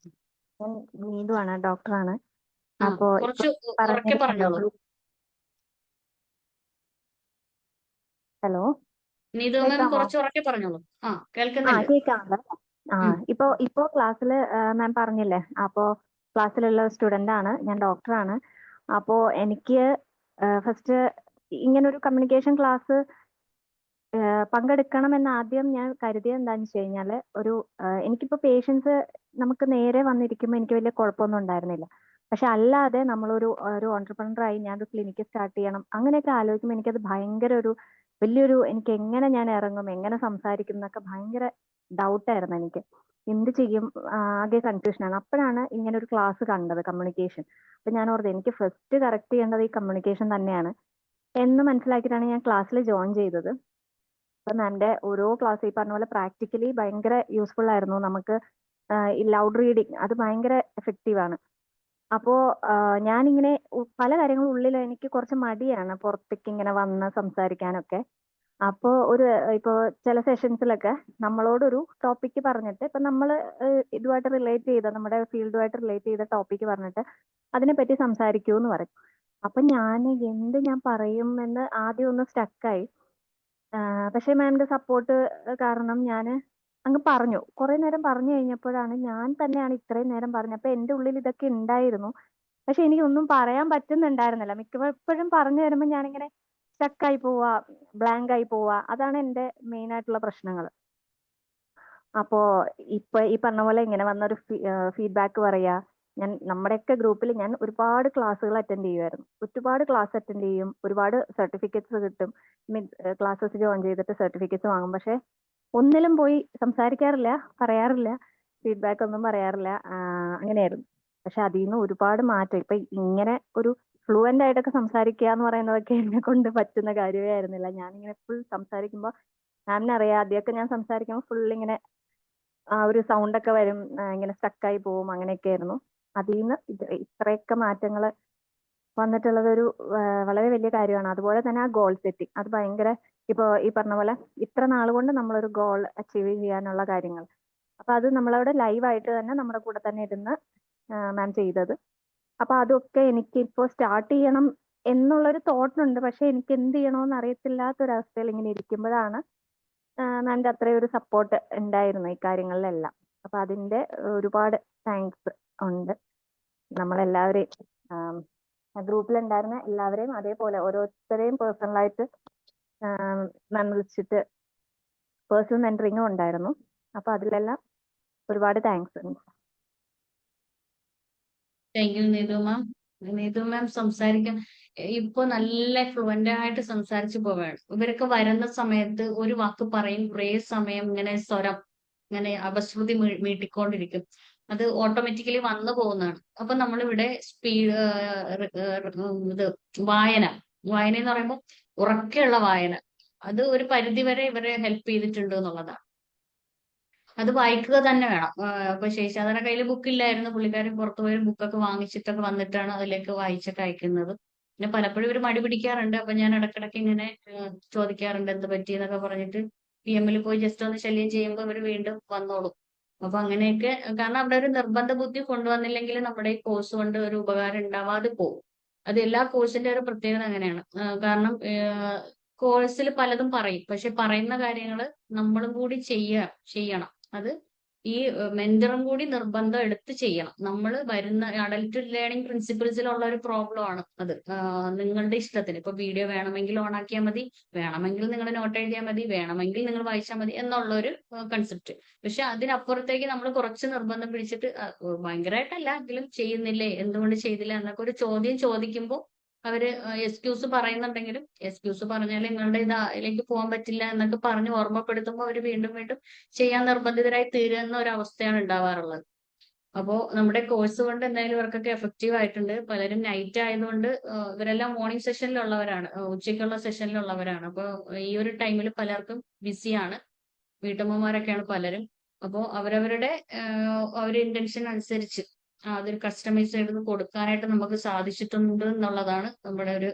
ഞാൻ നീതു ആണ്, ഡോക്ടറാണ്. ആ അപ്പോ ഇപ്പൊ കുറച്ച് ഉറക്കെ പറഞ്ഞിരുന്നല്ലോ. പറഞ്ഞോളൂ. ഹലോ, നീതു മാം കേൾക്കാമോ? കുറച്ച് ഉറക്കെ പറഞ്ഞോളൂ. ആ ആ, കേൾക്കുന്നുണ്ട്. കേൾക്കാമല്ലോ. ആ, ഉം. ഇപ്പോ ക്ലാസ്സില് മാം പറഞ്ഞില്ലേ, അപ്പോ ക്ലാസ്സിലുള്ള സ്റ്റുഡന്റ് ആണ്, ഞാൻ ഡോക്ടറാണ്. അപ്പോ എനിക്ക് ഫസ്റ്റ് ഇങ്ങനെ ഒരു കമ്മ്യൂണിക്കേഷൻ ക്ലാസ് പങ്കെടുക്കണമെന്ന് ആദ്യം ഞാൻ കരുതിയത് എന്താണെന്ന് വെച്ച് കഴിഞ്ഞാല്, എനിക്കിപ്പോ പേഷ്യൻസ് നമുക്ക് നേരെ വന്നിരിക്കുമ്പോൾ എനിക്ക് വലിയ കുഴപ്പമൊന്നും ഉണ്ടായിരുന്നില്ല. പക്ഷെ അല്ലാതെ ഒരു ഓൺടർപ്രണറായി ഞാനൊരു ക്ലിനിക്ക് സ്റ്റാർട്ട് ചെയ്യണം അങ്ങനെയൊക്കെ ആലോചിക്കുമ്പോൾ എനിക്കത് ഭയങ്കര വലിയൊരു, എനിക്ക് എങ്ങനെ ഞാൻ ഇറങ്ങും, എങ്ങനെ സംസാരിക്കും എന്നൊക്കെ ഭയങ്കര ഡൗട്ടായിരുന്നു എനിക്ക്. എന്ത് ചെയ്യും, ആകെ കൺഫ്യൂഷനാണ്. അപ്പോഴാണ് ഇങ്ങനെ ഒരു ക്ലാസ് കണ്ടത്, കമ്മ്യൂണിക്കേഷൻ. അപ്പൊ ഞാൻ ഓർത്തത് എനിക്ക് ഫസ്റ്റ് കറക്റ്റ് ചെയ്യേണ്ടത് ഈ കമ്മ്യൂണിക്കേഷൻ തന്നെയാണ് എന്ന് മനസ്സിലാക്കിയിട്ടാണ് ഞാൻ ക്ലാസ്സിൽ ജോയിൻ ചെയ്തത്. അപ്പൊ മാമിന്റെ ഓരോ ക്ലാസ് ഈ പറഞ്ഞ പോലെ പ്രാക്ടിക്കലി ഭയങ്കര യൂസ്ഫുൾ ആയിരുന്നു. നമുക്ക് ഈ ലൗഡ് റീഡിങ് അത് ഭയങ്കര എഫക്റ്റീവ് ആണ്. അപ്പോ ഞാനിങ്ങനെ പല കാര്യങ്ങളും ഉള്ളിൽ എനിക്ക് കുറച്ച് മടിയാണ് പുറത്തേക്ക് ഇങ്ങനെ വന്ന് സംസാരിക്കാനൊക്കെ. അപ്പോ ഇപ്പോ ചില സെഷൻസിലൊക്കെ നമ്മളോടൊരു ടോപ്പിക്ക് പറഞ്ഞിട്ട്, ഇപ്പൊ നമ്മൾ ഇതുമായിട്ട് റിലേറ്റ് ചെയ്ത, നമ്മുടെ ഫീൽഡുമായിട്ട് റിലേറ്റ് ചെയ്ത ടോപ്പിക്ക് പറഞ്ഞിട്ട് അതിനെപ്പറ്റി സംസാരിക്കൂ എന്ന് പറയും. അപ്പൊ ഞാൻ പറയും എന്ന് ആദ്യം ഒന്ന് സ്റ്റക്കായി. പക്ഷെ മാമിന്റെ സപ്പോർട്ട് കാരണം ഞാൻ അങ്ങ് പറഞ്ഞു. കുറെ നേരം പറഞ്ഞു കഴിഞ്ഞപ്പോഴാണ് ഞാൻ തന്നെയാണ് ഇത്രയും നേരം പറഞ്ഞപ്പോ എന്റെ ഉള്ളിൽ ഇതൊക്കെ ഉണ്ടായിരുന്നു. പക്ഷെ എനിക്കൊന്നും പറയാൻ പറ്റുന്നുണ്ടായിരുന്നില്ല. മിക്കപ്പോഴും പറഞ്ഞു വരുമ്പോൾ ഞാനിങ്ങനെ സ്റ്റക്കായി പോവാ, ബ്ലാങ്ക് ആയി പോവാ. അതാണ് എന്റെ മെയിൻ ആയിട്ടുള്ള പ്രശ്നങ്ങൾ. അപ്പോ ഇപ്പൊ ഈ പറഞ്ഞ പോലെ ഇങ്ങനെ വന്നൊരു ഫീഡ്ബാക്ക് പറയാ. നമ്മുടെയൊക്കെ ഗ്രൂപ്പിൽ ഞാൻ ഒരുപാട് ക്ലാസ്സുകൾ അറ്റൻഡ് ചെയ്യുമായിരുന്നു. ഒരുപാട് ക്ലാസ് അറ്റൻഡ് ചെയ്യും, ഒരുപാട് സർട്ടിഫിക്കറ്റ്സ് കിട്ടും. ക്ലാസ്സസ് ജോയിൻ ചെയ്തിട്ട് സർട്ടിഫിക്കറ്റ്സ് വാങ്ങും. പക്ഷെ ഒന്നിലും പോയി സംസാരിക്കാറില്ല, പറയാറില്ല, ഫീഡ്ബാക്ക് ഒന്നും പറയാറില്ല. അങ്ങനെയായിരുന്നു. പക്ഷെ അതിൽ നിന്ന് ഒരുപാട് മാറ്റം. ഇപ്പൊ ഇങ്ങനെ ഒരു ഫ്ലുവന്റ് ആയിട്ടൊക്കെ സംസാരിക്കുക എന്ന് പറയുന്നതൊക്കെ എന്നെ കൊണ്ട് പറ്റുന്ന കാര്യമേ ആയിരുന്നില്ല. ഞാനിങ്ങനെ ഫുൾ സംസാരിക്കുമ്പോൾ മാമിനറിയാം, ആദ്യമൊക്കെ ഞാൻ സംസാരിക്കുമ്പോൾ ഫുൾ ഇങ്ങനെ ആ ഒരു സൗണ്ട് ഒക്കെ വരും, ഇങ്ങനെ സ്റ്റക്കായി പോവും, അങ്ങനെയൊക്കെ ആയിരുന്നു. അതിൽ നിന്ന് ഇത്രയൊക്കെ മാറ്റങ്ങൾ വന്നിട്ടുള്ളത് വളരെ വലിയ കാര്യമാണ്. അതുപോലെ തന്നെ ആ ഗോൾ സെറ്റിംഗ്, അത് ഭയങ്കര, ഇപ്പൊ ഈ പറഞ്ഞ പോലെ ഇത്ര നാൾ കൊണ്ട് നമ്മളൊരു ഗോൾ അച്ചീവ് ചെയ്യാനുള്ള കാര്യങ്ങൾ, അപ്പൊ അത് നമ്മളവിടെ ലൈവായിട്ട് തന്നെ നമ്മുടെ കൂടെ തന്നെ ഇരുന്ന് മാം ചെയ്തത്. അപ്പൊ അതൊക്കെ എനിക്ക് ഇപ്പോൾ സ്റ്റാർട്ട് ചെയ്യണം എന്നുള്ളൊരു തോട്ടുണ്ട്. പക്ഷെ എനിക്ക് എന്ത് ചെയ്യണമെന്ന് അറിയത്തില്ലാത്തൊരവസ്ഥയിൽ ഇങ്ങനെ ഇരിക്കുമ്പോഴാണ് മാമിന്റെ അത്രയും ഒരു സപ്പോർട്ട് ഉണ്ടായിരുന്നു ഈ കാര്യങ്ങളിലെല്ലാം. അപ്പൊ അതിന്റെ ഒരുപാട് താങ്ക്സ് ഉണ്ട്. നമ്മളെല്ലാവരെയും, ഗ്രൂപ്പിലുണ്ടായിരുന്ന എല്ലാവരെയും അതേപോലെ ഓരോരുത്തരെയും പേഴ്സണലായിട്ട് മാം വിളിച്ചിട്ട് പേഴ്സണൽ മെന്ററിങ്ങും ഉണ്ടായിരുന്നു. അപ്പൊ അതിലെല്ലാം ഒരുപാട് താങ്ക്സ് ഉണ്ട്. താങ്ക് യു നീതു മാം. നീതു മാം സംസാരിക്കാൻ ഇപ്പൊ നല്ല ഫ്ലുവന്റ് ആയിട്ട് സംസാരിച്ചു പോവുകയാണ്. ഇവരൊക്കെ വരുന്ന സമയത്ത് ഒരു വാക്ക് പറയും, കുറേ സമയം ഇങ്ങനെ സ്വരം ഇങ്ങനെ അപശ്രുതി മീട്ടിക്കൊണ്ടിരിക്കും. അത് ഓട്ടോമാറ്റിക്കലി വന്നു പോകുന്നതാണ്. അപ്പൊ നമ്മളിവിടെ സ്പീഡ് ഇത് വായന വായന എന്ന് പറയുമ്പോൾ ഉറക്കെയുള്ള വായന, അത് ഒരു പരിധി വരെ ഇവരെ ഹെൽപ്പ് ചെയ്തിട്ടുണ്ട് എന്നുള്ളതാണ്. അത് വായിക്കുക തന്നെ വേണം. അപ്പൊ ശേഷാദന കയ്യിൽ ബുക്കില്ലായിരുന്നു. പുള്ളിക്കാരൻ പുറത്തു പോയി ബുക്കൊക്കെ വാങ്ങിച്ചിട്ടൊക്കെ വന്നിട്ടാണ് അതിലേക്ക് വായിച്ചൊക്കെ അയക്കുന്നത്. പിന്നെ പലപ്പോഴും ഇവർ മടി പിടിക്കാറുണ്ട്. അപ്പൊ ഞാൻ ഇടക്കിടക്ക് ഇങ്ങനെ ചോദിക്കാറുണ്ട് എന്ത് പറ്റി എന്നൊക്കെ പറഞ്ഞിട്ട്. PM പോയി ജസ്റ്റ് ഒന്ന് ശല്യം ചെയ്യുമ്പോൾ ഇവർ വീണ്ടും വന്നോളും. അപ്പൊ അങ്ങനെയൊക്കെ, കാരണം അവിടെ ഒരു നിർബന്ധ ബുദ്ധി കൊണ്ടുവന്നില്ലെങ്കിൽ നമ്മുടെ ഈ കോഴ്സ് കൊണ്ട് ഒരു ഉപകാരം ഉണ്ടാവാതെ പോകും. അത് എല്ലാ കോഴ്സിന്റെ ഒരു പ്രത്യേകത അങ്ങനെയാണ്. കാരണം കോഴ്സിൽ പലതും പറയും, പക്ഷെ പറയുന്ന കാര്യങ്ങൾ നമ്മളും കൂടി ചെയ്യണം. അത് ഈ മെന്ററും കൂടി നിർബന്ധം എടുത്ത് ചെയ്യണം. നമ്മൾ വരുന്ന അഡൽട്ട് ലേണിംഗ് പ്രിൻസിപ്പിൾസിലുള്ള ഒരു പ്രോബ്ലം ആണ് അത്. നിങ്ങളുടെ ഇഷ്ടത്തിന് ഇപ്പൊ വീഡിയോ വേണമെങ്കിൽ ഓൺ ആക്കിയാൽ മതി, വേണമെങ്കിൽ നിങ്ങൾ നോട്ട് എഴുതിയാൽ മതി, വേണമെങ്കിൽ നിങ്ങൾ വായിച്ചാൽ മതി എന്നുള്ള ഒരു കൺസെപ്റ്റ്. പക്ഷെ അതിനപ്പുറത്തേക്ക് നമ്മൾ കുറച്ച് നിർബന്ധം പിടിച്ചിട്ട് ഭയങ്കരമായിട്ടല്ല എങ്കിലും ചെയ്യുന്നില്ലേ, എന്തുകൊണ്ട് ചെയ്തില്ല എന്നൊക്കെ ഒരു ചോദ്യം ചോദിക്കുമ്പോൾ അവര് എക്സ്ക്യൂസ് പറയുന്നുണ്ടെങ്കിലും എക്സ്ക്യൂസ് പറഞ്ഞാൽ നിങ്ങളുടെ ഇതിലേക്ക് പോകാൻ പറ്റില്ല എന്നൊക്കെ പറഞ്ഞ് ഓർമ്മപ്പെടുത്തുമ്പോൾ അവർ വീണ്ടും വീണ്ടും ചെയ്യാൻ നിർബന്ധിതരായി തീരുന്ന ഒരു അവസ്ഥയാണ് ഉണ്ടാവാറുള്ളത്. അപ്പോൾ നമ്മുടെ കോഴ്സ് കൊണ്ട് എന്തായാലും ഇവർക്കൊക്കെ എഫക്റ്റീവ് ആയിട്ടുണ്ട്. പലരും നൈറ്റ് ആയതുകൊണ്ട് ഇവരെല്ലാം മോർണിംഗ് സെഷനിലുള്ളവരാണ്, ഉച്ചയ്ക്കുള്ള സെഷനിലുള്ളവരാണ്. അപ്പോൾ ഈ ഒരു ടൈമിൽ പലർക്കും ബിസിയാണ്, വീട്ടമ്മമാരൊക്കെയാണ് പലരും. അപ്പോൾ അവരവരുടെ ഒരു ഇന്റൻഷൻ അനുസരിച്ച് അതൊരു കസ്റ്റമൈസ് ചെയ്ത് കൊടുക്കാനായിട്ട് നമുക്ക് സാധിച്ചിട്ടുണ്ട് എന്നുള്ളതാണ് നമ്മുടെ ഒരു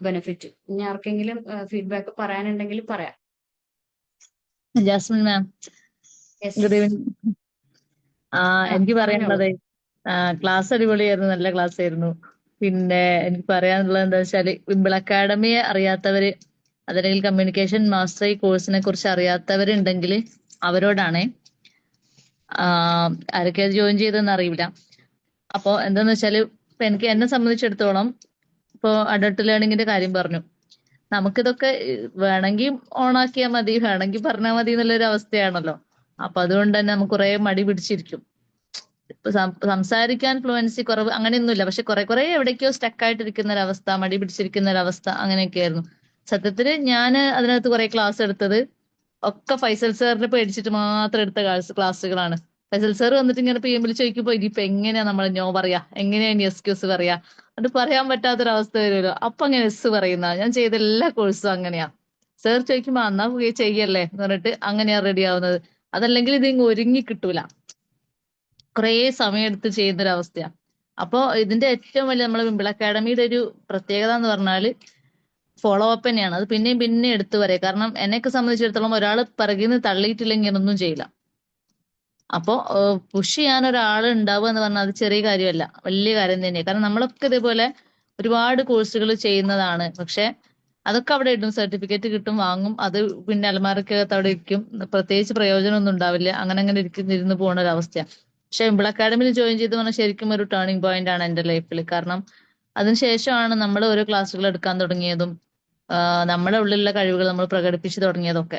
ബെനിഫിറ്റ്. ഇനി ആർക്കെങ്കിലും ഫീഡ്ബാക്ക് പറയാനുണ്ടെങ്കിൽ പറയാം. ജാസ്മിൻ മാം, Yes. Good evening. എനിക്ക് പറഞ്ഞോളൂ. പറയാനുള്ളത് ക്ലാസ് അടിപൊളിയായിരുന്നു, നല്ല ക്ലാസ് ആയിരുന്നു. പിന്നെ എനിക്ക് പറയാനുള്ളത് എന്താ വെച്ചാൽ വിംബിൾ അക്കാഡമിയെ അറിയാത്തവര്, അതല്ലെങ്കിൽ കമ്മ്യൂണിക്കേഷൻ മാസ്റ്ററി കോഴ്സിനെ കുറിച്ച് അറിയാത്തവരുണ്ടെങ്കിൽ അവരോടാണ്. ആരൊക്കെ അത് ജോയിൻ ചെയ്തെന്ന് അറിയില്ല. അപ്പോൾ എന്താന്ന് വെച്ചാൽ ഇപ്പൊ എനിക്ക് എന്നെ സംബന്ധിച്ചിടത്തോളം ഇപ്പോൾ അഡൾട്ട് ലേണിംഗിന്റെ കാര്യം പറഞ്ഞു. നമുക്കിതൊക്കെ വേണമെങ്കിൽ ഓണാക്കിയാൽ മതി, വേണമെങ്കിൽ പറഞ്ഞാൽ മതി എന്നുള്ളൊരു അവസ്ഥയാണല്ലോ. അപ്പൊ അതുകൊണ്ട് തന്നെ നമുക്ക് കുറെ മടി പിടിച്ചിരിക്കും. ഇപ്പൊ സംസാരിക്കാൻ ഫ്ലുവൻസി കുറവ് അങ്ങനെയൊന്നുമില്ല, പക്ഷെ കുറെ എവിടേക്കോ സ്റ്റക്കായിട്ടിരിക്കുന്ന ഒരവസ്ഥ, മടി പിടിച്ചിരിക്കുന്ന ഒരവസ്ഥ, അങ്ങനെയൊക്കെയായിരുന്നു. സത്യത്തില് ഞാൻ അതിനകത്ത് കുറെ ക്ലാസ് എടുത്തത് ഒക്കെ ഫൈസൽ സാറിനെ പേടിച്ചിട്ട് മാത്രം എടുത്ത ക്ലാസ്സുകളാണ്. ഫൈസൽ സാർ വന്നിട്ട് ഇങ്ങനെ PM ചോദിക്കുമ്പോ ഇനിയിപ്പോ എങ്ങനെയാ നമ്മൾ നോ പറയാ, എങ്ങനെയാ ഇനി എക്സ്ക്യൂസ് പറയാ, അത് പറയാൻ പറ്റാത്തൊരവസ്ഥ വരുമല്ലോ. അപ്പൊ അങ്ങനെ എസ് പറയുന്ന ഞാൻ ചെയ്ത എല്ലാ കോഴ്സും അങ്ങനെയാ. സാർ ചോദിക്കുമ്പോ എന്നാ പോയി ചെയ്യല്ലേ എന്ന് പറഞ്ഞിട്ട് അങ്ങനെയാ റെഡി ആവുന്നത്. അതല്ലെങ്കിൽ ഇത് ഇങ്ങ് ഒരുങ്ങി കിട്ടൂല, കുറേ സമയം എടുത്ത് ചെയ്യുന്നൊരവസ്ഥയാ. അപ്പോ ഇതിന്റെ ഏറ്റവും വലിയ നമ്മളെ വിംബിൾ അക്കാഡമിയുടെ ഒരു പ്രത്യേകത എന്ന് പറഞ്ഞാല് ഫോളോ അപ്പ് തന്നെയാണ്. അത് പിന്നെയും പിന്നെ എടുത്തു പറയാം. കാരണം എന്നെയൊക്കെ സംബന്ധിച്ചിടത്തോളം ഒരാൾ പിറകിൽ നിന്ന് തള്ളിയിട്ടില്ലെങ്കിൽ ഒന്നും ചെയ്യില്ല. അപ്പോ പുഷ് ചെയ്യാൻ ഒരാൾ ഉണ്ടാവുക എന്ന് പറഞ്ഞാൽ അത് ചെറിയ കാര്യമല്ല, വലിയ കാര്യം തന്നെയാണ്. കാരണം നമ്മളൊക്കെ ഇതേപോലെ ഒരുപാട് കോഴ്സുകൾ ചെയ്യുന്നതാണ്. പക്ഷെ അതൊക്കെ അവിടെ ഇടും, സർട്ടിഫിക്കറ്റ് കിട്ടും, വാങ്ങും, അത് പിന്നെ അലമാരക്കകത്ത് അവിടെ ഇരിക്കും, പ്രത്യേകിച്ച് പ്രയോജനമൊന്നും ഉണ്ടാവില്ല, അങ്ങനെ ഇരുന്ന് പോകുന്ന ഒരു അവസ്ഥയാണ്. പക്ഷെ വിംബിൾ അക്കാഡമിയിൽ ജോയിൻ ചെയ്ത് പറഞ്ഞാൽ ശരിക്കും ഒരു ടേണിംഗ് പോയിന്റ് ആണ് എൻ്റെ ലൈഫിൽ. കാരണം അതിനുശേഷമാണ് നമ്മൾ ഓരോ ക്ലാസ്സുകൾ എടുക്കാൻ തുടങ്ങിയതും നമ്മുടെ ഉള്ളിലുള്ള കഴിവുകൾ നമ്മൾ പ്രകടിപ്പിച്ചു തുടങ്ങിയതൊക്കെ.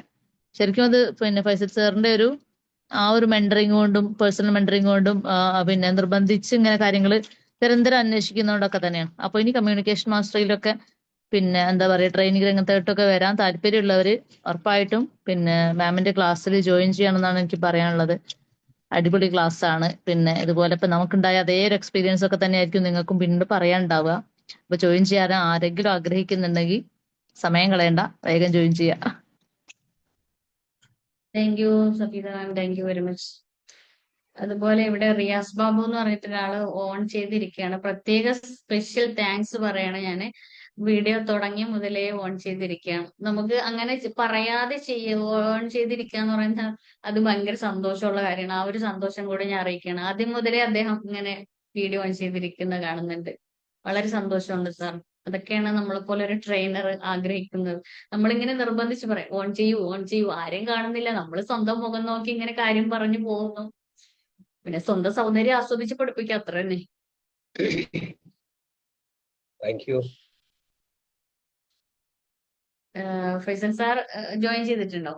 ശരിക്കും അത് പിന്നെ ഫൈസൽ സാറിന്റെ ഒരു മെന്ററിങ് കൊണ്ടും പേഴ്സണൽ മെന്ററിങ് കൊണ്ടും പിന്നെ നിർബന്ധിച്ച് ഇങ്ങനെ കാര്യങ്ങൾ നിരന്തരം അന്വേഷിക്കുന്നതുകൊണ്ടൊക്കെ തന്നെയാണ്. അപ്പൊ ഇനി കമ്മ്യൂണിക്കേഷൻ മാസ്റ്ററിയിലൊക്കെ പിന്നെ എന്താ പറയുക, ട്രെയിനിങ് രംഗത്തോട്ടൊക്കെ വരാൻ താല്പര്യമുള്ളവർ ഉറപ്പായിട്ടും പിന്നെ മാമിന്റെ ക്ലാസ്സിൽ ജോയിൻ ചെയ്യണമെന്നാണ് എനിക്ക് പറയാനുള്ളത്. അടിപൊളി ക്ലാസ് ആണ്. പിന്നെ ഇതുപോലെ ഇപ്പൊ നമുക്കുണ്ടായ അതേ ഒരു എക്സ്പീരിയൻസ് ഒക്കെ തന്നെയായിരിക്കും നിങ്ങൾക്കും പിന്നീട് പറയാനുണ്ടാവുക. അപ്പൊ ജോയിൻ ചെയ്യാൻ ആരെങ്കിലും ആഗ്രഹിക്കുന്നുണ്ടെങ്കിൽ സമയം കളയണ്ട, വേഗം ജോയിൻ ചെയ്യാം. Thank U Safeeda ma'am, thank you very much. അതുപോലെ ഇവിടെ റിയാസ് ബാബു എന്ന് പറഞ്ഞിട്ട് ഒരാള് ഓൺ ചെയ്തിരിക്കുകയാണ്. പ്രത്യേക സ്പെഷ്യൽ താങ്ക്സ് പറയണം ഞാന്. വീഡിയോ തുടങ്ങിയ മുതലേ ഓൺ ചെയ്തിരിക്കുകയാണ്. നമുക്ക് അങ്ങനെ പറയാതെ ഓൺ ചെയ്തിരിക്കുക എന്ന് പറയുന്നത് അത് ഭയങ്കര സന്തോഷമുള്ള കാര്യമാണ്. ആ ഒരു സന്തോഷം കൂടി ഞാൻ അറിയിക്കുകയാണ്. ആദ്യം മുതലേ അദ്ദേഹം ഇങ്ങനെ വീഡിയോ ഓൺ ചെയ്തിരിക്കുന്ന കാണുന്നുണ്ട്. വളരെ സന്തോഷമുണ്ട് സാർ. അതൊക്കെയാണ് നമ്മളെപ്പോലെ ഒരു ട്രെയിനർ ആഗ്രഹിക്കുന്നത്. നമ്മളിങ്ങനെ നിർബന്ധിച്ച് പറയും ഓൺ ചെയ്യൂ, ഓൺ ചെയ്യൂ, ആരെയും കാണുന്നില്ല, നമ്മൾ സ്വന്തം മുഖം നോക്കി ഇങ്ങനെ കാര്യം പറഞ്ഞു പോകുന്നു. പിന്നെ സ്വന്തം സൗന്ദര്യം ആസ്വദിച്ച് പഠിപ്പിക്കുക, അത്ര തന്നെ. Thank you. Faisal sir join ചെയ്തിട്ടുണ്ടോ?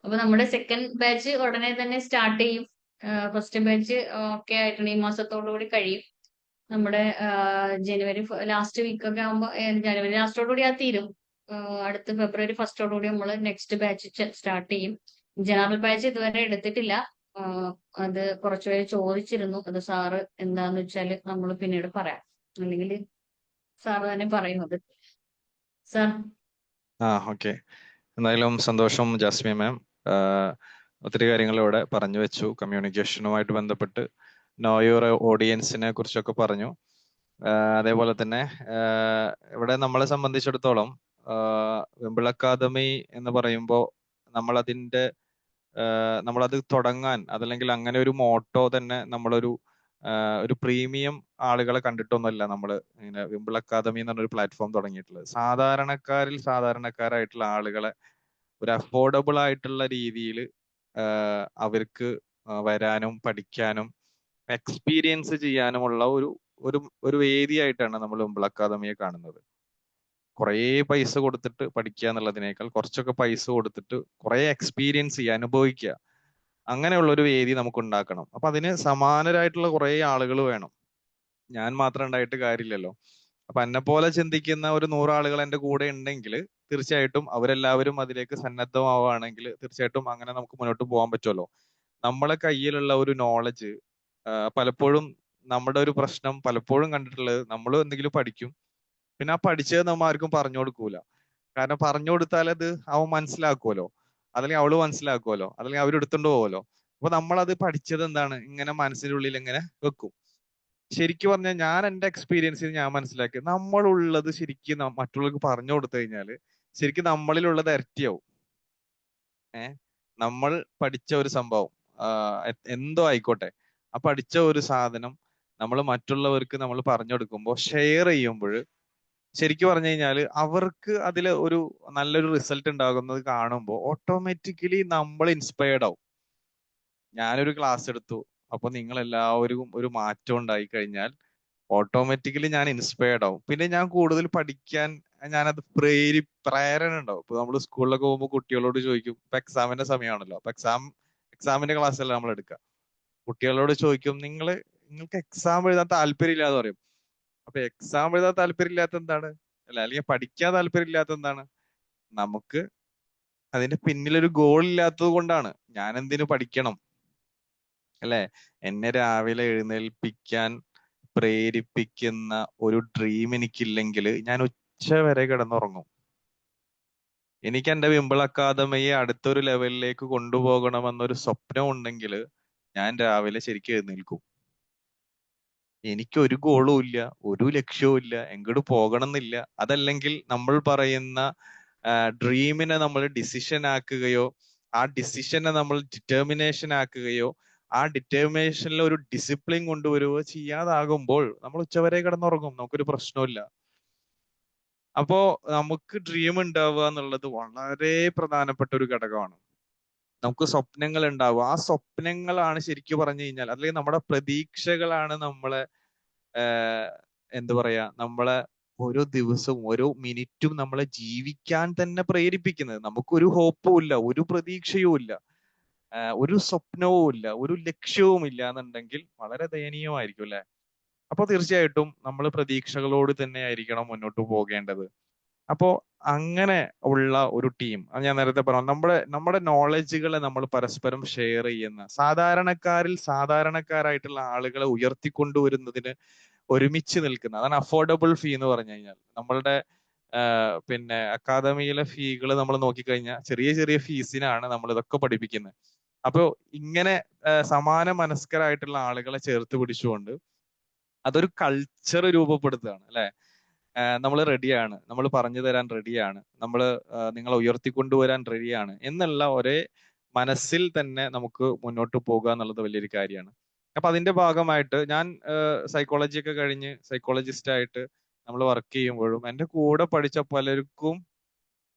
അപ്പൊ നമ്മുടെ സെക്കൻഡ് ബാച്ച് ഉടനെ തന്നെ സ്റ്റാർട്ട് ചെയ്യും. ഫസ്റ്റ് ബാച്ച് ഒക്കെ ആയിട്ടുണ്ട്, ഈ മാസത്തോടുകൂടി കഴിയും. നമ്മുടെ ജനുവരി ലാസ്റ്റ് വീക്ക് ഒക്കെ ആകുമ്പോൾ ജനുവരി ലാസ്റ്റോടുകൂടി അത് തീരും. അടുത്ത ഫെബ്രുവരി ഫസ്റ്റോടുകൂടി നമ്മൾ നെക്സ്റ്റ് ബാച്ച് സ്റ്റാർട്ട് ചെയ്യും. ജനറൽ ബാച്ച് ഇതുവരെ എടുത്തിട്ടില്ല. അത് കുറച്ചുപേര് ചോദിച്ചിരുന്നു. അത് സാറ് എന്താന്ന് വെച്ചാല് നമ്മൾ പിന്നീട് പറയാം, അല്ലെങ്കിൽ സാറ് തന്നെ പറയുന്നത്. സാർ. ഓക്കെ. എന്തായാലും സന്തോഷം ജാസ്മിൻ മാം. ഒത്തിരി കാര്യങ്ങൾ ഇവിടെ പറഞ്ഞു വെച്ചു. കമ്മ്യൂണിക്കേഷനുമായിട്ട് ബന്ധപ്പെട്ട് നോ യുവർ ഓഡിയൻസിനെ കുറിച്ചൊക്കെ പറഞ്ഞു. അതേപോലെ തന്നെ ഇവിടെ നമ്മളെ സംബന്ധിച്ചിടത്തോളം വിംബിൾ അക്കാദമി എന്ന് പറയുമ്പോൾ നമ്മളത് തുടങ്ങാൻ, അതല്ലെങ്കിൽ അങ്ങനെ ഒരു മോട്ടോ തന്നെ ഒരു പ്രീമിയം ആളുകളെ കണ്ടിട്ടൊന്നുമല്ല നമ്മൾ ഇങ്ങനെ വിംബിൾ അക്കാദമി എന്ന് പറഞ്ഞൊരു പ്ലാറ്റ്ഫോം തുടങ്ങിയിട്ടുള്ളത്. സാധാരണക്കാരായിട്ടുള്ള ആളുകളെ ഒരു അഫോർഡബിൾ ആയിട്ടുള്ള രീതിയിൽ അവർക്ക് വരാനും പഠിക്കാനും എക്സ്പീരിയൻസ് ചെയ്യാനുമുള്ള ഒരു വേദിയായിട്ടാണ് നമ്മൾ വിംബിൾ അക്കാദമിയെ കാണുന്നത്. കുറേ പൈസ കൊടുത്തിട്ട് പഠിക്കുക എന്നുള്ളതിനേക്കാൾ കുറച്ചൊക്കെ പൈസ കൊടുത്തിട്ട് കുറേ എക്സ്പീരിയൻസ് ചെയ്യുക, അനുഭവിക്കുക, അങ്ങനെയുള്ള ഒരു വേദി നമുക്ക് ഉണ്ടാക്കണം. അപ്പൊ അതിന് സമാനരായിട്ടുള്ള കുറേ ആളുകൾ വേണം. ഞാൻ മാത്രം ഉണ്ടായിട്ട് കാര്യമില്ലല്ലോ. അപ്പൊ എന്നെ പോലെ ചിന്തിക്കുന്ന ഒരു 100 ആളുകൾ എന്റെ കൂടെ ഉണ്ടെങ്കിൽ തീർച്ചയായിട്ടും അവരെല്ലാവരും അതിലേക്ക് സന്നദ്ധമാവുകയാണെങ്കിൽ തീർച്ചയായിട്ടും അങ്ങനെ നമുക്ക് മുന്നോട്ട് പോകാൻ പറ്റുമല്ലോ. നമ്മളെ കയ്യിലുള്ള ഒരു നോളജ് പലപ്പോഴും നമ്മുടെ ഒരു പ്രശ്നം പലപ്പോഴും കണ്ടിട്ടുള്ളത് നമ്മൾ എന്തെങ്കിലും പഠിക്കും, പിന്നെ ആ പഠിച്ചത് നമ്മ ആർക്കും പറഞ്ഞു കൊടുക്കൂല. കാരണം പറഞ്ഞു കൊടുത്താൽ അത് അവൻ മനസ്സിലാക്കുമല്ലോ, അല്ലെങ്കിൽ അവള് മനസ്സിലാക്കുമല്ലോ, അല്ലെങ്കിൽ അവരെടുത്തോണ്ട് പോകുമല്ലോ. അപ്പൊ നമ്മളത് പഠിച്ചത് എന്താണ്, ഇങ്ങനെ മനസ്സിന്റെ ഉള്ളിൽ ഇങ്ങനെ വെക്കും. ശരിക്കും പറഞ്ഞാൽ ഞാൻ എന്റെ എക്സ്പീരിയൻസിൽ ഞാൻ മനസ്സിലാക്കി, നമ്മളുള്ളത് ശരിക്കും മറ്റുള്ളവർക്ക് പറഞ്ഞു കൊടുത്തു കഴിഞ്ഞാല് ശരിക്കും നമ്മളിലുള്ളത് ഇരട്ടിയാവും. നമ്മൾ പഠിച്ച ഒരു സംഭവം എന്തോ ആയിക്കോട്ടെ, ആ പഠിച്ച ഒരു സാധനം നമ്മൾ മറ്റുള്ളവർക്ക് നമ്മൾ പറഞ്ഞു കൊടുക്കുമ്പോൾ ഷെയർ ചെയ്യുമ്പോൾ ശരിക്കും പറഞ്ഞു കഴിഞ്ഞാല് അവർക്ക് അതിൽ ഒരു നല്ലൊരു റിസൾട്ട് ഉണ്ടാകുന്നത് കാണുമ്പോൾ ഓട്ടോമാറ്റിക്കലി നമ്മൾ ഇൻസ്പയർഡ് ആവും. ഞാനൊരു ക്ലാസ് എടുത്തു, അപ്പൊ നിങ്ങൾ എല്ലാവരും ഒരു മാറ്റം ഉണ്ടായി കഴിഞ്ഞാൽ ഓട്ടോമാറ്റിക്കലി ഞാൻ ഇൻസ്പയർഡ് ആവും. പിന്നെ ഞാൻ കൂടുതൽ പഠിക്കാൻ ഞാനത് പ്രേരണ ഉണ്ടാവും. ഇപ്പൊ നമ്മൾ സ്കൂളിലൊക്കെ പോകുമ്പോൾ കുട്ടികളോട് ചോദിക്കും, ഇപ്പൊ എക്സാമിന്റെ സമയമാണല്ലോ, അപ്പൊ എക്സാമിന്റെ ക്ലാസ് അല്ല നമ്മൾ എടുക്കുക. കുട്ടികളോട് ചോദിക്കും, നിങ്ങൾക്ക് എക്സാം എഴുതാൻ താല്പര്യം ഇല്ലാന്ന് പറയും. അപ്പൊ എക്സാം എഴുതാൻ താല്പര്യം ഇല്ലാത്ത എന്താണ്, അല്ലെങ്കിൽ പഠിക്കാൻ താല്പര്യം ഇല്ലാത്ത എന്താണ്, നമുക്ക് അതിന്റെ പിന്നിലൊരു ഗോൾ ഇല്ലാത്തത് കൊണ്ടാണ്. ഞാൻ എന്തിനു പഠിക്കണം അല്ലെ? എന്നെ രാവിലെ എഴുന്നേൽപ്പിക്കാൻ പ്രേരിപ്പിക്കുന്ന ഒരു ഡ്രീം എനിക്കില്ലെങ്കിൽ ഞാൻ ഉച്ച വരെ കിടന്നുറങ്ങും. എനിക്ക് എന്റെ വിമ്പിൾ അക്കാദമിയെ അടുത്തൊരു ലെവലിലേക്ക് കൊണ്ടുപോകണമെന്നൊരു സ്വപ്നം ഉണ്ടെങ്കിൽ ഞാൻ രാവിലെ ശരിക്കും എഴുന്നേൽക്കും. എനിക്ക് ഒരു ഗോളും ഇല്ല, ഒരു ലക്ഷ്യവും ഇല്ല, എങ്ങോട്ട് പോകണം എന്നില്ല. അതല്ലെങ്കിൽ നമ്മൾ പറയുന്ന ഡ്രീമിനെ നമ്മൾ ഡിസിഷൻ ആക്കുകയോ ആ ഡിസിഷനെ നമ്മൾ ഡിറ്റർമിനേഷൻ ആക്കുകയോ ആ ഡിറ്റർമിനേഷനിൽ ഒരു ഡിസിപ്ലിൻ കൊണ്ടുവരികയോ ചെയ്യാതാകുമ്പോൾ നമ്മൾ ഉച്ചവരെ കിടന്നുറങ്ങും, നമുക്കൊരു പ്രശ്നമില്ല. അപ്പോ നമുക്ക് ഡ്രീം ഉണ്ടാവുക എന്നുള്ളത് വളരെ പ്രധാനപ്പെട്ട ഒരു ഘടകമാണ്. നമുക്ക് സ്വപ്നങ്ങൾ ഉണ്ടാവുക, ആ സ്വപ്നങ്ങളാണ് ശരിക്കും പറഞ്ഞു കഴിഞ്ഞാൽ, അല്ലെങ്കിൽ നമ്മുടെ പ്രതീക്ഷകളാണ് നമ്മളെ എന്താ പറയാ, നമ്മളെ ഓരോ ദിവസവും ഓരോ മിനിറ്റും നമ്മളെ ജീവിക്കാൻ തന്നെ പ്രേരിപ്പിക്കുന്നത്. നമുക്കൊരു ഹോപ്പും ഇല്ല, ഒരു പ്രതീക്ഷയും ഇല്ല, ഒരു സ്വപ്നവും ഇല്ല, ഒരു ലക്ഷ്യവും ഇല്ല എന്നുണ്ടെങ്കിൽ വളരെ ദയനീയമായിരിക്കും അല്ലെ? അപ്പൊ തീർച്ചയായിട്ടും നമ്മൾ പ്രതീക്ഷകളോട് തന്നെ ആയിരിക്കണം മുന്നോട്ട് പോകേണ്ടത്. അപ്പോ അങ്ങനെ ഉള്ള ഒരു ടീം, ഞാൻ നേരത്തെ പറഞ്ഞു, നമ്മുടെ നോളജുകളെ നമ്മൾ പരസ്പരം ഷെയർ ചെയ്യുന്ന, സാധാരണക്കാരായിട്ടുള്ള ആളുകളെ ഉയർത്തിക്കൊണ്ടുവരുന്നതിന് ഒരുമിച്ച് നിൽക്കുന്ന, അതാണ് അഫോർഡബിൾ ഫീ എന്ന് പറഞ്ഞു കഴിഞ്ഞാൽ. നമ്മളുടെ പിന്നെ അക്കാദമിയിലെ ഫീകൾ നമ്മൾ നോക്കിക്കഴിഞ്ഞാൽ ചെറിയ ചെറിയ ഫീസിനാണ് നമ്മൾ ഇതൊക്കെ പഠിപ്പിക്കുന്നത്. അപ്പോ ഇങ്ങനെ സമാന മനസ്കരായിട്ടുള്ള ആളുകളെ ചേർത്ത് പിടിച്ചുകൊണ്ട് അതൊരു കൾച്ചർ രൂപപ്പെടുത്തുകയാണ് അല്ലെ? നമ്മൾ റെഡിയാണ്, നമ്മൾ പറഞ്ഞു തരാൻ റെഡിയാണ്, നമ്മൾ നിങ്ങളെ ഉയർത്തിക്കൊണ്ടുവരാൻ റെഡിയാണ് എന്നുള്ള ഒരേ മനസ്സിൽ തന്നെ നമുക്ക് മുന്നോട്ട് പോകുക എന്നുള്ളത് വലിയൊരു കാര്യമാണ്. അപ്പൊ അതിന്റെ ഭാഗമായിട്ട് ഞാൻ സൈക്കോളജി ഒക്കെ കഴിഞ്ഞ് സൈക്കോളജിസ്റ്റ് ആയിട്ട് നമ്മൾ വർക്ക് ചെയ്യുമ്പോഴും എൻ്റെ കൂടെ പഠിച്ച പലർക്കും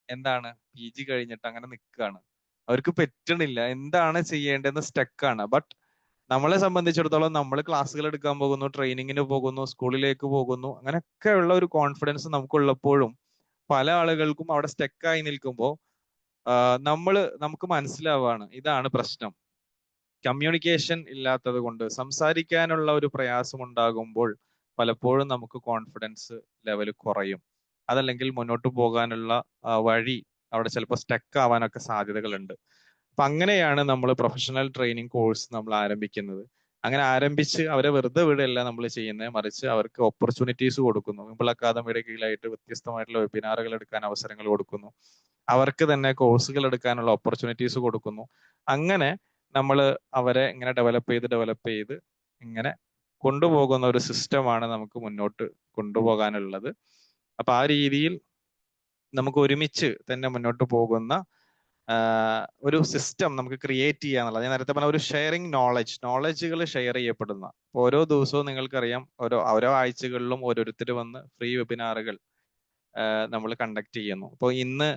എന്താണ് PG കഴിഞ്ഞിട്ട് അങ്ങനെ നിൽക്കുകയാണ്. അവർക്ക് പറ്റണില്ല, എന്താണ് ചെയ്യേണ്ടതെന്ന് സ്റ്റക്കാണ്. ബട്ട് നമ്മളെ സംബന്ധിച്ചിടത്തോളം നമ്മൾ ക്ലാസ്സുകൾ എടുക്കാൻ പോകുന്നു, ട്രെയിനിങ്ങിന് പോകുന്നു, സ്കൂളിലേക്ക് പോകുന്നു, അങ്ങനെയൊക്കെയുള്ള ഒരു കോൺഫിഡൻസ് നമുക്കുള്ളപ്പോഴും പല ആളുകൾക്കും അവിടെ സ്റ്റക്കായി നിൽക്കുമ്പോൾ നമുക്ക് മനസ്സിലാവുകയാണ് ഇതാണ് പ്രശ്നം. കമ്മ്യൂണിക്കേഷൻ ഇല്ലാത്തത് കൊണ്ട്, സംസാരിക്കാനുള്ള ഒരു പ്രയാസം ഉണ്ടാകുമ്പോൾ പലപ്പോഴും നമുക്ക് കോൺഫിഡൻസ് ലെവൽ കുറയും. അതല്ലെങ്കിൽ മുന്നോട്ട് പോകാനുള്ള വഴി അവിടെ ചിലപ്പോൾ സ്റ്റക്ക് ആവാനൊക്കെ സാധ്യതകളുണ്ട്. അപ്പൊ അങ്ങനെയാണ് നമ്മൾ പ്രൊഫഷണൽ ട്രെയിനിങ് കോഴ്സ് നമ്മൾ ആരംഭിക്കുന്നത്. അങ്ങനെ ആരംഭിച്ച് അവരെ വെറുതെ വിടുകയല്ല നമ്മൾ ചെയ്യുന്നത്, മറിച്ച് അവർക്ക് ഓപ്പർച്യൂണിറ്റീസ് കൊടുക്കുന്നു. വിമ്പിൾ അക്കാദമിയുടെ കീഴിലായിട്ട് വ്യത്യസ്തമായിട്ടുള്ള വെബിനാറുകൾ എടുക്കാൻ അവസരങ്ങൾ കൊടുക്കുന്നു, അവർക്ക് തന്നെ കോഴ്സുകൾ എടുക്കാനുള്ള ഓപ്പർച്യൂണിറ്റീസ് കൊടുക്കുന്നു. അങ്ങനെ നമ്മൾ അവരെ ഇങ്ങനെ ഡെവലപ്പ് ചെയ്ത് ഇങ്ങനെ കൊണ്ടുപോകുന്ന ഒരു സിസ്റ്റമാണ് നമുക്ക് മുന്നോട്ട് കൊണ്ടുപോകാനുള്ളത്. അപ്പൊ ആ രീതിയിൽ നമുക്ക് ഒരുമിച്ച് തന്നെ മുന്നോട്ട് പോകുന്ന ഒരു സിസ്റ്റം നമുക്ക് ക്രിയേറ്റ് ചെയ്യാന്നുള്ളത്. ഞാൻ നേരത്തെ പറഞ്ഞ ഒരു ഷെയറിങ് നോളജുകൾ ഷെയർ ചെയ്യപ്പെടുന്ന, ഓരോ ദിവസവും നിങ്ങൾക്കറിയാം ഓരോ ആഴ്ചകളിലും ഓരോരുത്തർ വന്ന് ഫ്രീ വെബിനാറുകൾ നമ്മൾ കണ്ടക്ട് ചെയ്യുന്നു. അപ്പോൾ ഇന്ന്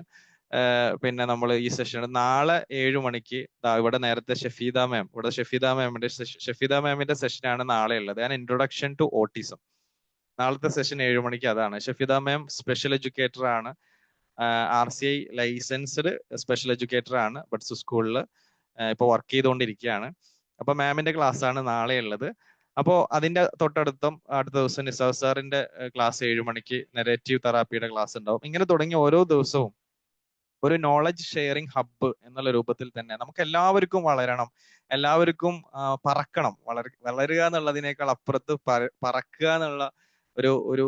പിന്നെ നമ്മൾ ഈ സെഷൻ നാളെ 7 മണിക്ക് ഇവിടെ നേരത്തെ ഷെഫീദ മാമിന്റെ സെഷനാണ് നാളെ ഉള്ളത്. ഞാൻ ഇൻട്രൊഡക്ഷൻ ടു ഓട്ടിസം. നാളത്തെ സെഷൻ 7 മണിക്ക് അതാണ്. ഷെഫീദ മാം സ്പെഷ്യൽ എഡ്യൂക്കേറ്റർ ആണ്, RCI ലൈസൻസ്ഡ് സ്പെഷ്യൽ എഡ്യൂക്കേറ്റർ ആണ്, ബഡ്സ് സ്കൂളിൽ ഇപ്പോൾ വർക്ക് ചെയ്തുകൊണ്ടിരിക്കുകയാണ്. അപ്പൊ മാമിന്റെ ക്ലാസ് ആണ് നാളെ ഉള്ളത്. അപ്പോ അതിന്റെ തൊട്ടടുത്തും അടുത്ത ദിവസം നിസാർ സാറിന്റെ ക്ലാസ് 7 മണിക്ക് നെറേറ്റീവ് തെറാപ്പിയുടെ ക്ലാസ് ഉണ്ടാവും. ഇങ്ങനെ തുടങ്ങി ഓരോ ദിവസവും ഒരു നോളജ് ഷെയറിംഗ് ഹബ്ബ് എന്നുള്ള രൂപത്തിൽ തന്നെ നമുക്ക് എല്ലാവർക്കും വളരണം, എല്ലാവർക്കും പറക്കണം. വളരുക എന്നുള്ളതിനേക്കാൾ അപ്പുറത്ത് പറക്കുക എന്നുള്ള ഒരു ഒരു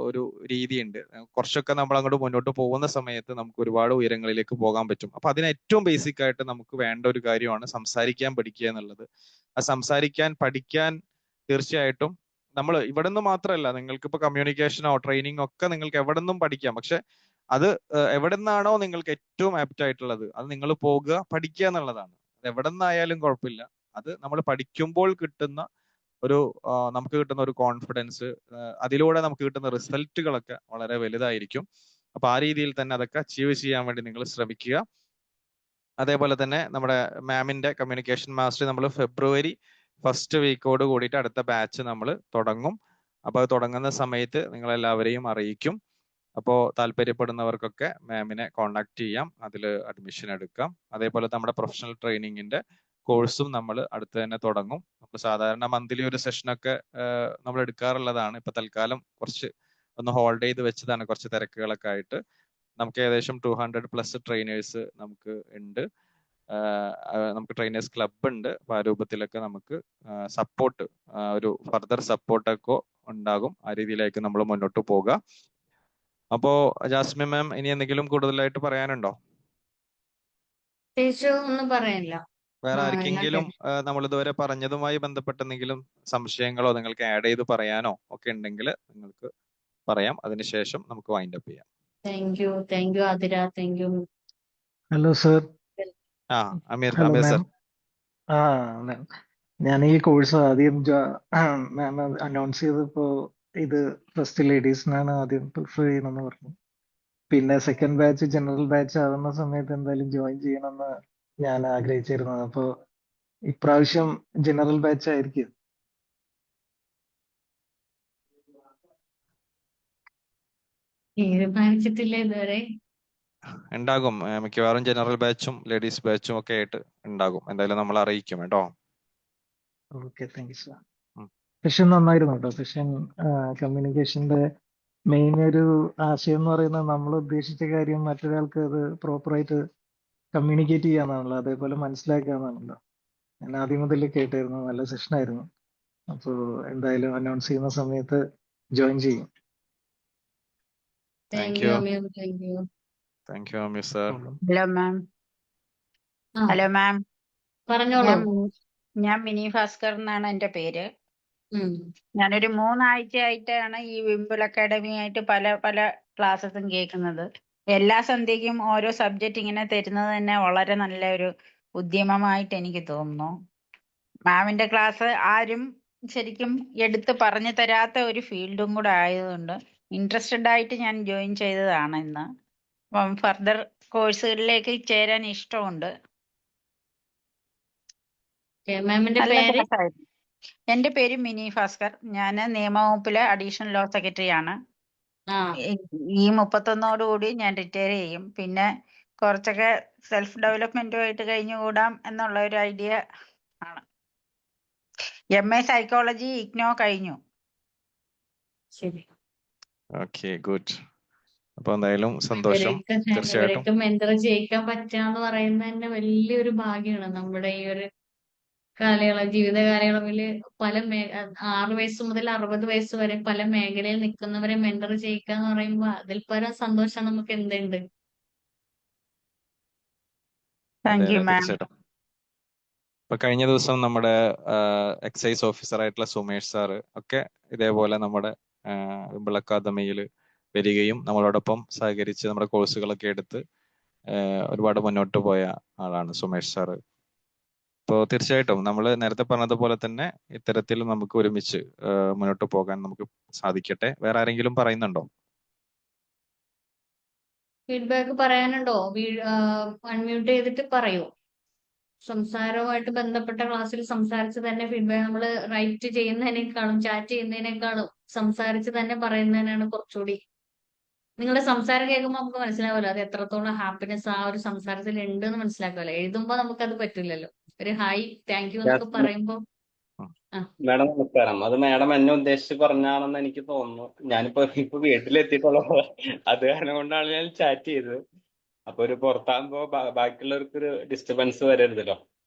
ഒരു രീതിയുണ്ട്. കുറച്ചൊക്കെ നമ്മൾ അങ്ങോട്ട് മുന്നോട്ട് പോകുന്ന സമയത്ത് നമുക്ക് ഒരുപാട് ഉയരങ്ങളിലേക്ക് പോകാൻ പറ്റും. അപ്പൊ അതിന് ഏറ്റവും ബേസിക് ആയിട്ട് നമുക്ക് വേണ്ട ഒരു കാര്യമാണ് സംസാരിക്കാൻ പഠിക്കുക എന്നുള്ളത്. ആ സംസാരിക്കാൻ പഠിക്കാൻ തീർച്ചയായിട്ടും നമ്മൾ ഇവിടെ നിന്ന് മാത്രമല്ല, നിങ്ങൾക്ക് ഇപ്പൊ കമ്മ്യൂണിക്കേഷനോ ട്രെയിനിങ്ങോ ഒക്കെ നിങ്ങൾക്ക് എവിടെ നിന്നും പഠിക്കാം. പക്ഷെ അത് എവിടെ നിന്നാണോ നിങ്ങൾക്ക് ഏറ്റവും ആപ്റ്റ് ആയിട്ടുള്ളത് അത് നിങ്ങൾ പോകുക പഠിക്കുക എന്നുള്ളതാണ്. അത് എവിടെ നിന്നായാലും കുഴപ്പമില്ല. അത് നമ്മൾ പഠിക്കുമ്പോൾ കിട്ടുന്ന ഒരു നമുക്ക് കിട്ടുന്ന ഒരു കോൺഫിഡൻസ്, അതിലൂടെ നമുക്ക് കിട്ടുന്ന റിസൾട്ടുകളൊക്കെ വളരെ വലുതായിരിക്കും. അപ്പൊ ആ രീതിയിൽ തന്നെ അതൊക്കെ അച്ചീവ് ചെയ്യാൻ വേണ്ടി നിങ്ങൾ ശ്രമിക്കുക. അതേപോലെ തന്നെ നമ്മുടെ മാമിന്റെ കമ്മ്യൂണിക്കേഷൻ മാസ്റ്റർ നമ്മൾ ഫെബ്രുവരി 1st വീക്കോട് കൂടിയിട്ട് അടുത്ത ബാച്ച് നമ്മൾ തുടങ്ങും. അപ്പൊ അത് തുടങ്ങുന്ന സമയത്ത് നിങ്ങൾ എല്ലാവരെയും അറിയിക്കും. അപ്പോൾ താല്പര്യപ്പെടുന്നവർക്കൊക്കെ മാമിനെ കോണ്ടാക്ട് ചെയ്യാം, അതിൽ അഡ്മിഷൻ എടുക്കാം. അതേപോലെ നമ്മുടെ പ്രൊഫഷണൽ ട്രെയിനിങ്ങിന്റെ കോഴ്സും നമ്മൾ അടുത്ത് തന്നെ തുടങ്ങും. നമ്മൾ സാധാരണ മന്ത്ലി ഒരു സെഷനൊക്കെ നമ്മൾ എടുക്കാറുള്ളതാണ്. ഇപ്പൊ തൽക്കാലം കുറച്ച് ഒന്ന് ഹോൾഡ് ചെയ്ത് വെച്ചതാണ്, കുറച്ച് തിരക്കുകളൊക്കെ ആയിട്ട്. നമുക്ക് ഏകദേശം 200+ ട്രെയിനേഴ്സ് നമുക്ക് ഉണ്ട്. നമുക്ക് ട്രെയിനേഴ്സ് ക്ലബ് ഉണ്ട്. അപ്പൊ ആ രൂപത്തിലൊക്കെ നമുക്ക് സപ്പോർട്ട്, ഒരു ഫർദർ സപ്പോർട്ടൊക്കെ ഉണ്ടാകും. ആ രീതിയിലേക്ക് നമ്മൾ മുന്നോട്ട് പോകുക. അപ്പോ ജാസ്മിൻ മാം ഇനി എന്തെങ്കിലും കൂടുതലായിട്ട് പറയാനുണ്ടോ? പ്രത്യേകിച്ച് ഒന്നും പറയാനില്ല. വേറെ എല്ലാം ആർക്കെങ്കിലും നമ്മൾ ഇതുവരെ പറഞ്ഞതുമായി ബന്ധപ്പെട്ട എന്തെങ്കിലും സംശയങ്ങളോ നിങ്ങൾക്ക് ആഡ് ചെയ്ത് പറയാനോ ഒക്കെ ഉണ്ടെങ്കിൽ നിങ്ങൾക്ക് പറയാം. അതിനുശേഷം നമുക്ക് വൈൻഡ് അപ്പ് ചെയ്യാം. Thank you Athira, thank you. Hello sir. Ameer hello sir. Ma'am, ഞാൻ ഈ കോഴ്സ് ആദ്യം മാം അനൗൺസ് ചെയ്തപ്പോ ഇത് ഫസ്റ്റ് ലേഡീസിനാണ് ആദ്യം പ്രിഫർ ചെയ്യണമെന്ന് പറഞ്ഞു. പിന്നെ സെക്കൻഡ് ബാച്ച് ജനറൽ ബാച്ച് ആവുന്ന സമയത്ത് എന്തായാലും ജോയിൻ ചെയ്യണമെന്ന് ഞാൻ ആഗ്രഹിച്ചിരുന്നത്. അപ്പോ ഇപ്രാവശ്യം ജനറൽ ബാച്ച് ആയിരിക്കും. തീരുമാനിച്ചിട്ടില്ല ഇതുവരെ. ഉണ്ടാകും, മിക്കവാറും ജനറൽ ബാച്ചും ലേഡീസ് ബാച്ചും ഒക്കെ ആയിട്ട് ഉണ്ടാകും. എന്തായാലും നമ്മൾ അറിയിക്കും കേട്ടോ. Okay, thank you sir. Session നന്നായിരുന്നു കേട്ടോ. സെഷൻ കമ്മ്യൂണിക്കേഷന്റെ മെയിൻ ഒരു ആശയം എന്ന് പറയുന്നത് നമ്മൾ ഉദ്ദേശിച്ച കാര്യം മറ്റൊരാൾക്ക് അത് പ്രോപ്പറായിട്ട് കമ്മ്യൂണിക്കേറ്റ് ചെയ്യാന്നാണല്ലോ, അതേപോലെ മനസ്സിലാക്കാന്നാണല്ലോ. ഞാൻ ആദ്യം മുതൽ കേട്ടായിരുന്നു. നല്ല സെഷനായിരുന്നു. അപ്പോ എന്തായാലും അനൗൺസ് ചെയ്യുന്ന സമയത്ത് ജോയിൻ ചെയ്യും. Thank you Ameer, thank you Ameer sir. Hello ma'am. Hello ma'am, പറഞ്ഞോളൂ. ഞാൻ മിനി ഭാസ്കർ എന്നാണ് എൻ്റെ പേര്. ഞാനൊരു 3 ആഴ്ചയായിട്ടാണ് ഈ വിംബിൾ അക്കാഡമി ആയിട്ട് പല പല ക്ലാസ്സസും കേൾക്കുന്നത്. എല്ലാ സന്ധ്യയ്ക്കും ഓരോ സബ്ജക്റ്റ് ഇങ്ങനെ തരുന്നത് തന്നെ വളരെ നല്ലൊരു ഉദ്യമമായിട്ട് എനിക്ക് തോന്നുന്നു. മാമിന്റെ ക്ലാസ് ആരും ശരിക്കും എടുത്ത് പറഞ്ഞു തരാത്ത ഒരു ഫീൽഡും കൂടെ ആയതുകൊണ്ട് ഇൻട്രസ്റ്റഡ് ആയിട്ട് ഞാൻ ജോയിൻ ചെയ്തതാണ് ഇന്ന്. അപ്പം ഫർദർ കോഴ്സുകളിലേക്ക് ചേരാൻ ഇഷ്ടമുണ്ട്. എന്റെ പേര് മിനി ഭാസ്കർ. ഞാൻ നിയമവകുപ്പിലെ അഡീഷണൽ ലോ സെക്രട്ടറി ആണ്. ഈ 31 ഞാൻ റിട്ടയർ ചെയ്യും. പിന്നെ കുറച്ചൊക്കെ സെൽഫ് ഡെവലപ്മെന്റുമായിട്ട് കഴിഞ്ഞുകൂടാം എന്നുള്ള ഒരു ഐഡിയ ആണ്. MA സൈക്കോളജി ഇഗ്നോ കഴിഞ്ഞു. ശരി, ഓക്കെ, ഗുഡ്. അപ്പൊ എന്തായാലും സന്തോഷം. തീർച്ചയായിട്ടും മെന്റർ ജയിക്കാൻ പറ്റാന്ന് പറയുന്നത് തന്നെ വലിയൊരു ഭാഗ്യമാണ്. നമ്മുടെ ഈ ഒരു ജീവിത കാലയളവില് 6 വയസ്സ് മുതൽ 60 വയസ്സ് വരെ പല മേഖലയിൽ നിൽക്കുന്നവരെ മെന്റർ ജയിക്കുക എന്ന് പറയുമ്പോൾ അതിൽ പരം സന്തോഷം നമുക്ക് എന്തുണ്ട്? തീർച്ചയായിട്ടും. ഇപ്പൊ കഴിഞ്ഞ ദിവസം നമ്മുടെ എക്സൈസ് ഓഫീസർ ആയിട്ടുള്ള സുമേഷ് സാറ് ഒക്കെ ഇതേപോലെ നമ്മുടെ വിംബിൾ അക്കാദമിയിൽ വരികയും നമ്മളോടൊപ്പം സഹകരിച്ച് നമ്മുടെ കോഴ്സുകളൊക്കെ എടുത്ത് ഒരുപാട് മുന്നോട്ട് പോയ ആളാണ് സുമേഷ് സാറ്. അപ്പോൾ തീർച്ചയായിട്ടും നമ്മൾ നേരത്തെ പറഞ്ഞതുപോലെ തന്നെ ഇത്തരത്തിൽ നമുക്ക് ഒരുമിച്ച് മുന്നോട്ട് പോകാൻ നമുക്ക് സാധിക്കട്ടെ. വേറെ ആരെങ്കിലും പറയുന്നുണ്ടോ? ഫീഡ്ബാക്ക് പറയാനുണ്ടോ? അൺമ്യൂട്ട് ചെയ്തിട്ട് പറയൂ. സംസാരവുമായിട്ട് ബന്ധപ്പെട്ട ക്ലാസ്സിൽ സംസാരിച്ച് തന്നെ ഫീഡ്ബാക്ക്, നമ്മൾ റൈറ്റ് ചെയ്യുന്നതിനേക്കാളും ചാറ്റ് ചെയ്യുന്നതിനേക്കാളും സംസാരിച്ച് തന്നെ പറയുന്നതിനാണ് കുറച്ചുകൂടി. നിങ്ങളുടെ സംസാരം കേൾക്കുമ്പോൾ നമുക്ക് മനസ്സിലാവുമല്ലോ അത് എത്രത്തോളം ഹാപ്പിനെസ് ആ ഒരു സംസാരത്തിൽ ഉണ്ട് എന്ന് മനസ്സിലാക്കുമല്ലോ. എഴുതുമ്പോൾ നമുക്കത് പറ്റില്ലല്ലോ. ഒരു ഹായ് താങ്ക് യു എന്നൊക്കെ പറയുമ്പോൾ മാഡം നമസ്കാരം. അത് മാഡം എന്നെ ഉദ്ദേശിച്ച് പറഞ്ഞാണെന്ന് എനിക്ക് തോന്നുന്നു. ഞാനിപ്പോ വീട്ടിലെത്തിയിട്ടുള്ളൂ. അത് കാരണം കൊണ്ടാണ് ഞാൻ ചാറ്റ് ചെയ്തത്. അപ്പൊ ഒരു പുറത്താകുമ്പോ ബാക്കിയുള്ളവർക്കൊരു ഡിസ്റ്റർബൻസ് വരരുതല്ലോ.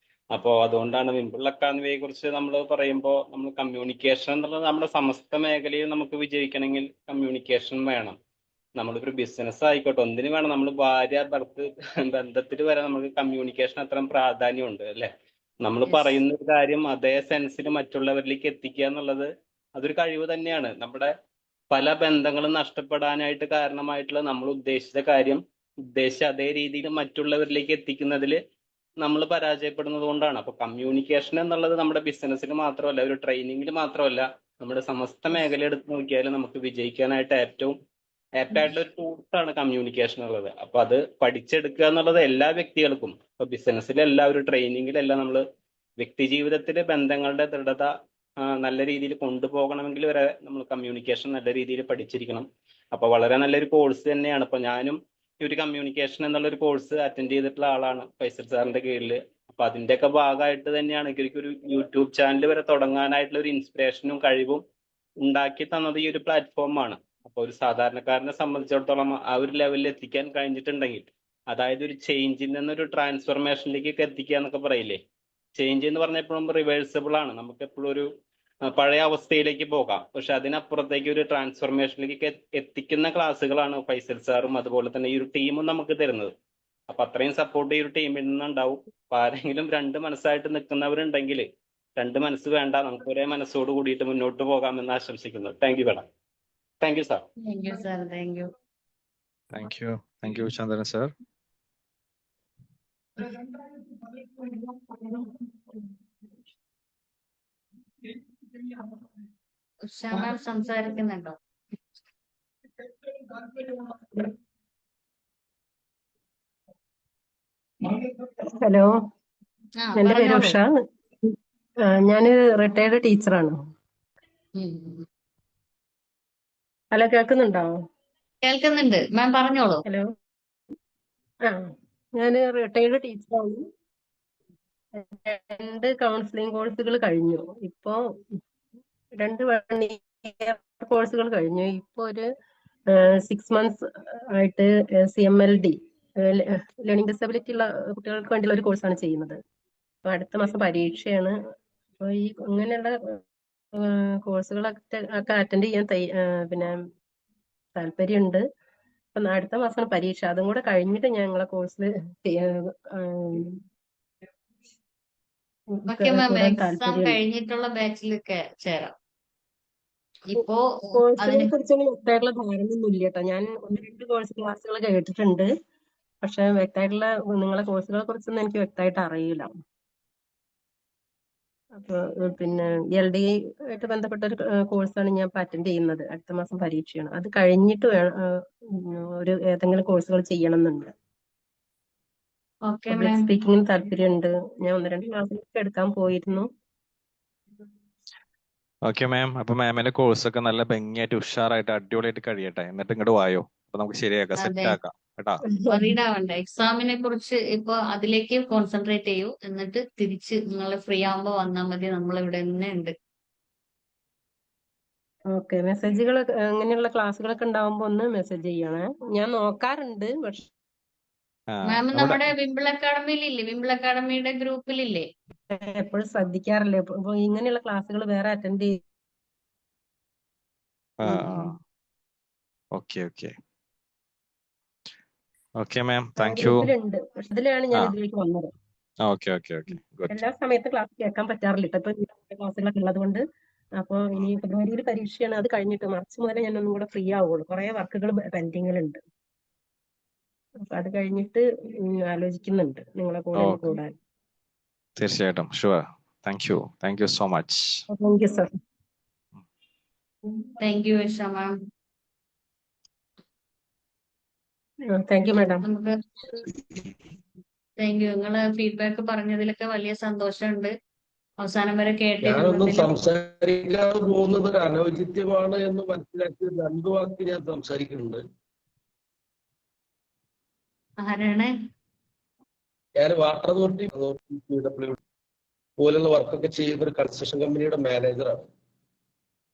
അപ്പോ അതുകൊണ്ടാണ് വിംബിൾ അക്കാദമിയെ കുറിച്ച് നമ്മൾ പറയുമ്പോൾ നമ്മൾ കമ്മ്യൂണിക്കേഷൻ എന്നുള്ളത് നമ്മുടെ സമസ്ത മേഖലയിൽ നമുക്ക് വിജയിക്കണമെങ്കിൽ കമ്മ്യൂണിക്കേഷൻ വേണം. നമ്മളിപ്പോ ബിസിനസ് ആയിക്കോട്ടെ, ഒന്നിന് വേണം. നമ്മൾ ഭാര്യ ഭർത്ത് ബന്ധത്തിൽ വരെ നമുക്ക് കമ്മ്യൂണിക്കേഷൻ അത്രയും പ്രാധാന്യമുണ്ട് അല്ലെ. നമ്മൾ പറയുന്ന ഒരു കാര്യം അതേ സെൻസിൽ മറ്റുള്ളവരിലേക്ക് എത്തിക്കുക എന്നുള്ളത് അതൊരു കഴിവ് തന്നെയാണ്. നമ്മുടെ പല ബന്ധങ്ങളും നഷ്ടപ്പെടാനായിട്ട് കാരണമായിട്ടുള്ള നമ്മൾ ഉദ്ദേശിച്ച കാര്യം ഉദ്ദേശിച്ച അതേ രീതിയിൽ മറ്റുള്ളവരിലേക്ക് എത്തിക്കുന്നതിൽ നമ്മൾ പരാജയപ്പെടുന്നത് കൊണ്ടാണ്. അപ്പൊ കമ്മ്യൂണിക്കേഷൻ എന്നുള്ളത് നമ്മുടെ ബിസിനസ്സിൽ മാത്രമല്ല, ഒരു ട്രെയിനിങ്ങിൽ മാത്രമല്ല, നമ്മുടെ സമസ്ത മേഖല എടുത്ത് നോക്കിയാലും നമുക്ക് വിജയിക്കാനായിട്ട് ഏറ്റവും ആപ്റ്റായിട്ടുള്ള ഒരു ടൂൾസ് ആണ് കമ്മ്യൂണിക്കേഷൻ ഉള്ളത്. അപ്പൊ അത് പഠിച്ചെടുക്കുക എന്നുള്ളത് എല്ലാ വ്യക്തികൾക്കും, ഇപ്പൊ ബിസിനസ്സിലെല്ലാം ഒരു ട്രെയിനിങ്ങിലെല്ലാം നമ്മൾ വ്യക്തി ജീവിതത്തിലെ ബന്ധങ്ങളുടെ ദൃഢത നല്ല രീതിയിൽ കൊണ്ടുപോകണമെങ്കിൽ വരെ നമ്മൾ കമ്മ്യൂണിക്കേഷൻ നല്ല രീതിയിൽ പഠിച്ചിരിക്കണം. അപ്പൊ വളരെ നല്ലൊരു കോഴ്സ് തന്നെയാണ്. ഇപ്പൊ ഞാനും ഈ ഒരു കമ്മ്യൂണിക്കേഷൻ എന്നുള്ള ഒരു കോഴ്സ് അറ്റൻഡ് ചെയ്തിട്ടുള്ള ആളാണ് ഫൈസൽ സാറിന്റെ കീഴിൽ. അപ്പൊ അതിന്റെയൊക്കെ ഭാഗമായിട്ട് തന്നെയാണ് എനിക്കൊരു യൂട്യൂബ് ചാനൽ വരെ തുടങ്ങാനായിട്ടുള്ള ഒരു ഇൻസ്പിറേഷനും കഴിവും ഉണ്ടാക്കി തന്നത് ഈ ഒരു പ്ലാറ്റ്ഫോമാണ്. അപ്പൊ ഒരു സാധാരണക്കാരനെ സംബന്ധിച്ചിടത്തോളം ആ ഒരു ലെവലിൽ എത്തിക്കാൻ കഴിഞ്ഞിട്ടുണ്ടെങ്കിൽ, അതായത് ഒരു ചേഞ്ചിൽ നിന്നൊരു ട്രാൻസ്ഫോർമേഷനിലേക്ക് എത്തിക്കുക എന്നൊക്കെ പറയില്ലേ. ചേഞ്ച് എന്ന് പറഞ്ഞാൽ എപ്പോഴും റിവേഴ്സിബിൾ ആണ്. നമുക്ക് എപ്പോഴും ഒരു പഴയ അവസ്ഥയിലേക്ക് പോകാം. പക്ഷെ അതിനപ്പുറത്തേക്ക് ഒരു ട്രാൻസ്ഫോർമേഷനിലേക്ക് എത്തിക്കുന്ന ക്ലാസ്സുകളാണ് ഫൈസൽ സാറും അതുപോലെ തന്നെ ഈ ഒരു ടീമും നമുക്ക് തരുന്നത്. അപ്പൊ അത്രയും സപ്പോർട്ട് ഈ ഒരു ടീമിൽ നിന്നുണ്ടാവും. അപ്പൊ ആരെങ്കിലും രണ്ട് മനസ്സായിട്ട് നിൽക്കുന്നവരുണ്ടെങ്കിൽ രണ്ട് മനസ്സ് വേണ്ട, നമുക്ക് ഒരേ മനസ്സോട് കൂടിയിട്ട് മുന്നോട്ട് പോകാമെന്ന് ആശംസിക്കുന്നു. Thank you madam. Thank you sir. Thank you sir. Thank you Chandran sir. Usha ma'am സംസാരിക്കുന്നുണ്ടോ? ഹലോ, എന്റെ പേര് പറഞ്ഞോളൂ. ഉഷ. ഞാന് റിട്ടയർഡ് ടീച്ചറാണ്. ഹലോ, കേൾക്കുന്നുണ്ടോ? കേൾക്കുന്നുണ്ട് മാം, പറഞ്ഞോളൂ. ഹലോ, ഞാന് റിട്ടയർഡ് ടീച്ചറാണ്. 2 കൗൺസിലിംഗ് കോഴ്സുകൾ കഴിഞ്ഞു. ഇപ്പോ 2 1 ഇയർ കോഴ്സുകൾ കഴിഞ്ഞു. ഇപ്പൊ ഒരു 6 months ആയിട്ട് CMLD ലേണിംഗ് ഡിസബിലിറ്റി ഉള്ള കുട്ടികൾക്ക് വേണ്ടിയുള്ള ഒരു കോഴ്സാണ് ചെയ്യുന്നത്. അപ്പൊ അടുത്ത മാസം പരീക്ഷയാണ്. അപ്പൊ ഈ ഇങ്ങനെയുള്ള കോഴ്സുകളൊക്കെ അറ്റൻഡ് ചെയ്യാൻ പിന്നെ താല്പര്യമുണ്ട്. അപ്പൊ അടുത്ത മാസമാണ് പരീക്ഷ. അതും കൂടെ കഴിഞ്ഞിട്ട് ഞാൻ നിങ്ങളെ കോഴ്സിൽ കൂടാൻ എക്സാം താല്പര്യമുണ്ട്. കഴിഞ്ഞിട്ടുള്ള ബാച്ചിലൊക്കെ ചേരാം. ഇപ്പോ കോഴ്സുകളെ അതിന് കുറിച്ചൊന്നും വ്യക്തമായിട്ടുള്ള ധാരണയൊന്നും ഇല്ല കേട്ടോ. ഞാൻ 1-2 കോഴ്സ് ക്ലാസ്സുകൾ കേട്ടിട്ടുണ്ട്. പക്ഷെ വ്യക്തമായിട്ടുള്ള നിങ്ങളെ കോഴ്സുകളെ കുറിച്ചൊന്നും എനിക്ക് വ്യക്തമായിട്ട് അറിയില്ല. അപ്പൊ പിന്നെ LD ആയിട്ട് ബന്ധപ്പെട്ട ഒരു കോഴ്സാണ് ഞാൻ അറ്റൻഡ് ചെയ്യുന്നത്. അടുത്ത മാസം പരീക്ഷയാണ്. അത് കഴിഞ്ഞിട്ട് ഒരു ഏതെങ്കിലും കോഴ്സുകൾ ചെയ്യണം എന്നുണ്ട്. പബ്ലിക് സ്പീക്കിങ്ങിന് താല്പര്യമുണ്ട്. ഞാൻ 1-2 ക്ലാസ്സുകളൊക്കെ എടുക്കാൻ പോയിരുന്നു. Okay ma'am. അപ്പൊ മാമിന്റെ കോഴ്സ് ഒക്കെ നല്ല ഭംഗിയായിട്ട് ഉഷാറായിട്ട് അടിപൊളിയായിട്ട് കഴിയട്ടെ. എന്നിട്ട് ഇങ്ങോട്ട് വായോ. അപ്പൊ നമുക്ക് ശരിയാക്കാം, സെറ്റ് ആക്കാം കേട്ടാ. വറീഡാവണ്ട. എക്സാമിനെ കുറിച്ച് ഇപ്പൊ അതിലേക്ക് കോൺസെൻട്രേറ്റ് ചെയ്യൂ. എന്നിട്ട് തിരിച്ച് നിങ്ങൾ ഫ്രീ ആവുമ്പോ വന്നാൽ മതി. നമ്മൾ ഇവിടെ തന്നെ ഉണ്ട്. ഓക്കെ, മെസ്സേജുകൾ അങ്ങനെയുള്ള ക്ലാസ്സുകളൊക്കെ ഉണ്ടാവുമ്പോ ഒന്ന് മെസ്സേജ് ചെയ്യണേ. ഞാൻ നോക്കാറുണ്ട്. പക്ഷെ മാം നമ്മുടെ വിംബിൾ അക്കാഡമിയിലില്ലേ, വിംബിൾ അക്കാഡമിയുടെ ഗ്രൂപ്പിലില്ലേ, എപ്പോഴും ശ്രദ്ധിക്കാറില്ല. അപ്പൊ ഇങ്ങനെയുള്ള ക്ലാസ്സുകൾ വേറെ അറ്റൻഡ് ചെയ്യും. Okay ma'am, thank you. ഗ്രൂപ്പിലുണ്ട്. പക്ഷെ അതിലാണ് ഞാൻ ഇതിലേക്ക് വന്നത്. എല്ലാ സമയത്തും ക്ലാസ് കേൾക്കാൻ പറ്റാറില്ല. ഇപ്പൊ ക്ലാസ്സുകളൊക്കെ ഉള്ളത് കൊണ്ട്. അപ്പൊ ഇനി ഫെബ്രുവരിയിൽ പരീക്ഷയാണ്. അത് കഴിഞ്ഞിട്ട് മാർച്ച് മുതൽ ഞാൻ ഒന്നും കൂടെ ഫ്രീ ആവുള്ളൂ. കുറെ വർക്കുകൾ പെൻഡിങ്ങിലുണ്ട്. അപ്പൊ അത് കഴിഞ്ഞിട്ട് ആലോചിക്കുന്നുണ്ട് നിങ്ങളെ കൂടെ കൂടാൻ. തീർച്ചയായിട്ടും. Sure. Thank you so much. Thank you sir. Thank you Usha ma'am. Thank you madam. Thank U. നിങ്ങള് ഫീഡ്ബാക്ക് പറഞ്ഞതിലൊക്കെ വലിയ സന്തോഷമുണ്ട്. അവസാനം വരെ ഞാനൊന്നും സംസാരിക്കാതെ പോകുന്നത് ഒരു അനൗചിത്യമാണ് എന്ന് മനസ്സിലാക്കി 2 വാക്ക് ഞാൻ സംസാരിക്കുന്നുണ്ട്. ആരാണ്? ഞാൻ വാട്ടർ അതോറിറ്റി പോലുള്ള വർക്കൊക്കെ ചെയ്യുന്ന ഒരു കൺസ്ട്രക്ഷൻ കമ്പനിയുടെ മാനേജറാണ്.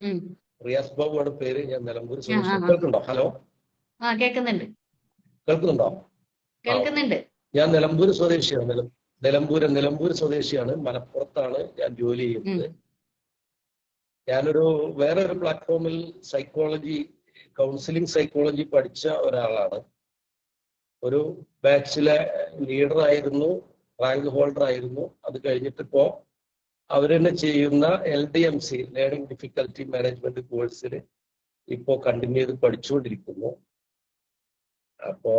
ഉം. റിയാസ് ബാബു ആണ് പേര്. ഞാൻ നിലമ്പൂർ ആ സ്വദേശി. ആ കേൾക്കുന്നുണ്ടോ? ഹലോ, ആ കേൾക്കുന്നുണ്ട് കേൾക്കുന്നുണ്ടോ? ആ, ഓക്കെ. കേൾക്കുന്നുണ്ട്. ഞാൻ നിലമ്പൂർ സ്വദേശിയാണ്. നിലമ്പൂർ സ്വദേശിയാണ്. മലപ്പുറത്താണ് ഞാൻ ജോലി ചെയ്യുന്നത്. ഞാനൊരു വേറെ ഒരു പ്ലാറ്റ്ഫോമിൽ സൈക്കോളജി, കൗൺസിലിംഗ് സൈക്കോളജി പഠിച്ച ഒരാളാണ്. ഒരു ബാച്ചിലെ ലീഡർ ആയിരുന്നു, റാങ്ക് ഹോൾഡർ ആയിരുന്നു. അത് കഴിഞ്ഞിട്ടിപ്പോ അവരെന്നെ ചെയ്യുന്ന LDMC, ലേണിംഗ് ഡിഫിക്കൽറ്റി മാനേജ്മെന്റ് കോഴ്സിൽ ഇപ്പോ കണ്ടിന്യൂ ചെയ്ത് പഠിച്ചുകൊണ്ടിരിക്കുന്നു. അപ്പോ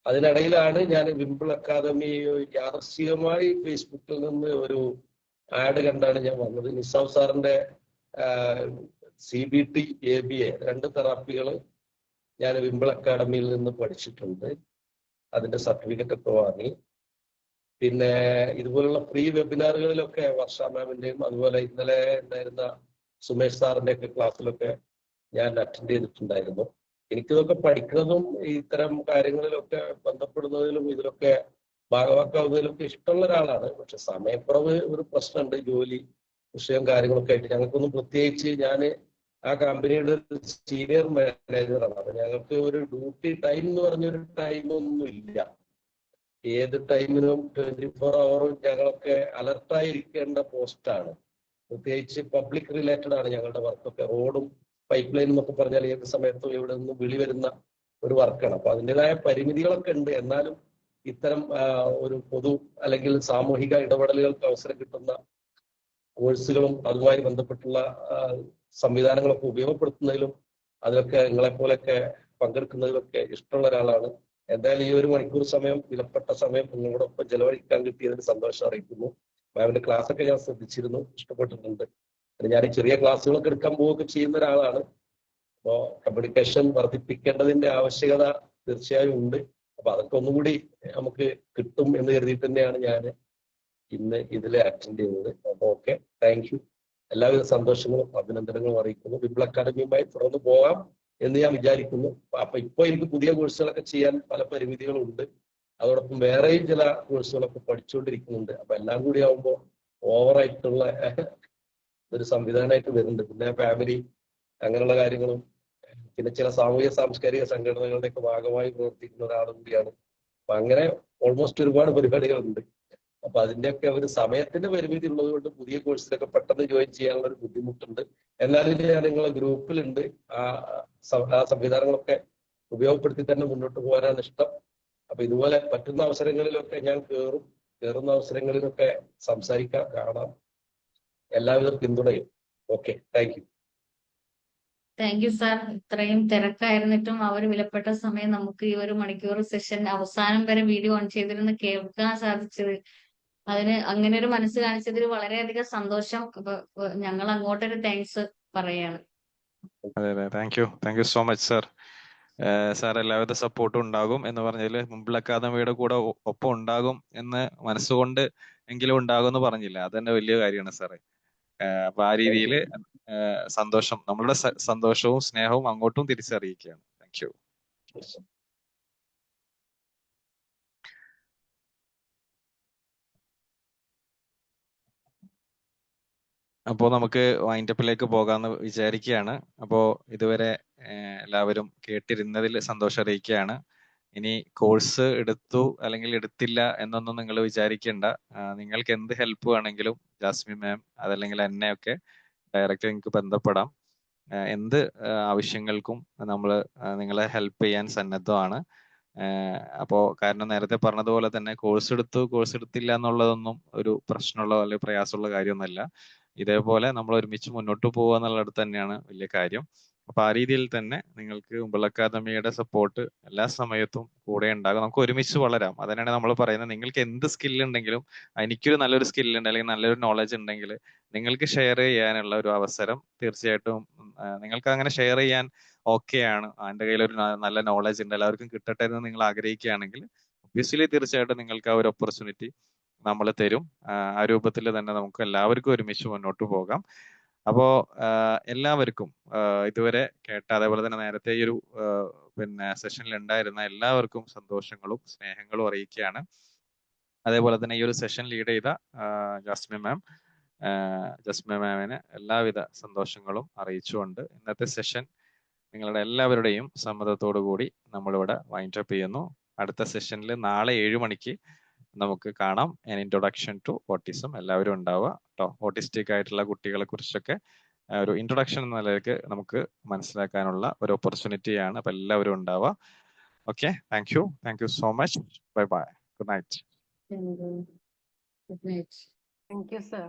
അതിനിടയിലാണ് ഞാൻ വിംബിൾ അക്കാദമി യാദൃശ്ചികമായി ഫേസ്ബുക്കിൽ നിന്ന് ഒരു ആഡ് കണ്ടാണ് ഞാൻ വന്നത്. നിസാം സാറിന്റെ CBT ABA 2 തെറാപ്പികൾ ഞാൻ വിംബിൾ അക്കാദമിയിൽ നിന്ന് പഠിച്ചിട്ടുണ്ട്. അതിന്റെ സർട്ടിഫിക്കറ്റ് ഒക്കെ വാങ്ങി. പിന്നെ ഇതുപോലുള്ള ഫ്രീ വെബിനാറുകളിലൊക്കെ വർഷ മാമിന്റെയും അതുപോലെ ഇന്നലെ ഉണ്ടായിരുന്ന സുമേഷ് സാറിന്റെ ഒക്കെ ക്ലാസ്സിലൊക്കെ ഞാൻ അറ്റൻഡ് ചെയ്തിട്ടുണ്ടായിരുന്നു. എനിക്കിതൊക്കെ പഠിക്കുന്നതും ഇത്തരം കാര്യങ്ങളിലൊക്കെ ബന്ധപ്പെടുന്നതിലും ഇതിലൊക്കെ ഭാഗവാക്കാവുന്നതിലൊക്കെ ഇഷ്ടമുള്ള ഒരാളാണ്. പക്ഷെ സമയക്കുറവ് ഒരു പ്രശ്നമുണ്ട്. ജോലി വിഷയം കാര്യങ്ങളൊക്കെ ആയിട്ട് ഞങ്ങൾക്കൊന്നും, പ്രത്യേകിച്ച് ഞാൻ ആ കമ്പനിയുടെ സീനിയർ മാനേജറാണ്. അപ്പൊ ഞങ്ങൾക്ക് ഒരു ഡ്യൂട്ടി ടൈം എന്ന് പറഞ്ഞൊരു ടൈമൊന്നും ഇല്ല. ഏത് ടൈമിനും 24 hours ഞങ്ങളൊക്കെ അലർട്ടായിരിക്കേണ്ട പോസ്റ്റാണ്. പ്രത്യേകിച്ച് പബ്ലിക് റിലേറ്റഡ് ആണ് ഞങ്ങളുടെ വർക്കൊക്കെ. റോഡും പൈപ്പ് ലൈൻ എന്നൊക്കെ പറഞ്ഞാൽ ഏത് സമയത്തും ഇവിടെ നിന്ന് വിളി വരുന്ന ഒരു വർക്കാണ്. അപ്പൊ അതിൻ്റെതായ പരിമിതികളൊക്കെ ഉണ്ട്. എന്നാലും ഇത്തരം ഒരു പൊതു അല്ലെങ്കിൽ സാമൂഹിക ഇടപെടലുകൾക്ക് അവസരം കിട്ടുന്ന കോഴ്സുകളും അതുമായി ബന്ധപ്പെട്ടുള്ള സംവിധാനങ്ങളൊക്കെ ഉപയോഗപ്പെടുത്തുന്നതിലും അതിലൊക്കെ നിങ്ങളെപ്പോലൊക്കെ പങ്കെടുക്കുന്നതിലൊക്കെ ഇഷ്ടമുള്ള ഒരാളാണ്. എന്തായാലും ഈ 1 മണിക്കൂർ സമയം, വിലപ്പെട്ട സമയം നിങ്ങളോടൊപ്പം ചെലവഴിക്കാൻ കിട്ടിയതിന് സന്തോഷം അറിയിക്കുന്നു. മാമിന്റെ ക്ലാസ് ഒക്കെ ഞാൻ ശ്രദ്ധിച്ചിരുന്നു, ഇഷ്ടപ്പെട്ടിട്ടുണ്ട്. ഞാൻ ഈ ചെറിയ ക്ലാസ്സുകളൊക്കെ എടുക്കാൻ പോവുകയൊക്കെ ചെയ്യുന്ന ഒരാളാണ്. അപ്പോൾ കമ്മ്യൂണിക്കേഷൻ വർദ്ധിപ്പിക്കേണ്ടതിന്റെ ആവശ്യകത തീർച്ചയായും ഉണ്ട്. അപ്പൊ അതൊക്കെ ഒന്നുകൂടി നമുക്ക് കിട്ടും എന്ന് കരുതിയിട്ട് തന്നെയാണ് ഞാൻ ഇന്ന് ഇതിൽ അറ്റൻഡ് ചെയ്യുന്നത്. അപ്പൊ ഓക്കെ, താങ്ക് യു. എല്ലാവിധ സന്തോഷങ്ങളും അഭിനന്ദനങ്ങളും അറിയിക്കുന്നു. വിംബിൾ അക്കാദമിയുമായി തുടർന്ന് പോകാം എന്ന് ഞാൻ വിചാരിക്കുന്നു. അപ്പൊ ഇപ്പൊ എനിക്ക് പുതിയ കോഴ്സുകളൊക്കെ ചെയ്യാൻ പല പരിമിതികളും ഉണ്ട്. അതോടൊപ്പം വേറെയും ചില കോഴ്സുകളൊക്കെ പഠിച്ചുകൊണ്ടിരിക്കുന്നുണ്ട്. അപ്പൊ എല്ലാം കൂടി ആവുമ്പോൾ ഓവറായിട്ടുള്ള ഒരു സംവിധാനമായിട്ട് വരുന്നുണ്ട്. പിന്നെ ഫാമിലി, അങ്ങനെയുള്ള കാര്യങ്ങളും, പിന്നെ ചില സാമൂഹ്യ സാംസ്കാരിക സംഘടനകളുടെയൊക്കെ ഭാഗമായി പ്രവർത്തിക്കുന്ന ഒരാളും കൂടിയാണ്. അപ്പൊ അങ്ങനെ ഓൾമോസ്റ്റ് ഒരുപാട് പരിപാടികളുണ്ട്. അപ്പൊ അതിന്റെയൊക്കെ ഒരു സമയത്തിന്റെ പരിമിതി ഉള്ളത് കൊണ്ട് പുതിയ കോഴ്സിലൊക്കെ പെട്ടെന്ന് ജോയിൻ ചെയ്യാനുള്ള ഒരു ബുദ്ധിമുട്ടുണ്ട്. എന്നാലും ഞാൻ നിങ്ങളെ ഗ്രൂപ്പിലുണ്ട്. ആ സംവിധാനങ്ങളൊക്കെ ഉപയോഗപ്പെടുത്തി തന്നെ മുന്നോട്ട് പോകാനാണ് ഇഷ്ടം. അപ്പൊ ഇതുപോലെ പറ്റുന്ന അവസരങ്ങളിലൊക്കെ ഞാൻ കയറുന്ന അവസരങ്ങളിലൊക്കെ സംസാരിക്കാം, കാണാം. എല്ലാവിധ പിന്തുണയും. Okay, thank you. Thank you sir. ഇത്രയും തിരക്കായിരുന്നിട്ടും അവർ വിലപ്പെട്ട സമയം നമുക്ക് ഈ 1 മണിക്കൂർ സെഷൻ അവസാനം വരെ വീഡിയോ ഓൺ ചെയ്തിരുന്ന് കേൾക്കാൻ സാധിച്ചത്, അതിന് അങ്ങനെ ഒരു മനസ്സ് കാണിച്ചതിൽ വളരെയധികം സന്തോഷം. ഞങ്ങൾ അങ്ങോട്ടൊരു താങ്ക്സ് പറയാണ്. അതെ, thank you so much sir. Sir എല്ലാവിധ സപ്പോർട്ടും ഉണ്ടാകും എന്ന് പറഞ്ഞതിൽ, വിംബിൾ അക്കാദമിയുടെ കൂടെ ഒപ്പം ഉണ്ടാകും എന്ന് മനസ്സുകൊണ്ട് എങ്കിലും ഉണ്ടാകും എന്ന് പറഞ്ഞില്ല, അത് തന്നെ വലിയ കാര്യമാണ് സാറേ. അപ്പൊ ആ രീതിയിൽ സന്തോഷം, നമ്മളുടെ സന്തോഷവും സ്നേഹവും അങ്ങോട്ടും തിരിച്ചറിയിക്കുകയാണ്. Thank you. അപ്പോൾ നമുക്ക് വൈൻഡപ്പിലേക്ക് പോകാമെന്ന് വിചാരിക്കുകയാണ്. അപ്പോൾ ഇതുവരെ എല്ലാവരും കേട്ടിരുന്നതിൽ സന്തോഷം അറിയിക്കുകയാണ്. ഇനി കോഴ്സ് എടുത്തു അല്ലെങ്കിൽ എടുത്തില്ല എന്നൊന്നും നിങ്ങൾ വിചാരിക്കേണ്ട. നിങ്ങൾക്ക് എന്ത് ഹെൽപ്പ് വേണമെങ്കിലും ജാസ്മിൻ മാം അതല്ലെങ്കിൽ എന്നെയൊക്കെ ഡയറക്റ്റ് നിങ്ങൾക്ക് ബന്ധപ്പെടാം. എന്ത് ആവശ്യങ്ങൾക്കും നമ്മൾ നിങ്ങളെ ഹെൽപ്പ് ചെയ്യാൻ സന്നദ്ധമാണ്. അപ്പോൾ കാരണം നേരത്തെ പറഞ്ഞതുപോലെ തന്നെ കോഴ്സ് എടുത്തില്ല എന്നുള്ളതൊന്നും ഒരു പ്രശ്നമുള്ള അല്ലെങ്കിൽ പ്രയാസമുള്ള കാര്യമൊന്നുമല്ല. ഇതേപോലെ നമ്മൾ ഒരുമിച്ച് മുന്നോട്ട് പോകുക എന്നുള്ളിടത്ത് തന്നെയാണ് വലിയ കാര്യം. അപ്പൊ ആ രീതിയിൽ തന്നെ നിങ്ങൾക്ക് വിംബിൾ അക്കാദമിയുടെ സപ്പോർട്ട് എല്ലാ സമയത്തും കൂടെ ഉണ്ടാകും. നമുക്ക് ഒരുമിച്ച് വളരാം. അതന്നെയാണ് നമ്മൾ പറയുന്നത്. നിങ്ങൾക്ക് എന്ത് സ്കില്ലുണ്ടെങ്കിലും, എനിക്കൊരു നല്ലൊരു സ്കില്ലുണ്ട് അല്ലെങ്കിൽ നല്ലൊരു നോളജ് ഉണ്ടെങ്കിൽ നിങ്ങൾക്ക് ഷെയർ ചെയ്യാനുള്ള ഒരു അവസരം തീർച്ചയായിട്ടും നിങ്ങൾക്ക് അങ്ങനെ ഷെയർ ചെയ്യാൻ ഓക്കെയാണ്. എൻ്റെ കയ്യിൽ ഒരു നല്ല നോളജ് ഉണ്ട്, എല്ലാവർക്കും കിട്ടട്ടെ എന്ന് നിങ്ങൾ ആഗ്രഹിക്കുകയാണെങ്കിൽ ഒബ്വിയസ്ലി തീർച്ചയായിട്ടും നിങ്ങൾക്ക് ആ ഒരു ഓപ്പർച്യൂണിറ്റി നമ്മൾ തരും. ആ രൂപത്തിൽ തന്നെ നമുക്ക് എല്ലാവർക്കും ഒരുമിച്ച് മുന്നോട്ട് പോകാം. അപ്പോ എല്ലാവർക്കും ഇതുവരെ കേട്ട, അതേപോലെ തന്നെ നേരത്തെ ഈ ഒരു സെഷനിൽ ഉണ്ടായിരുന്ന എല്ലാവർക്കും സന്തോഷങ്ങളും സ്നേഹങ്ങളും അറിയിക്കുകയാണ്. അതേപോലെ തന്നെ ഈ ഒരു സെഷൻ ലീഡ് ചെയ്ത ജാസ്മിൻ മാമിന് എല്ലാവിധ സന്തോഷങ്ങളും അറിയിച്ചുകൊണ്ട് ഇന്നത്തെ സെഷൻ നിങ്ങളുടെ എല്ലാവരുടെയും സമ്മതത്തോടു കൂടി നമ്മളിവിടെ വൈൻഡപ്പ് ചെയ്യുന്നു. അടുത്ത സെഷനിൽ നാളെ 7 മണിക്ക് നമുക്ക് കാണാം. ഇൻട്രൊഡക്ഷൻ ടു ഓട്ടിസം എല്ലാവരും ഉണ്ടാവുക കേട്ടോ. ഓട്ടിസ്റ്റിക് ആയിട്ടുള്ള കുട്ടികളെ കുറിച്ചൊക്കെ ഒരു ഇൻട്രൊഡക്ഷൻ എന്ന നിലയ്ക്ക് നമുക്ക് മനസ്സിലാക്കാനുള്ള ഒരു ഓപ്പർച്യൂണിറ്റിയാണ്. അപ്പൊ എല്ലാവരും ഉണ്ടാവുക. Okay, thank you so much. Bye bye. Good night. Good night. Thank you, sir.